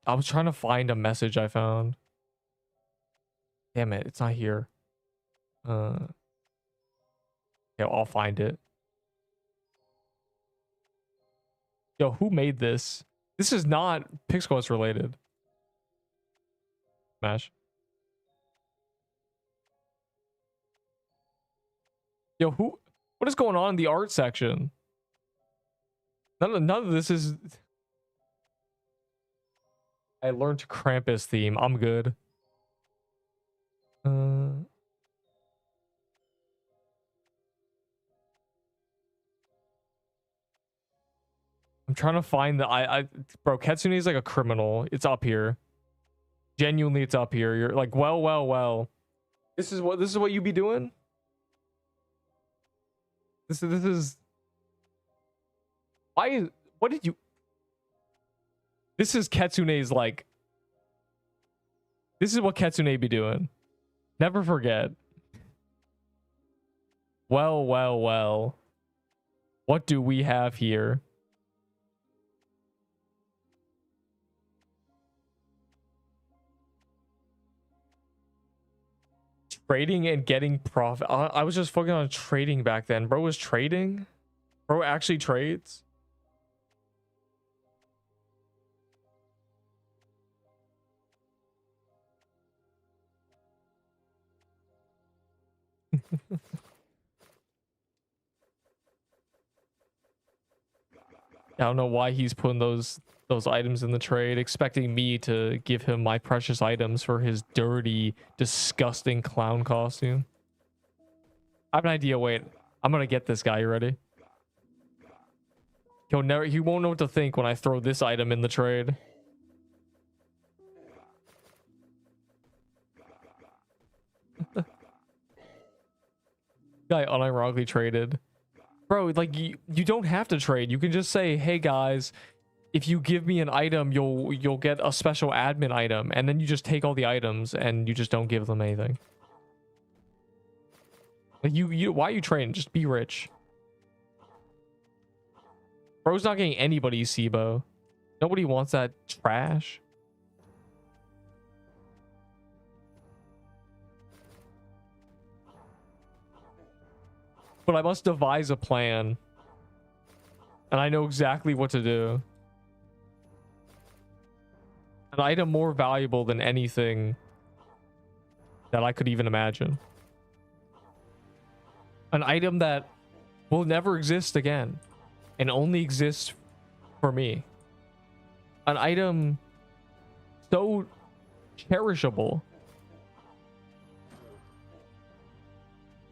I was trying to find a message I found. Damn it, it's not here. Yeah, I'll find it. Yo, who made this? This is not Pixquest related. Smash. Yo, what is going on in the art section? None of this is... I learned Krampus theme. I'm good. I'm trying to find the bro, Ketsune is like a criminal. It's up here. Genuinely, it's up here. You're like, well. This is what you be doing? This is Why is... What did you... This is Ketsune's, like... This is what Ketsune be doing. Never forget. Well, well, well. What do we have here? Trading and getting profit. I was just focusing on trading back then. Bro was trading? Bro actually trades? I don't know why he's putting those items in the trade, expecting me to give him my precious items for his dirty, disgusting clown costume. I have an idea. Wait, I'm gonna get this guy. You ready? He won't know what to think when I throw this item in the trade. Guy unironically traded. Bro, like you don't have to trade. You can just say, "Hey guys, if you give me an item, you'll get a special admin item," and then you just take all the items and you just don't give them anything. Like you why are you trading? Just be rich. Bro's not getting anybody's SIBO. Nobody wants that trash. But I must devise a plan. And I know exactly what to do. An item more valuable than anything that I could even imagine. An item that will never exist again and only exists for me. An item so cherishable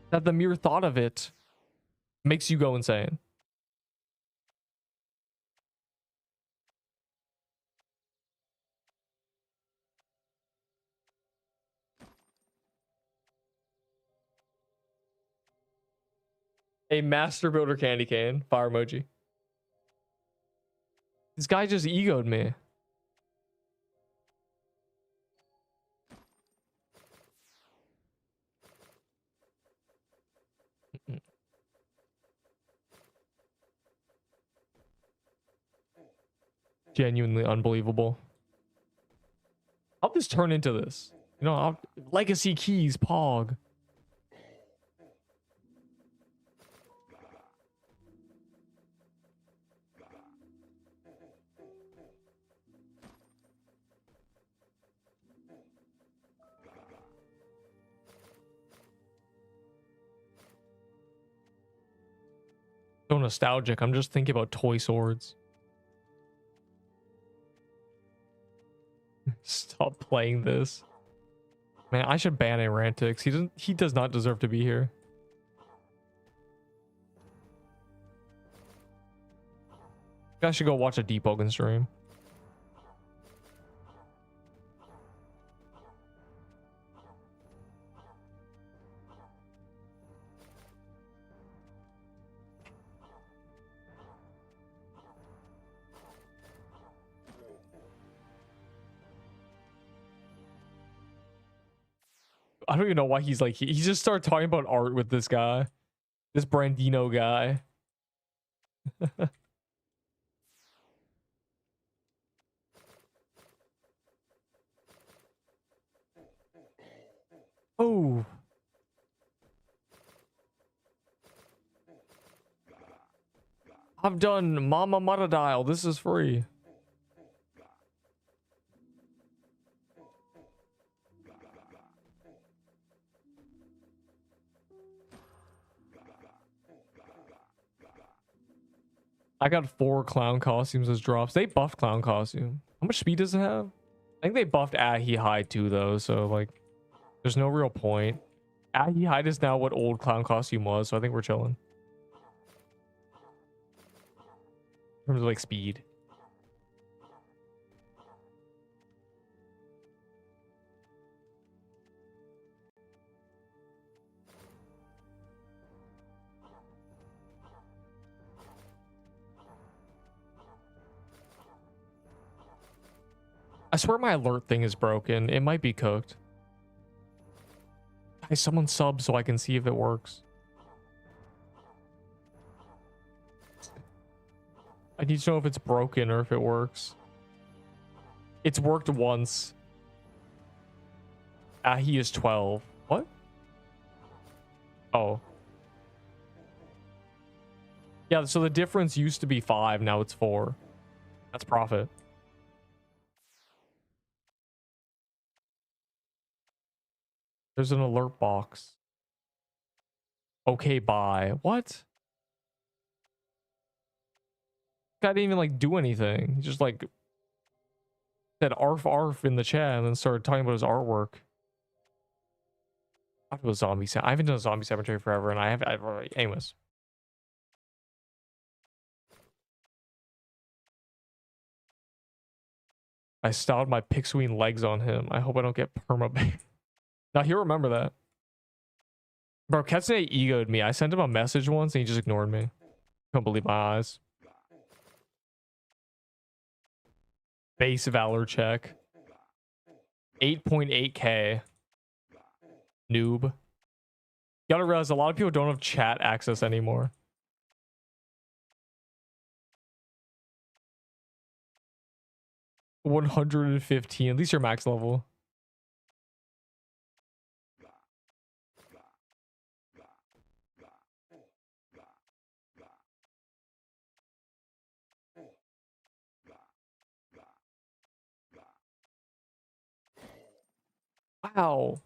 that the mere thought of it makes you go insane. A master builder candy cane. Fire emoji. This guy just egoed me. Genuinely unbelievable. How'd this turn into this? You know, legacy keys, Pog. So nostalgic. I'm just thinking about toy swords. Stop playing this. Man, I should ban Arantix. He does not deserve to be here. I should go watch a Deepwoken stream. I don't even know why he's like, he just started talking about art with this guy. This Brandino guy. Oh. I've done Mama Matadile. This is free. I got 4 clown costumes as drops. They buffed clown costume. How much speed does it have? I think they buffed Ahi Hide too, though. So like, there's no real point. Ahi Hide is now what old clown costume was, so I think we're chilling. In terms of like speed. I swear my alert thing is broken. It might be cooked. Hey, someone sub so I can see if it works. I need to know if it's broken or if it works. It's worked once. Ah, he is 12. What? Oh. Yeah, so the difference used to be 5, now it's 4. That's profit. There's an alert box. Okay, bye. What? Guy didn't even like do anything. He just like said arf arf in the chat and then started talking about his artwork. I have a zombie. I haven't done a zombie cemetery forever, and anyways. I styled my Pixween legs on him. I hope I don't get permabanned. Now he'll remember that. Bro, Ketsune egoed me. I sent him a message once and he just ignored me. Couldn't believe my eyes. Base valor check. 8.8k. Noob. You gotta realize a lot of people don't have chat access anymore. $115. At least you're max level. Wow.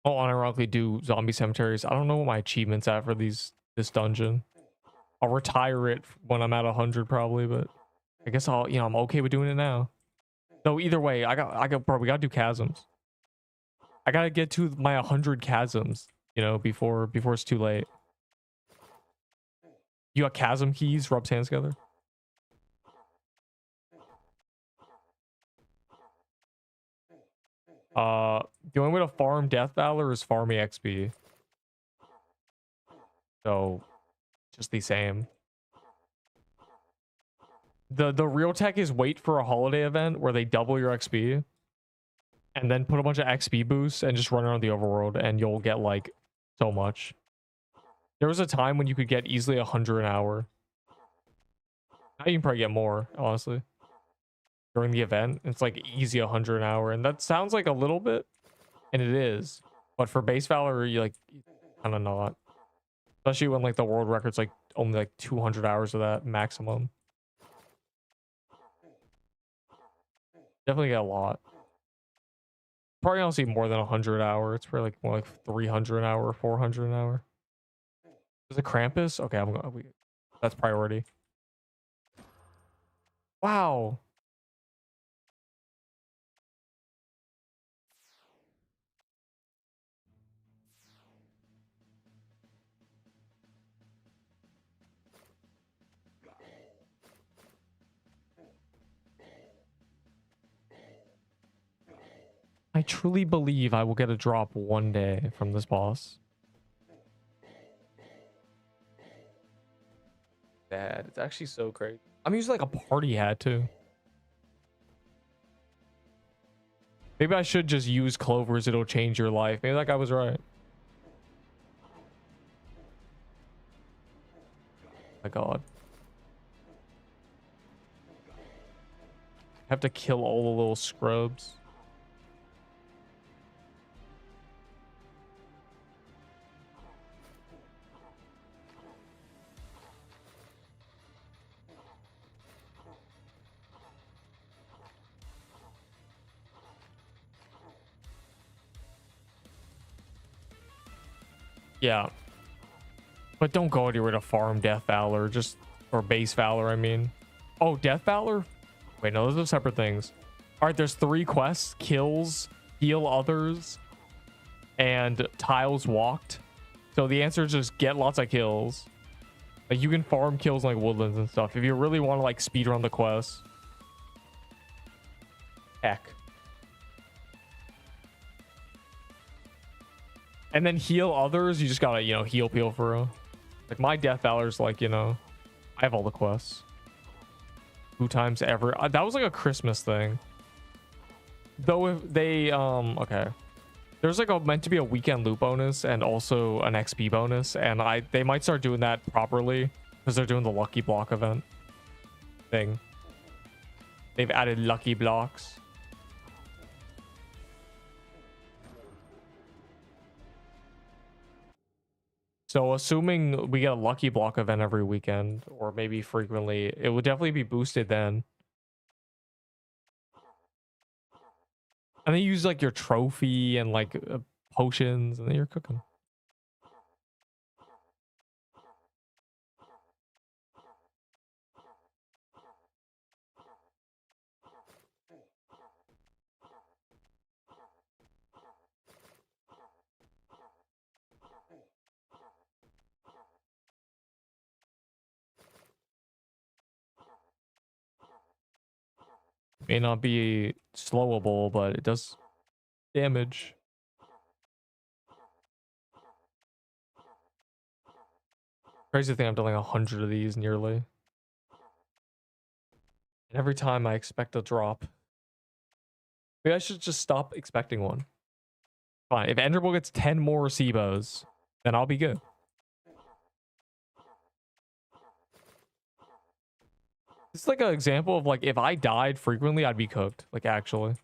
I'll unironically do zombie cemeteries. I don't know what my achievements at for this dungeon. I'll retire it when I'm at 100 probably, but I guess I'm okay with doing it now. So either way, bro, we gotta do chasms. I gotta get to my 100 chasms, before it's too late. You got chasm keys, rubs hands together. The only way to farm Death Valor is farming XP. So, just the same. The real tech is wait for a holiday event where they double your XP. And then put a bunch of XP boosts and just run around the overworld and you'll get like so much. There was a time when you could get easily 100 an hour. Now you can probably get more, honestly. During the event, it's like easy 100 an hour. And that sounds like a little bit. And it is. But for base valor, you like kind of not. Especially when like the world record's like only like 200 hours of that maximum. Definitely get a lot. Probably don't see more than 100 an hour. It's probably like more like 300 an hour, 400 an hour. Is it Krampus? Okay, that's priority. Wow. I truly believe I will get a drop one day from this boss. Bad. It's actually so crazy. I'm using like a party hat too. Maybe I should just use clovers. It'll change your life. Maybe that guy was right. My God. I have to kill all the little scrubs. Yeah. But don't go anywhere to farm Death Valor, or base Valor, I mean. Oh, Death Valor? Wait, no, those are separate things. Alright, there's 3 quests. Kills, heal others, and tiles walked. So the answer is just get lots of kills. Like, you can farm kills in, like, woodlands and stuff. If you really want to, like, speedrun the quests. Heck. And then heal others, you just gotta, heal people for real. Like, my Death Valor's like, I have all the quests. 2 times ever. That was like a Christmas thing. Though if they okay. There's like meant to be a weekend loot bonus and also an XP bonus, and they might start doing that properly because they're doing the lucky block event thing. They've added lucky blocks. So assuming we get a lucky block event every weekend, or maybe frequently, it will definitely be boosted then. And then you use like your trophy and like potions, and then you're cooking. May not be slowable, but it does damage. Crazy thing, I've done like 100 of these nearly. And every time I expect a drop. Maybe I should just stop expecting one. Fine, if Enderbull gets 10 more SIBOs, then I'll be good. This is like an example of like, if I died frequently, I'd be cooked. Like, actually.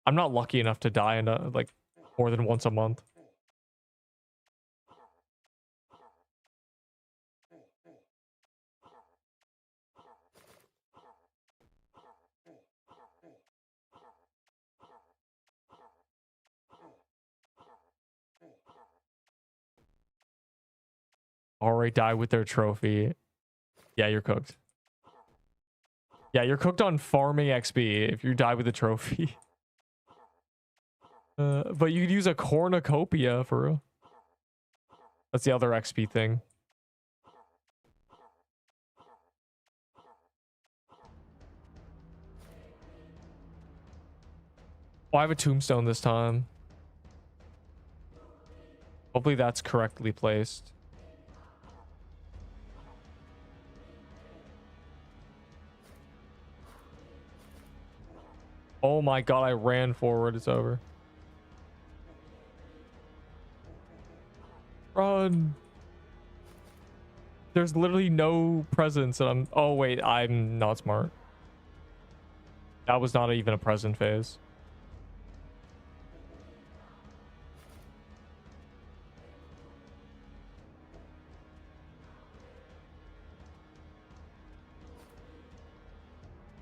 I'm not lucky enough to die in like more than once a month. Already die with their trophy. Yeah, you're cooked. Yeah, you're cooked on farming XP if you die with a trophy. But you could use a cornucopia for real. That's the other XP thing. Oh, I have a tombstone this time. Hopefully that's correctly placed. Oh my god, I ran forward. It's over. Run. There's literally no presence, and I'm... Oh, wait, I'm not smart. That was not even a present phase.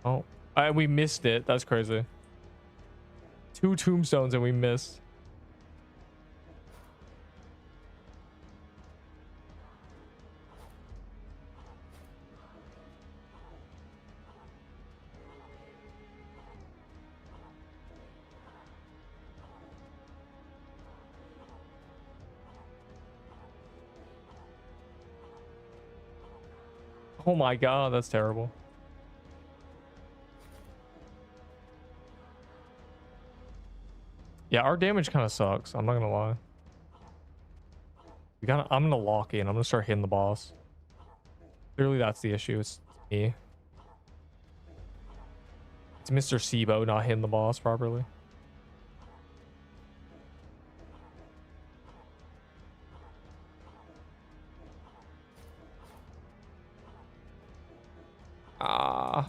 Oh, we missed it. That's crazy. 2 tombstones and we missed. Oh my god, that's terrible. Yeah, our damage kind of sucks. I'm not gonna lie. I'm gonna lock in. I'm gonna start hitting the boss. Clearly, that's the issue. It's me. It's Mr. SIBO not hitting the boss properly. Ah.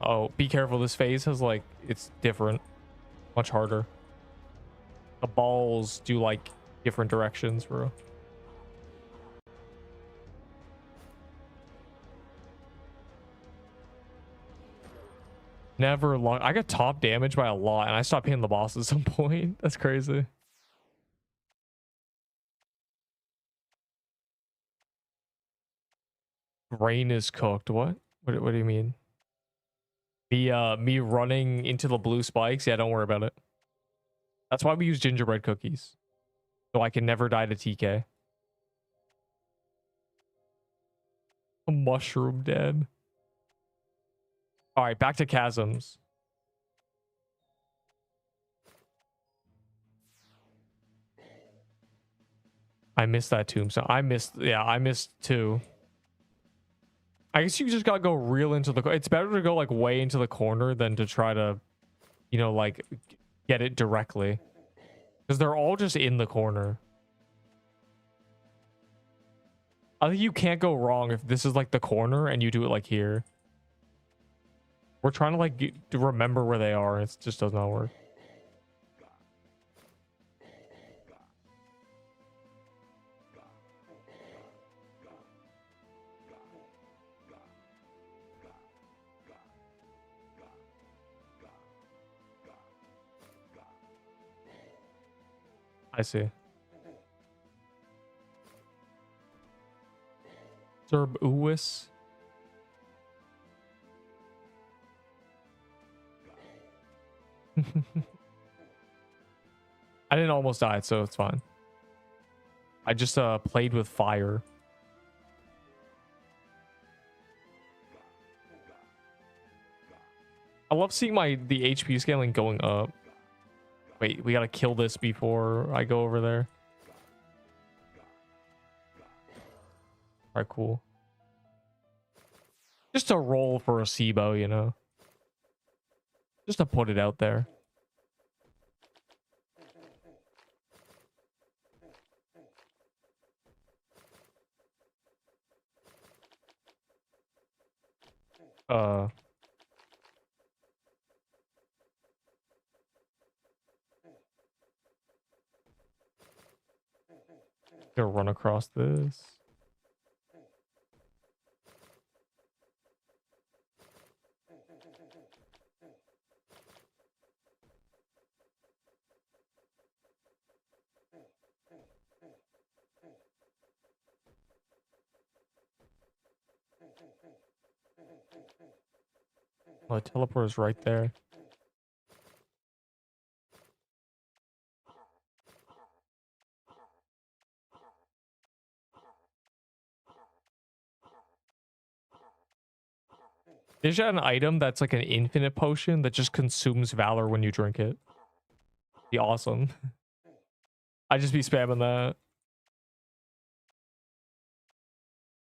Oh, be careful. This phase has like, it's different. Much harder. The balls do like different directions, bro. Never long. I got top damage by a lot, and I stopped hitting the boss at some point. That's crazy. Brain is cooked. What? What do you mean? Me running into the blue spikes? Yeah, don't worry about it. That's why we use gingerbread cookies. So I can never die to TK. A mushroom dead. All right, back to chasms. I missed that tombstone. I missed two. I guess you just gotta go real into the. It's better to go like way into the corner than to try to, you know, like get it directly, because they're all just in the corner. I think you can't go wrong if this is like the corner and you do it like here. We're trying to like to remember where they are. It just does not work. I see. Serb Uwis. I didn't almost die, so it's fine. I just played with fire. I love seeing the HP scaling going up. Wait, we gotta kill this before I go over there. All right, cool. Just a roll for a SIBO, you know. Just to put it out there. Gonna run across this. Oh, the teleport is right there. There's an item that's like an infinite potion that just consumes valor when you drink it. Be awesome. I just be spamming that.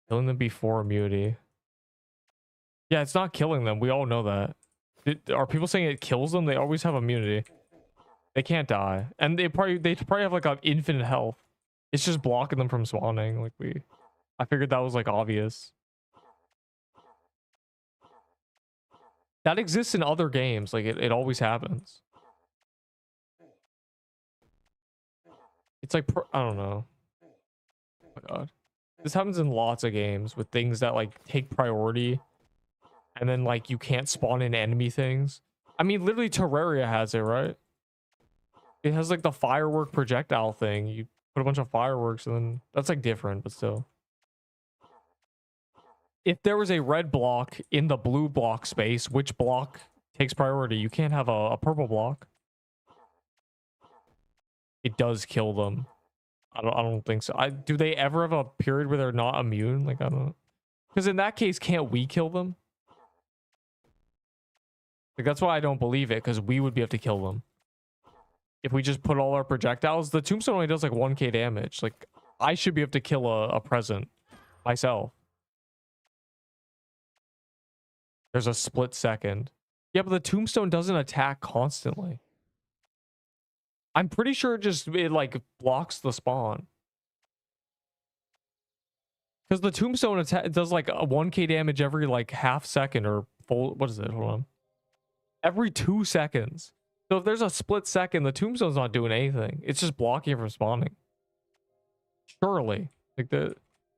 Killing them before immunity. Yeah, it's not killing them. We all know that. Are people saying it kills them? They always have immunity. They can't die, and they probably have like an infinite health. It's just blocking them from spawning. Like I figured that was like obvious. That exists in other games. Like it always happens. It's like I don't know. Oh my god, this happens in lots of games with things that like take priority, and then like you can't spawn in enemy things. I mean, literally Terraria has it, right? It has like the firework projectile thing. You put a bunch of fireworks, and then that's like different, but still. If there was a red block in the blue block space, which block takes priority? You can't have a purple block. It does kill them. I don't think so. Do they ever have a period where they're not immune? Like, I don't know. Because in that case, can't we kill them? Like, that's why I don't believe it, because we would be able to kill them. If we just put all our projectiles, the tombstone only does like 1k damage. Like, I should be able to kill a present myself. There's a split second. Yeah, but the tombstone doesn't attack constantly. I'm pretty sure it like blocks the spawn. Because the tombstone does like a 1k damage every like half second or full. What is it? Hold on. Every 2 seconds. So if there's a split second, the tombstone's not doing anything. It's just blocking it from spawning. Surely. Like I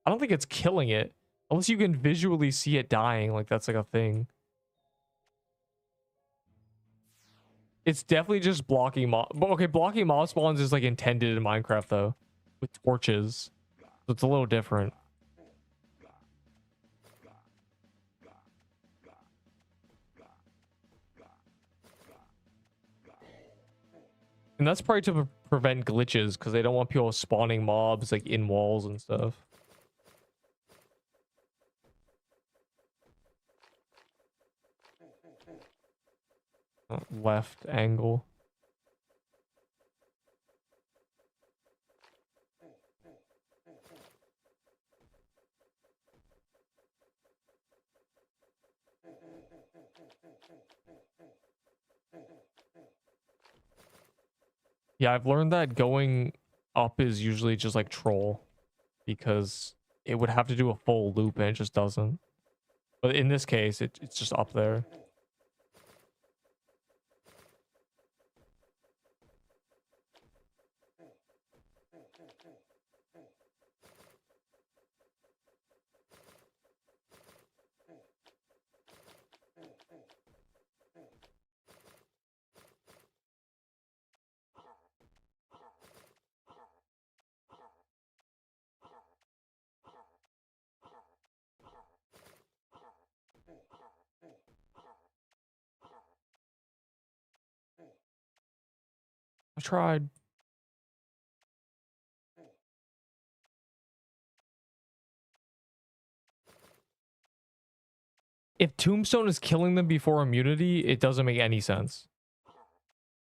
don't think it's killing it. Unless you can visually see it dying. Like that's like a thing. It's definitely just blocking mob. Okay, blocking mob spawns is like intended in Minecraft though. With torches. So it's a little different. And that's probably to prevent glitches, because they don't want people spawning mobs like in walls and stuff. Left angle. Yeah, I've learned that going up is usually just like troll, because it would have to do a full loop and it just doesn't. But in this case, it's just up there. I tried. If Tombstone is killing them before immunity, it doesn't make any sense.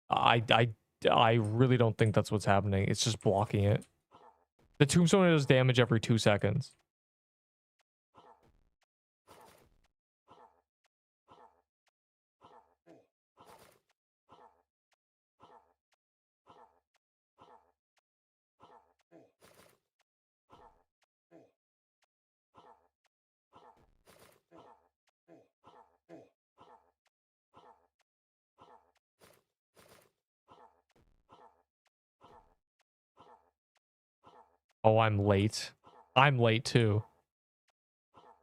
I I I really don't think that's what's happening. It's just blocking it. The Tombstone does damage every 2 seconds. Oh, I'm late. I'm late too.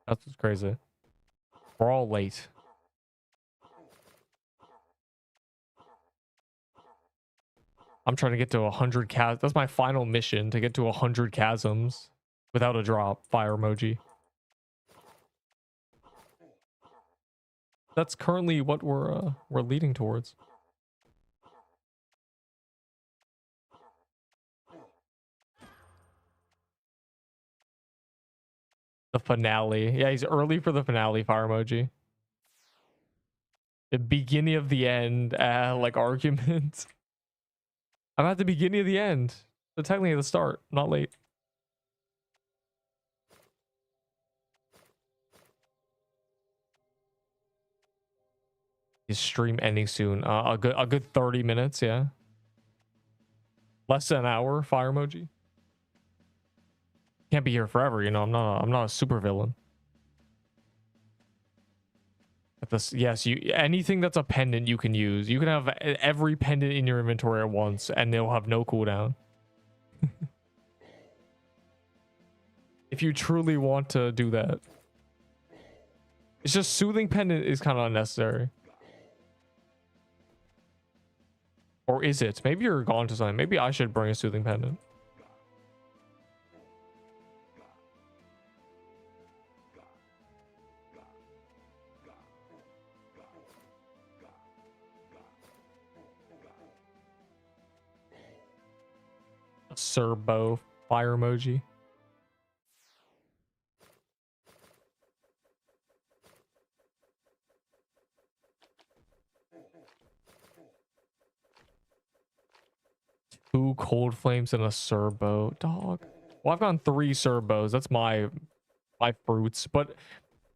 That's what's crazy. We're all late. I'm trying to get to 100 chasms. That's my final mission, to get to 100 chasms without a drop. Fire emoji. That's currently what we're leading towards. The finale. Yeah, he's early for the finale. Fire emoji. The beginning of the end, like argument. I'm at the beginning of the end. So technically at the start, not late. His stream ending soon. A good 30 minutes, yeah. Less than an hour, fire emoji. Can't be here forever, you know. I'm not a super villain. But this, yes, you, anything that's a pendant you can use. You can have every pendant in your inventory at once and they'll have no cooldown. If you truly want to do that. It's just soothing pendant is kind of unnecessary. Or is it? Maybe you're gone to something. Maybe I should bring a soothing pendant. A Serbo fire emoji. Two cold flames and a Serbo. Dog. Well, I've gotten 3 Serbos. That's my fruits. But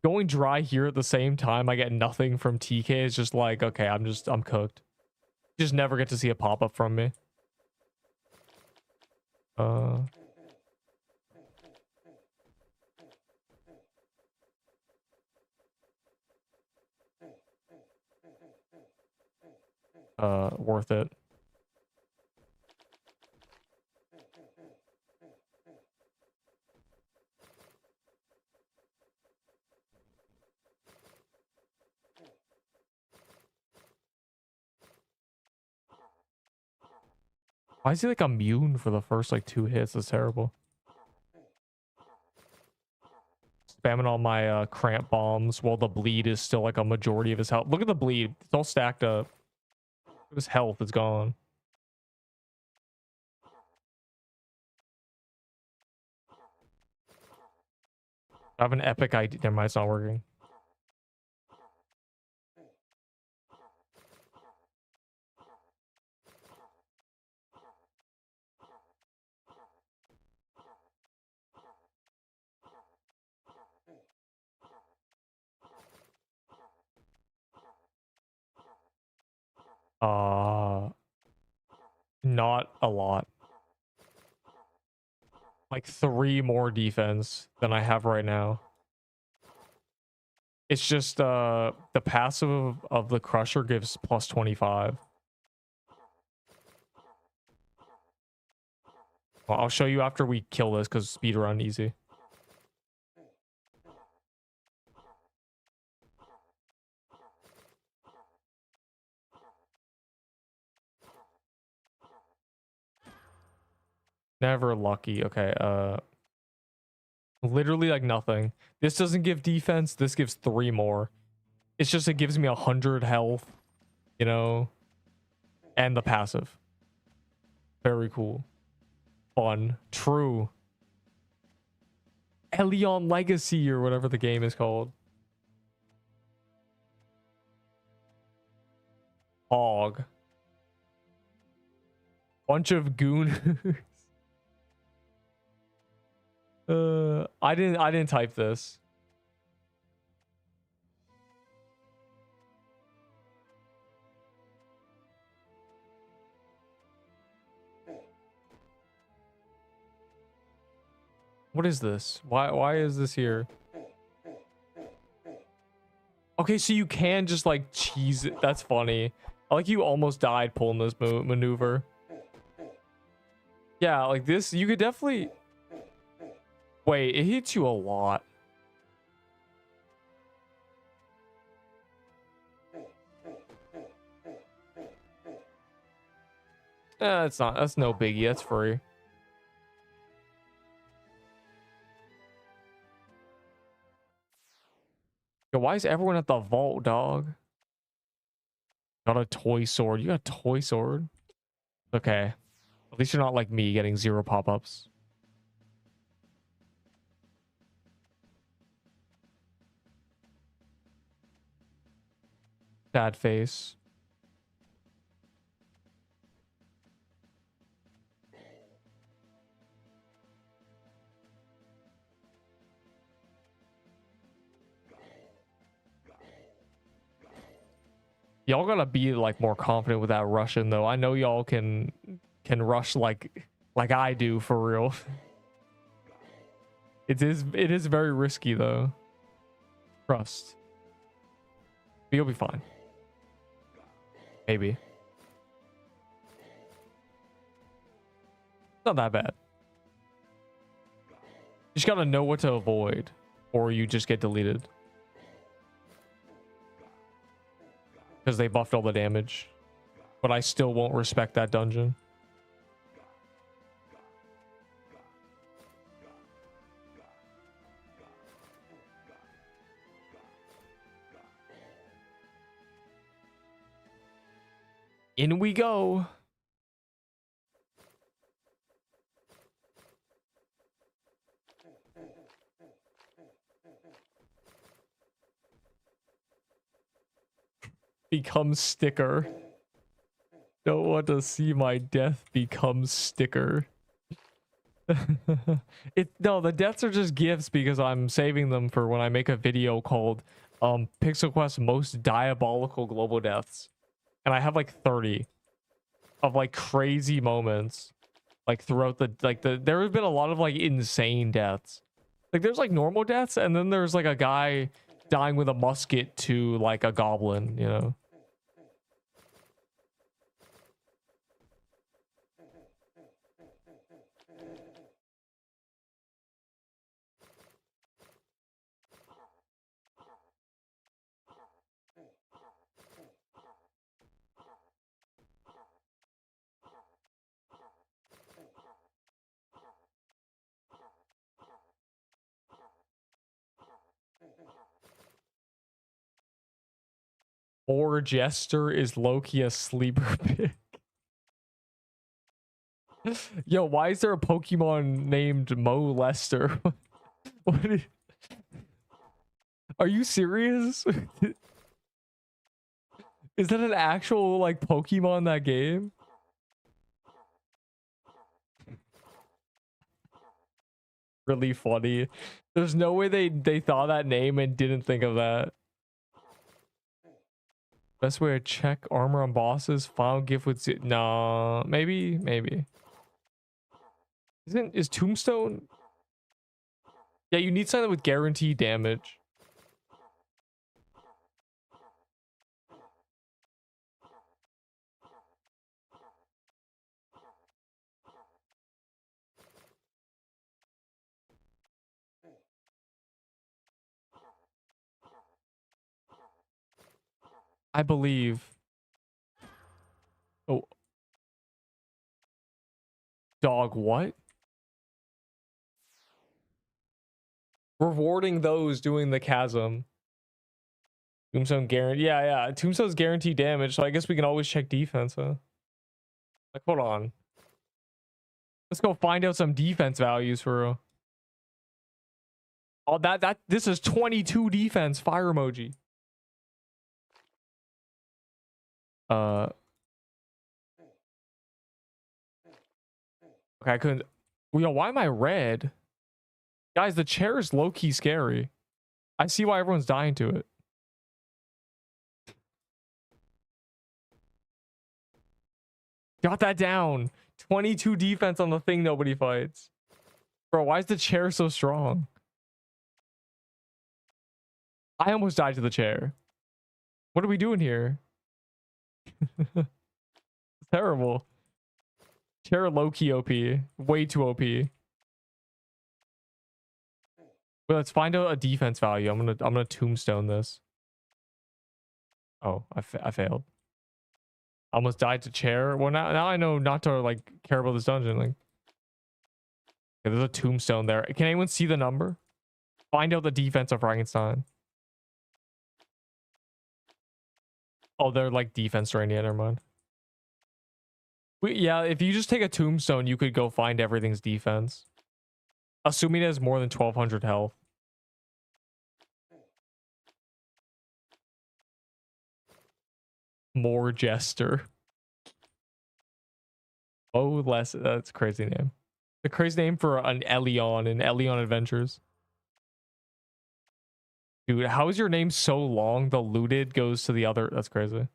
going dry here at the same time, I get nothing from TK. Is just like, okay, I'm cooked. You just never get to see a pop-up from me. Worth it. Why is he like immune for the first like 2 hits? That's terrible. Spamming all my cramp bombs while the bleed is still like a majority of his health. Look at the bleed. It's all stacked up. His health is gone. I have an epic idea. Never mind, it's not working. Not a lot. Like 3 more defense than I have right now. It's just the passive of the crusher gives plus 25. Well, I'll show you after we kill this because speed run easy. Never lucky. Okay, literally like nothing. This doesn't give defense, this gives 3 more. It's just it gives me 100 health, you know, and the passive. Very cool. Fun. True. Elion Legacy or whatever the game is called. Hog. Bunch of goon. I didn't type this. What is this? Why is this here? Okay, so you can just like cheese it. That's funny. I like you almost died pulling this maneuver. Yeah, like this, you could definitely... Wait, it hits you a lot. That's no biggie, that's free. Yo, why is everyone at the vault, dog? Got a toy sword. You got a toy sword? Okay. At least you're not like me getting 0 pop-ups. Sad face. Y'all gotta be like more confident with that Russian though. I know y'all can rush like I do for real. It is very risky though. Trust. But you'll be fine. Maybe. Not that bad. You just gotta know what to avoid, or you just get deleted. Because they buffed all the damage. But I still won't respect that dungeon. In we go. Become sticker. Don't want to see my death become sticker. No, the deaths are just gifts because I'm saving them for when I make a video called Pixel Quest Most Diabolical Global Deaths. And I have like 30 of like crazy moments like throughout there have been a lot of like insane deaths. Like there's like normal deaths and then there's like a guy dying with a musket to like a goblin, you know. Or Jester is Loki a sleeper pick. Yo, why is there a Pokemon named Mo Lester? Are you serious? Is that an actual like Pokemon in that game? Really funny. There's no way they thought that name and didn't think of that. Best way to check armor on bosses. Final gift with no, maybe. Is Tombstone? Yeah, you need something with guaranteed damage. I believe. Oh, dog, what? Rewarding those doing the chasm. Tombstone guarantee. Yeah. Tombstone's guaranteed damage, so I guess we can always check defense, huh? Like, hold on. Let's go find out some defense values for real. Oh, this is 22 defense. Fire emoji. Okay, I couldn't. Yo, why am I red? Guys, the chair is low-key scary. I see why everyone's dying to it. Got that down. 22 defense on the thing nobody fights. Bro, why is the chair so strong? I almost died to the chair. What are we doing here? It's terrible. Chair low-key OP. Way too OP. Well, let's find out a defense value. I'm gonna tombstone this. Oh, I failed. Almost died to chair. Well, now I know not to like care about this dungeon. Like, okay, there's a tombstone there. Can anyone see the number? Find out the defense of Frankenstein. Oh, they're like defense drained. Yeah, never mind. Yeah, if you just take a tombstone, you could go find everything's defense. Assuming it has more than 1200 health. More Jester. Oh, less. That's a crazy name. A crazy name for an Elion in Elion Adventures. Dude, how is your name so long? The looted goes to the other. That's crazy.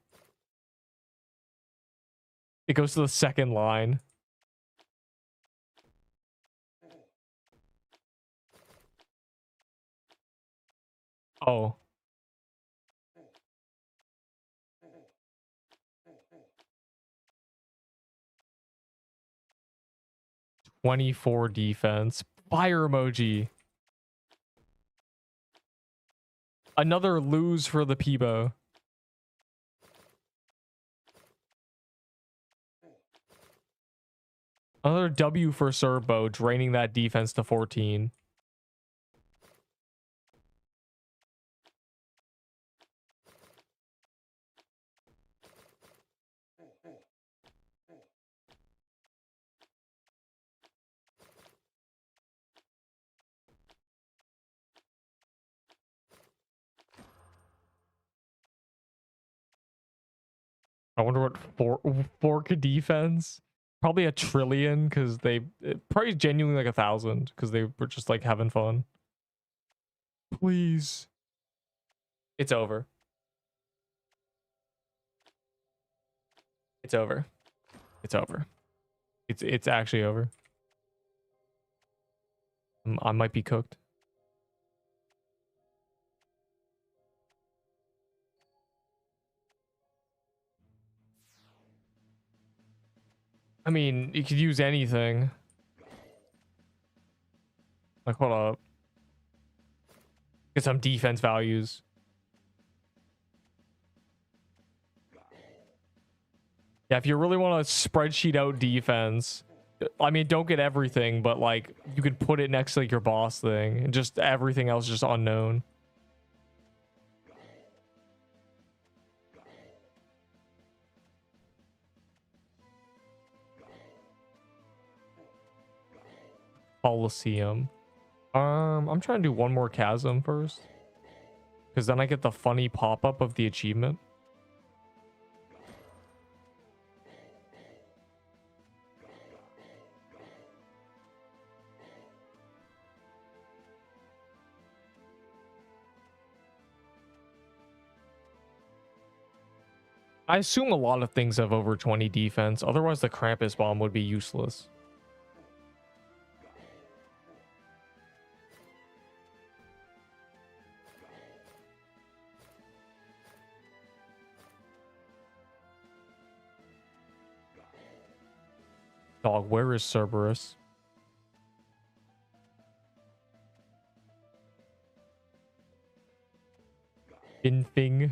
It goes to the second line. Oh. "24 defense. Fire emoji. Another lose for the Peebo. Another W for Serbo, draining that defense to 14. I wonder what fork defense. Probably a trillion because they probably genuinely like 1,000 because they were just like having fun. Please. It's over. It's over. It's over. It's actually over. I might be cooked. I mean, you could use anything. Like, hold up. Get some defense values. Yeah, if you really want to spreadsheet out defense, I mean, don't get everything, but like you could put it next to like your boss thing and just everything else just unknown. Coliseum. I'm trying to do one more chasm first, because then I get the funny pop-up of the achievement. I assume a lot of things have over 20 defense. Otherwise, the Krampus bomb would be useless. Dog, where is Cerberus? Infing.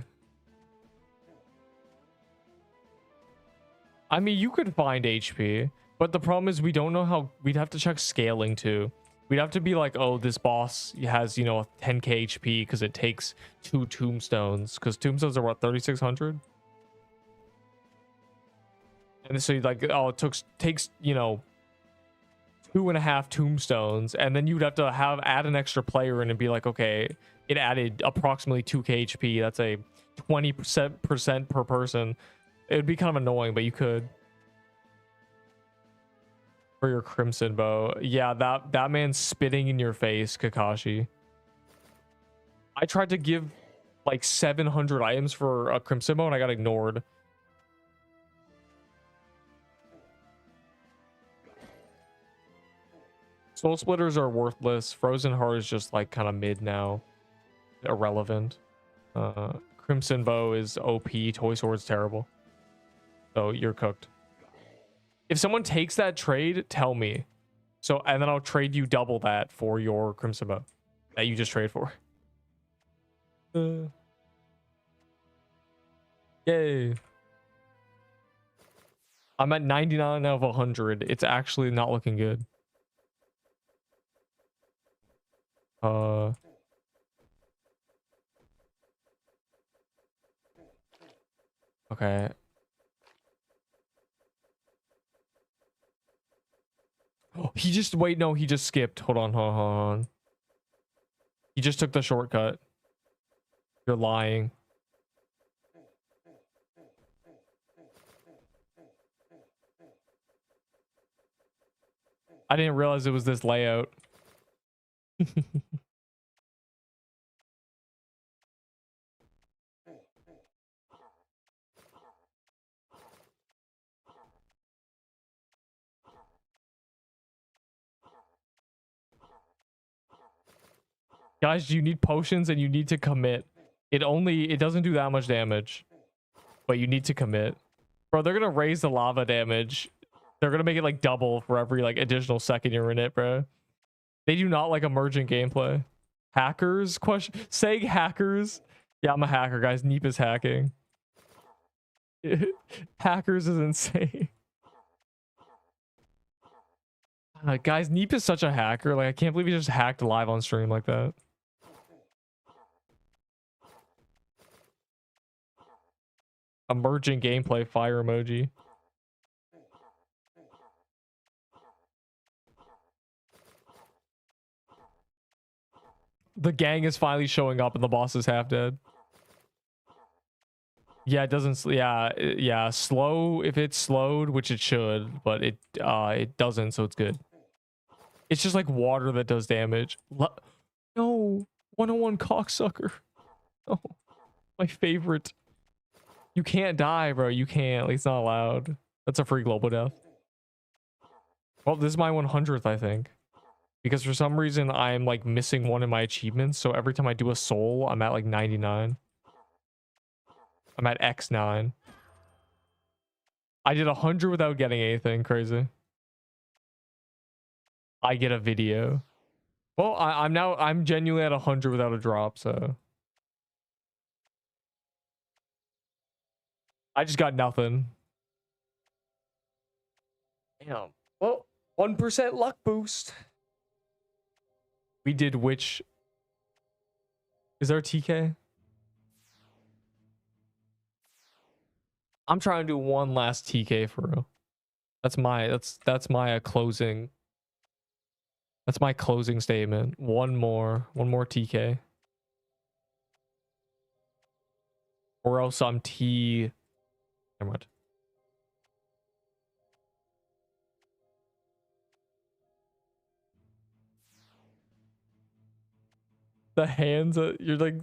I mean, you could find HP, but the problem is we don't know how. We'd have to check scaling too. We'd have to be like, oh, this boss has, you know, a 10k HP because it takes 2 tombstones. Because tombstones are what, 3600? And so like, oh, it takes, you know, 2.5 tombstones, and then you'd have to add an extra player in and be like, okay, it added approximately 2k HP. That's a 20% per person. It would be kind of annoying, but you could. For your Crimson Bow. Yeah, that man's spitting in your face, Kakashi. I tried to give like 700 items for a Crimson Bow and I got ignored. Soul Splitters are worthless. Frozen Heart is just like kind of mid now. Irrelevant. Crimson Bow is OP. Toy Sword's terrible. So you're cooked. If someone takes that trade, tell me. So, and then I'll trade you double that for your Crimson Bow that you just trade for. Yay. I'm at 99 out of 100. It's actually not looking good. Okay. Oh, he just, wait, no, he just skipped. Hold on. He just took the shortcut. You're lying. I didn't realize it was this layout. Guys, you need potions and you need to commit. It doesn't do that much damage, but you need to commit. Bro, they're gonna raise the lava damage. They're gonna make it like double for every like additional second you're in it, bro. They do not like emergent gameplay. Hackers? Question. Saying hackers? Yeah, I'm a hacker, guys. Neep is hacking. Hackers is insane. Guys, Neep is such a hacker. Like, I can't believe he just hacked live on stream like that. Emergent gameplay fire emoji. The gang is finally showing up and the boss is half dead. Yeah, it doesn't. Yeah. Slow if it's slowed, which it should, but it doesn't, so it's good. It's just like water that does damage. No, 101 cocksucker. Oh, my favorite. You can't die, bro. You can't. Like, it's not allowed. That's a free global death. Well, this is my 100th, I think. Because for some reason, I'm like missing one in my achievements. So every time I do a soul, I'm at like 99. I'm at X9. I did 100 without getting anything crazy. I get a video. Well, I'm genuinely at 100 without a drop, so. I just got nothing. Damn. Well, 1% luck boost. We did which? Is there a TK? I'm trying to do one last TK for real. That's my closing. That's my closing statement. One more TK. Or else I'm T. Never mind. The hands, you're like.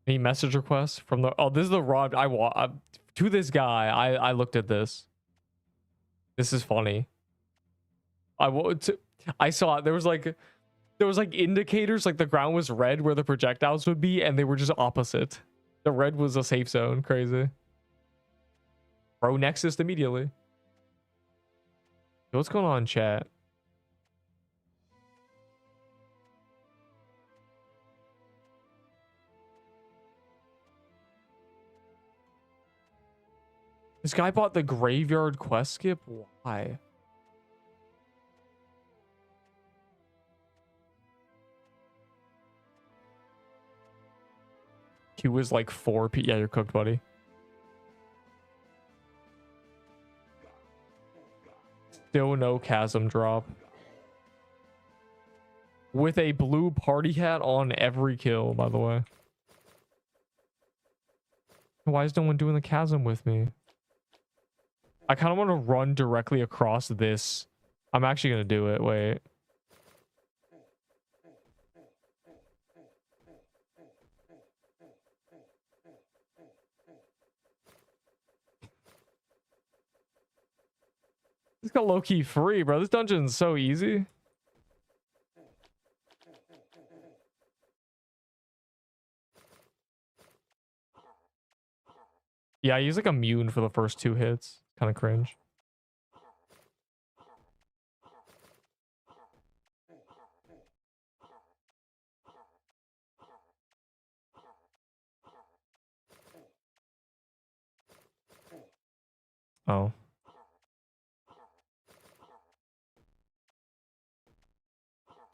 Any message requests from the? Oh, this is the Rob. To this guy. I looked at this. This is funny. I saw it. There was like indicators, like the ground was red where the projectiles would be, and they were just opposite. The red was a safe zone. Crazy. Bro, Nexus immediately. What's going on in chat? This guy bought the graveyard quest skip? Why? Q was like 4 p. Yeah, you're cooked, buddy. Still no chasm drop. With a blue party hat on every kill, by the way. Why is no one doing the chasm with me? I kind of want to run directly across this. I'm actually going to do it. Wait. This got low-key free, bro. This dungeon's so easy. Yeah, I use like immune for the first 2 hits. Kind of cringe. Oh.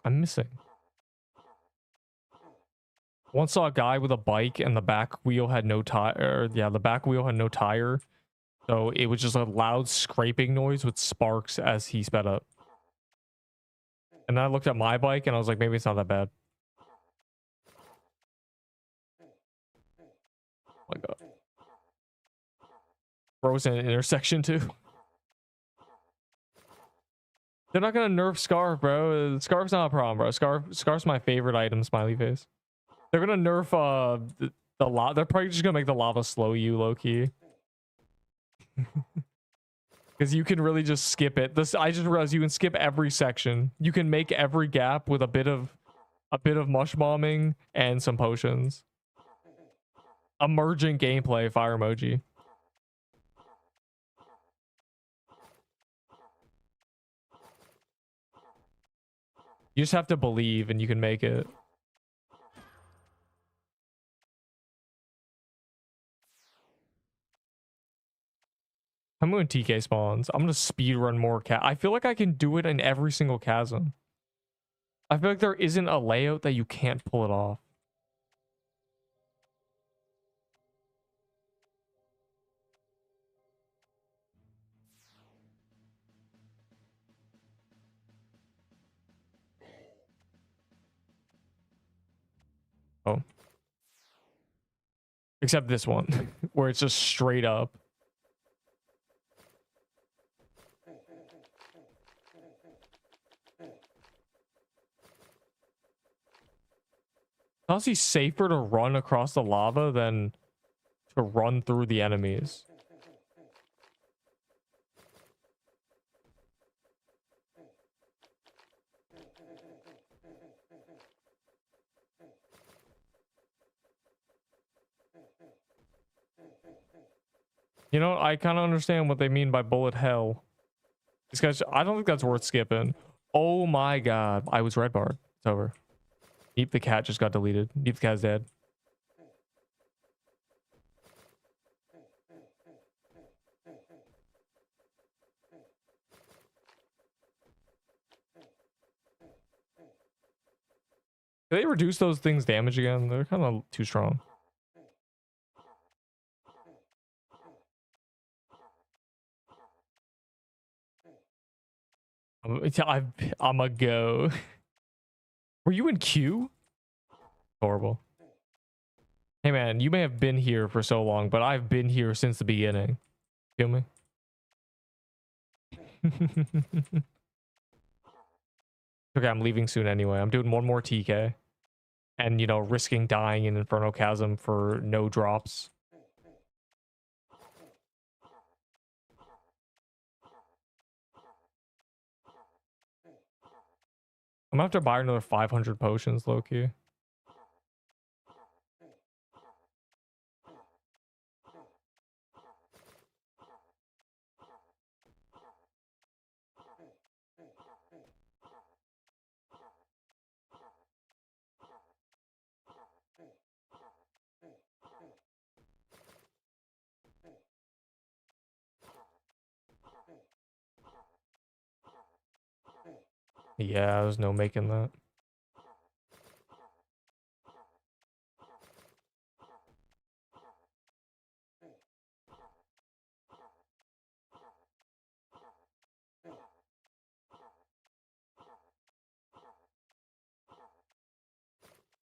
I'm missing. Once saw a guy with a bike and the back wheel had no tire. Yeah, the back wheel had no tire. So it was just a loud scraping noise with sparks as he sped up. And then I looked at my bike and I was like, maybe it's not that bad. Oh my god. Bro's in an intersection too. They're not gonna nerf Scarf, bro. Scarf's not a problem, bro. Scarf's my favorite item, smiley face. They're gonna nerf the lava. They're probably just gonna make the lava slow you low key. Because you can really just skip it. I just realized you can skip every section. You can make every gap with a bit of mush bombing and some potions. Emergent gameplay, fire emoji. You just have to believe and you can make it. I'm going TK spawns. I'm gonna speed run more I feel like I can do it in every single chasm. I feel like there isn't a layout that you can't pull it off. Oh. Except this one, where it's just straight up. It's honestly safer to run across the lava than to run through the enemies. You know, I kind of understand what they mean by bullet hell. These guys, I don't think that's worth skipping. Oh my god. I was red barred. It's over. Deep the cat just got deleted. Deep the cat's dead. Do they reduce those things' damage again? They're kind of too strong. I'm a go. Were you in queue? Horrible. Hey man, you may have been here for so long, but I've been here since the beginning. Feel me? Okay, I'm leaving soon anyway. I'm doing one more TK. and, you know, risking dying in Inferno Chasm for no drops. I'm gonna have to buy another 500 potions, low-key. Yeah, there's no making that.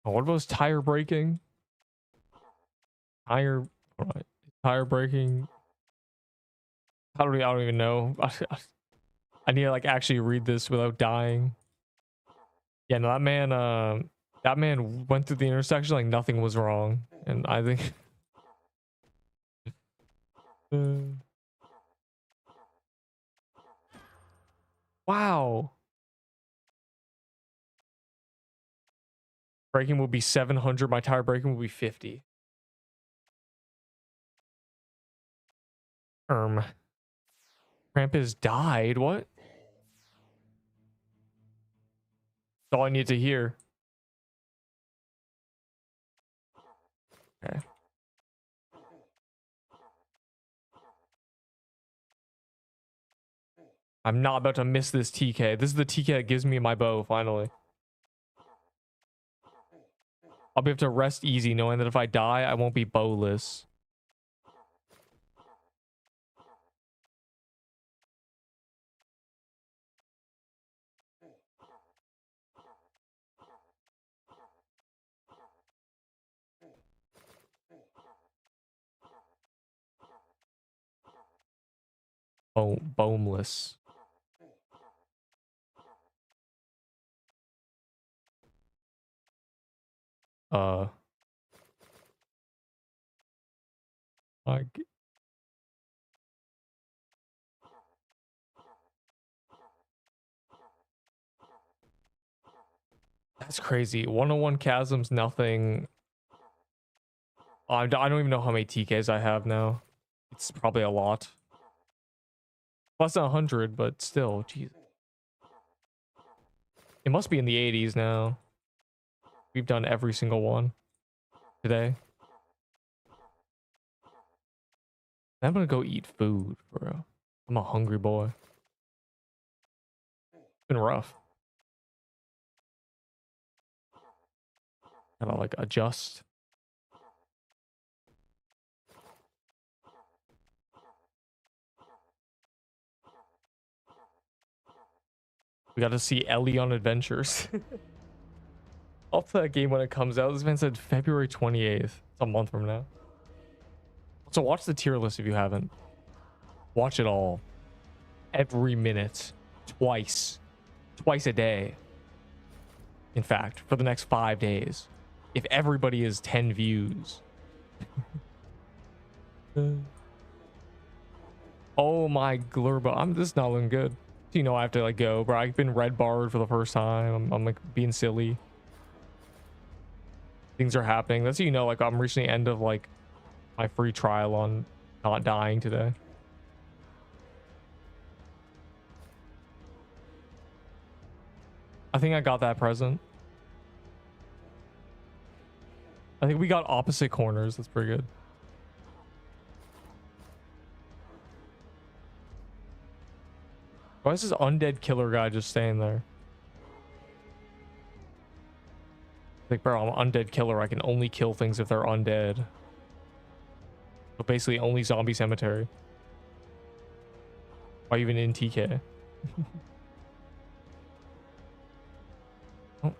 Oh, what about tire braking? Tire, alright. Tire braking. I don't even know. I need to like actually read this without dying. Yeah, no, that man went through the intersection like nothing was wrong, and I think. Wow. Braking will be 700. My tire braking will be 50. Krampus died. What? That's all I need to hear. Okay. I'm not about to miss this TK. This is the TK that gives me my bow, finally. I'll be able to rest easy knowing that if I die, I won't be bowless. Boneless. Like, that's crazy. 101 chasms, nothing. I don't even know how many TKs I have now. It's probably a lot. Less than 100, but still, jeez. It must be in the 80s now. We've done every single one today. I'm gonna go eat food, bro. I'm a hungry boy. It's been rough. Gotta like adjust. We got to see Ellie on Adventures. I'll play that game when it comes out. This man said February 28th. It's a month from now. So watch the tier list if you haven't. Watch it all. Every minute. Twice. Twice a day. In fact, for the next 5 days. If everybody is 10 views. Oh my glurba. This is not looking good. You know I have to like go, bro. I've been red barred for the first time. I'm like being silly. Things are happening. That's how you know like I'm reaching the end of like my free trial on not dying today. I think I got that present. I think we got opposite corners. That's pretty good. Why is this undead killer guy just staying there? Like, bro, I'm an undead killer. I can only kill things if they're undead. So basically, only zombie cemetery. Why even in TK? Oh.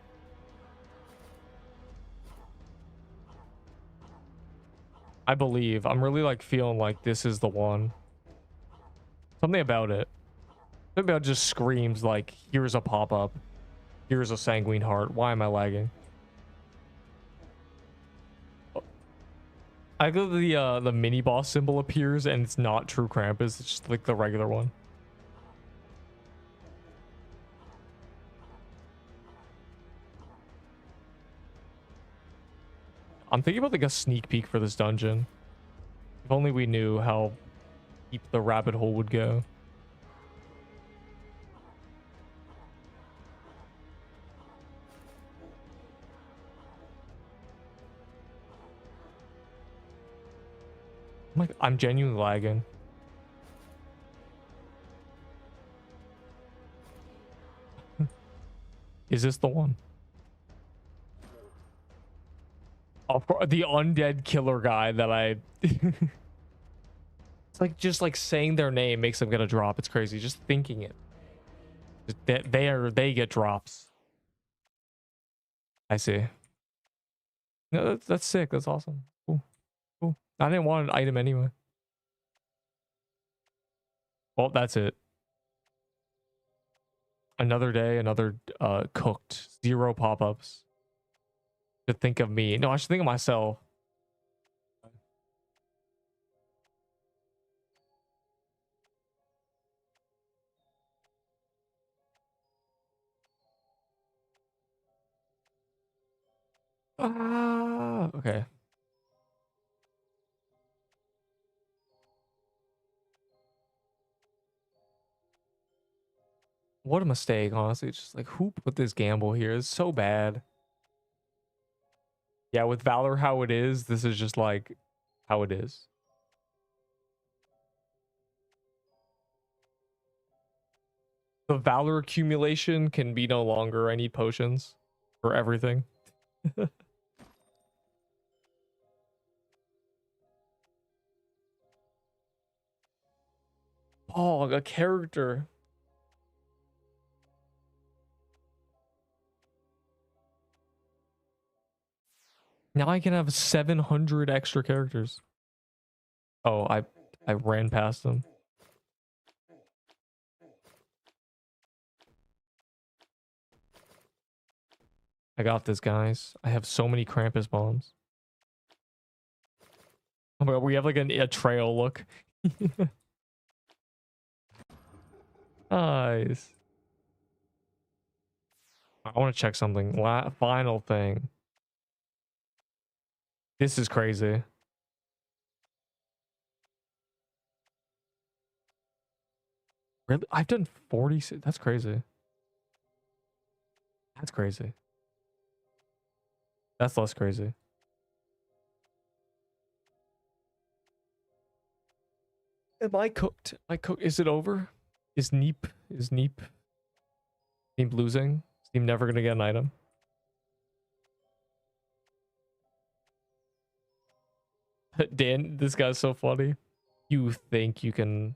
I believe. I'm really like feeling like this is the one. Something about it. Something about it just screams like, here's a pop-up. Here's a sanguine heart. Why am I lagging? I go the mini boss symbol appears and it's not true Krampus. It's just like the regular one. I'm thinking about like a sneak peek for this dungeon. If only we knew how deep the rabbit hole would go. I'm genuinely lagging. Is this the one? Oh, the undead killer guy that I... It's like just like saying their name makes them get a drop. It's crazy. Just thinking it. They get drops. I see. No, that's sick. That's awesome. Cool. Cool. I didn't want an item anyway. Well, that's it. Another day, another cooked. 0 pop-ups. To think of me. No, I should think of myself. Ah, okay. What a mistake, honestly. It's just like, who put this gamble here? It's so bad. Yeah, with Valor how it is, this is just like how it is. The Valor accumulation can be no longer. I need potions for everything. Oh, a character. Now I can have 700 extra characters. Oh, I ran past them. I got this, guys. I have so many Krampus bombs. Oh my god, we have like a trail, look. Nice. I want to check something. Final thing. This is crazy. Really? I've done 40. That's crazy. That's crazy. That's less crazy. Am I cooked? Is it over? Is Neep losing? Is Neep never gonna get an item? Dan, this guy's so funny. You think you can...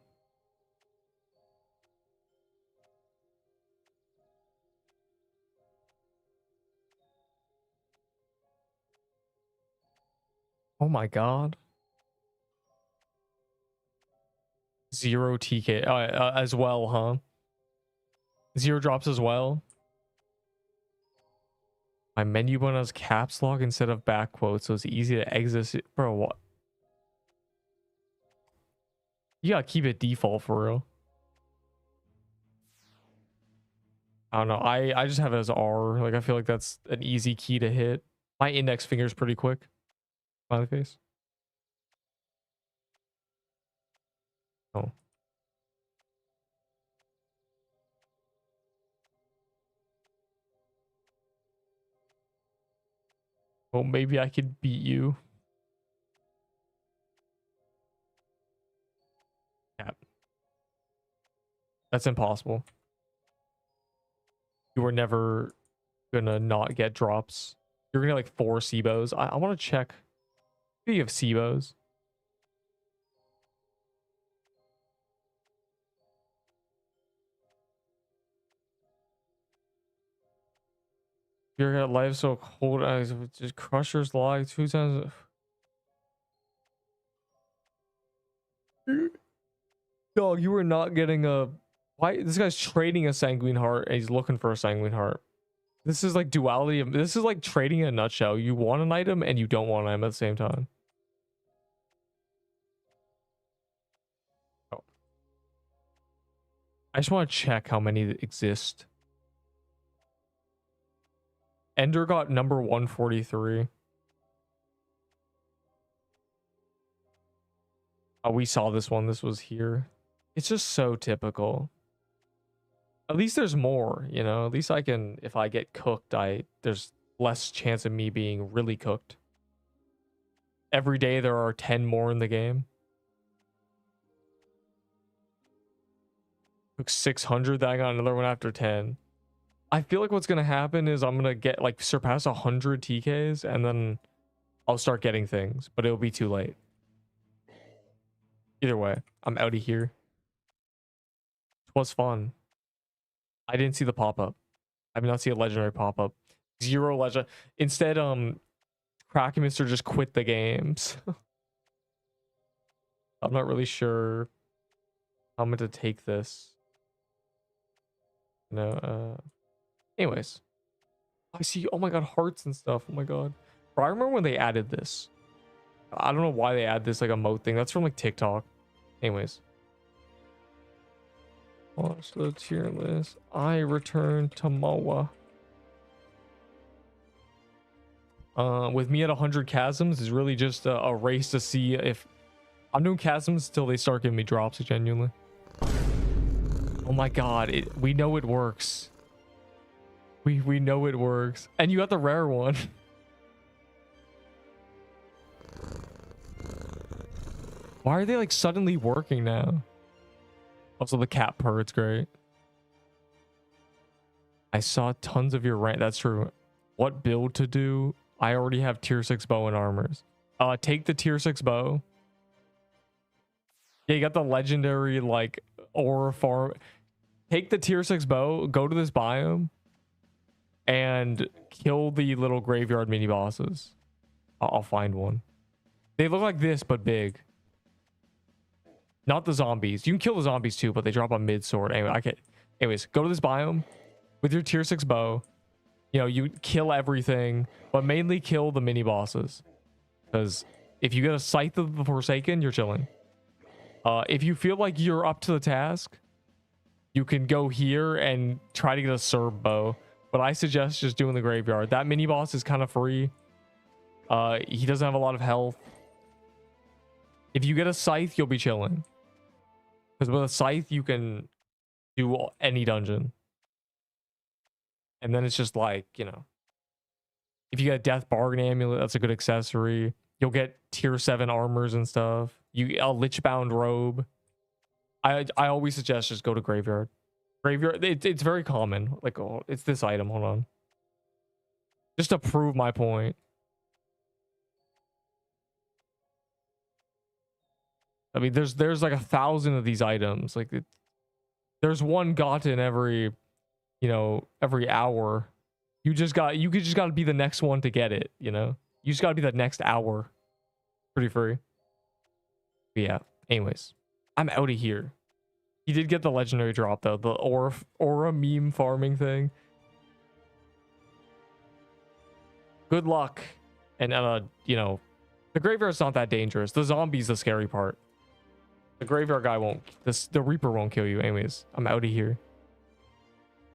Oh my god. 0 TK as well, huh? 0 drops as well. My menu button has caps lock instead of back quotes, so it's easy to exit. Bro, what? You gotta keep it default for real. I don't know. I just have it as R. Like, I feel like that's an easy key to hit. My index finger's pretty quick. Smiley face. Oh. Well, maybe I could beat you. Yeah. That's impossible. You were never gonna not get drops. You're gonna get like 4 SIBOs. I want to check. Do you have SIBOs? You're gonna life so cold as just Crusher's log 2 times. Dog, you were not getting a... Why? This guy's trading a Sanguine Heart and he's looking for a Sanguine Heart. This is like duality. This is like trading in a nutshell. You want an item and you don't want an item at the same time. I just want to check how many exist. Ender got number 143. Oh, we saw this one. This was here. It's just so typical. At least there's more, you know? At least I can, if I get cooked, there's less chance of me being really cooked. Every day there are 10 more in the game. Took 600, then I got another one after 10. I feel like what's gonna happen is I'm gonna get like surpass 100 TKs and then I'll start getting things, but it'll be too late. Either way, I'm out of here. It was fun. I didn't see the pop-up. I did not see a legendary pop-up. 0 legend. Instead, Kraken Mister just quit the games. I'm not really sure how I'm going to take this. No, anyways. I see, oh my god, hearts and stuff. Oh my god. Bro, I remember when they added this. I don't know why they add this like emote thing. That's from like TikTok. Anyways. Watch the tier list. I return to Moa. With me at 100 chasms is really just a race to see if I'm doing chasms until they start giving me drops genuinely. Oh my god, we know it works. We know it works. And you got the rare one. Why are they like suddenly working now? Also, the cat purr, it's great. I saw tons of your rant. That's true. What build to do? I already have tier 6 bow and armors. Take the tier 6 bow. Yeah, you got the legendary like aura farm. Take the tier 6 bow, go to this biome, and kill the little graveyard mini bosses. I'll find one. They look like this, but big. Not the zombies. You can kill the zombies too, but they drop a mid sword. Anyway, anyways, go to this biome with your tier 6 bow. You know, you kill everything, but mainly kill the mini bosses. Because if you get a Scythe of the Forsaken, you're chilling. If you feel like you're up to the task, you can go here and try to get a Serb bow. But I suggest just doing the graveyard. That mini boss is kind of free. He doesn't have a lot of health. If you get a Scythe, you'll be chilling. Because with a Scythe, you can do any dungeon. And then it's just like, you know, if you get a Death Bargain Amulet, that's a good accessory. You'll get tier 7 armors and stuff. A Lichbound robe. I always suggest just go to graveyard. Graveyard, it's very common. Like, oh, it's this item. Hold on. Just to prove my point. I mean, there's like 1,000 of these items. Like, there's one gotten every, you know, every hour. You just got to be the next one to get it. You know, you just got to be the next hour. Pretty free. But yeah. Anyways, I'm out of here. He did get the legendary drop though, the aura meme farming thing. Good luck. And you know, the graveyard's not that dangerous. The zombie's the scary part. The graveyard guy won't, the Reaper won't kill you. Anyways, I'm out of here.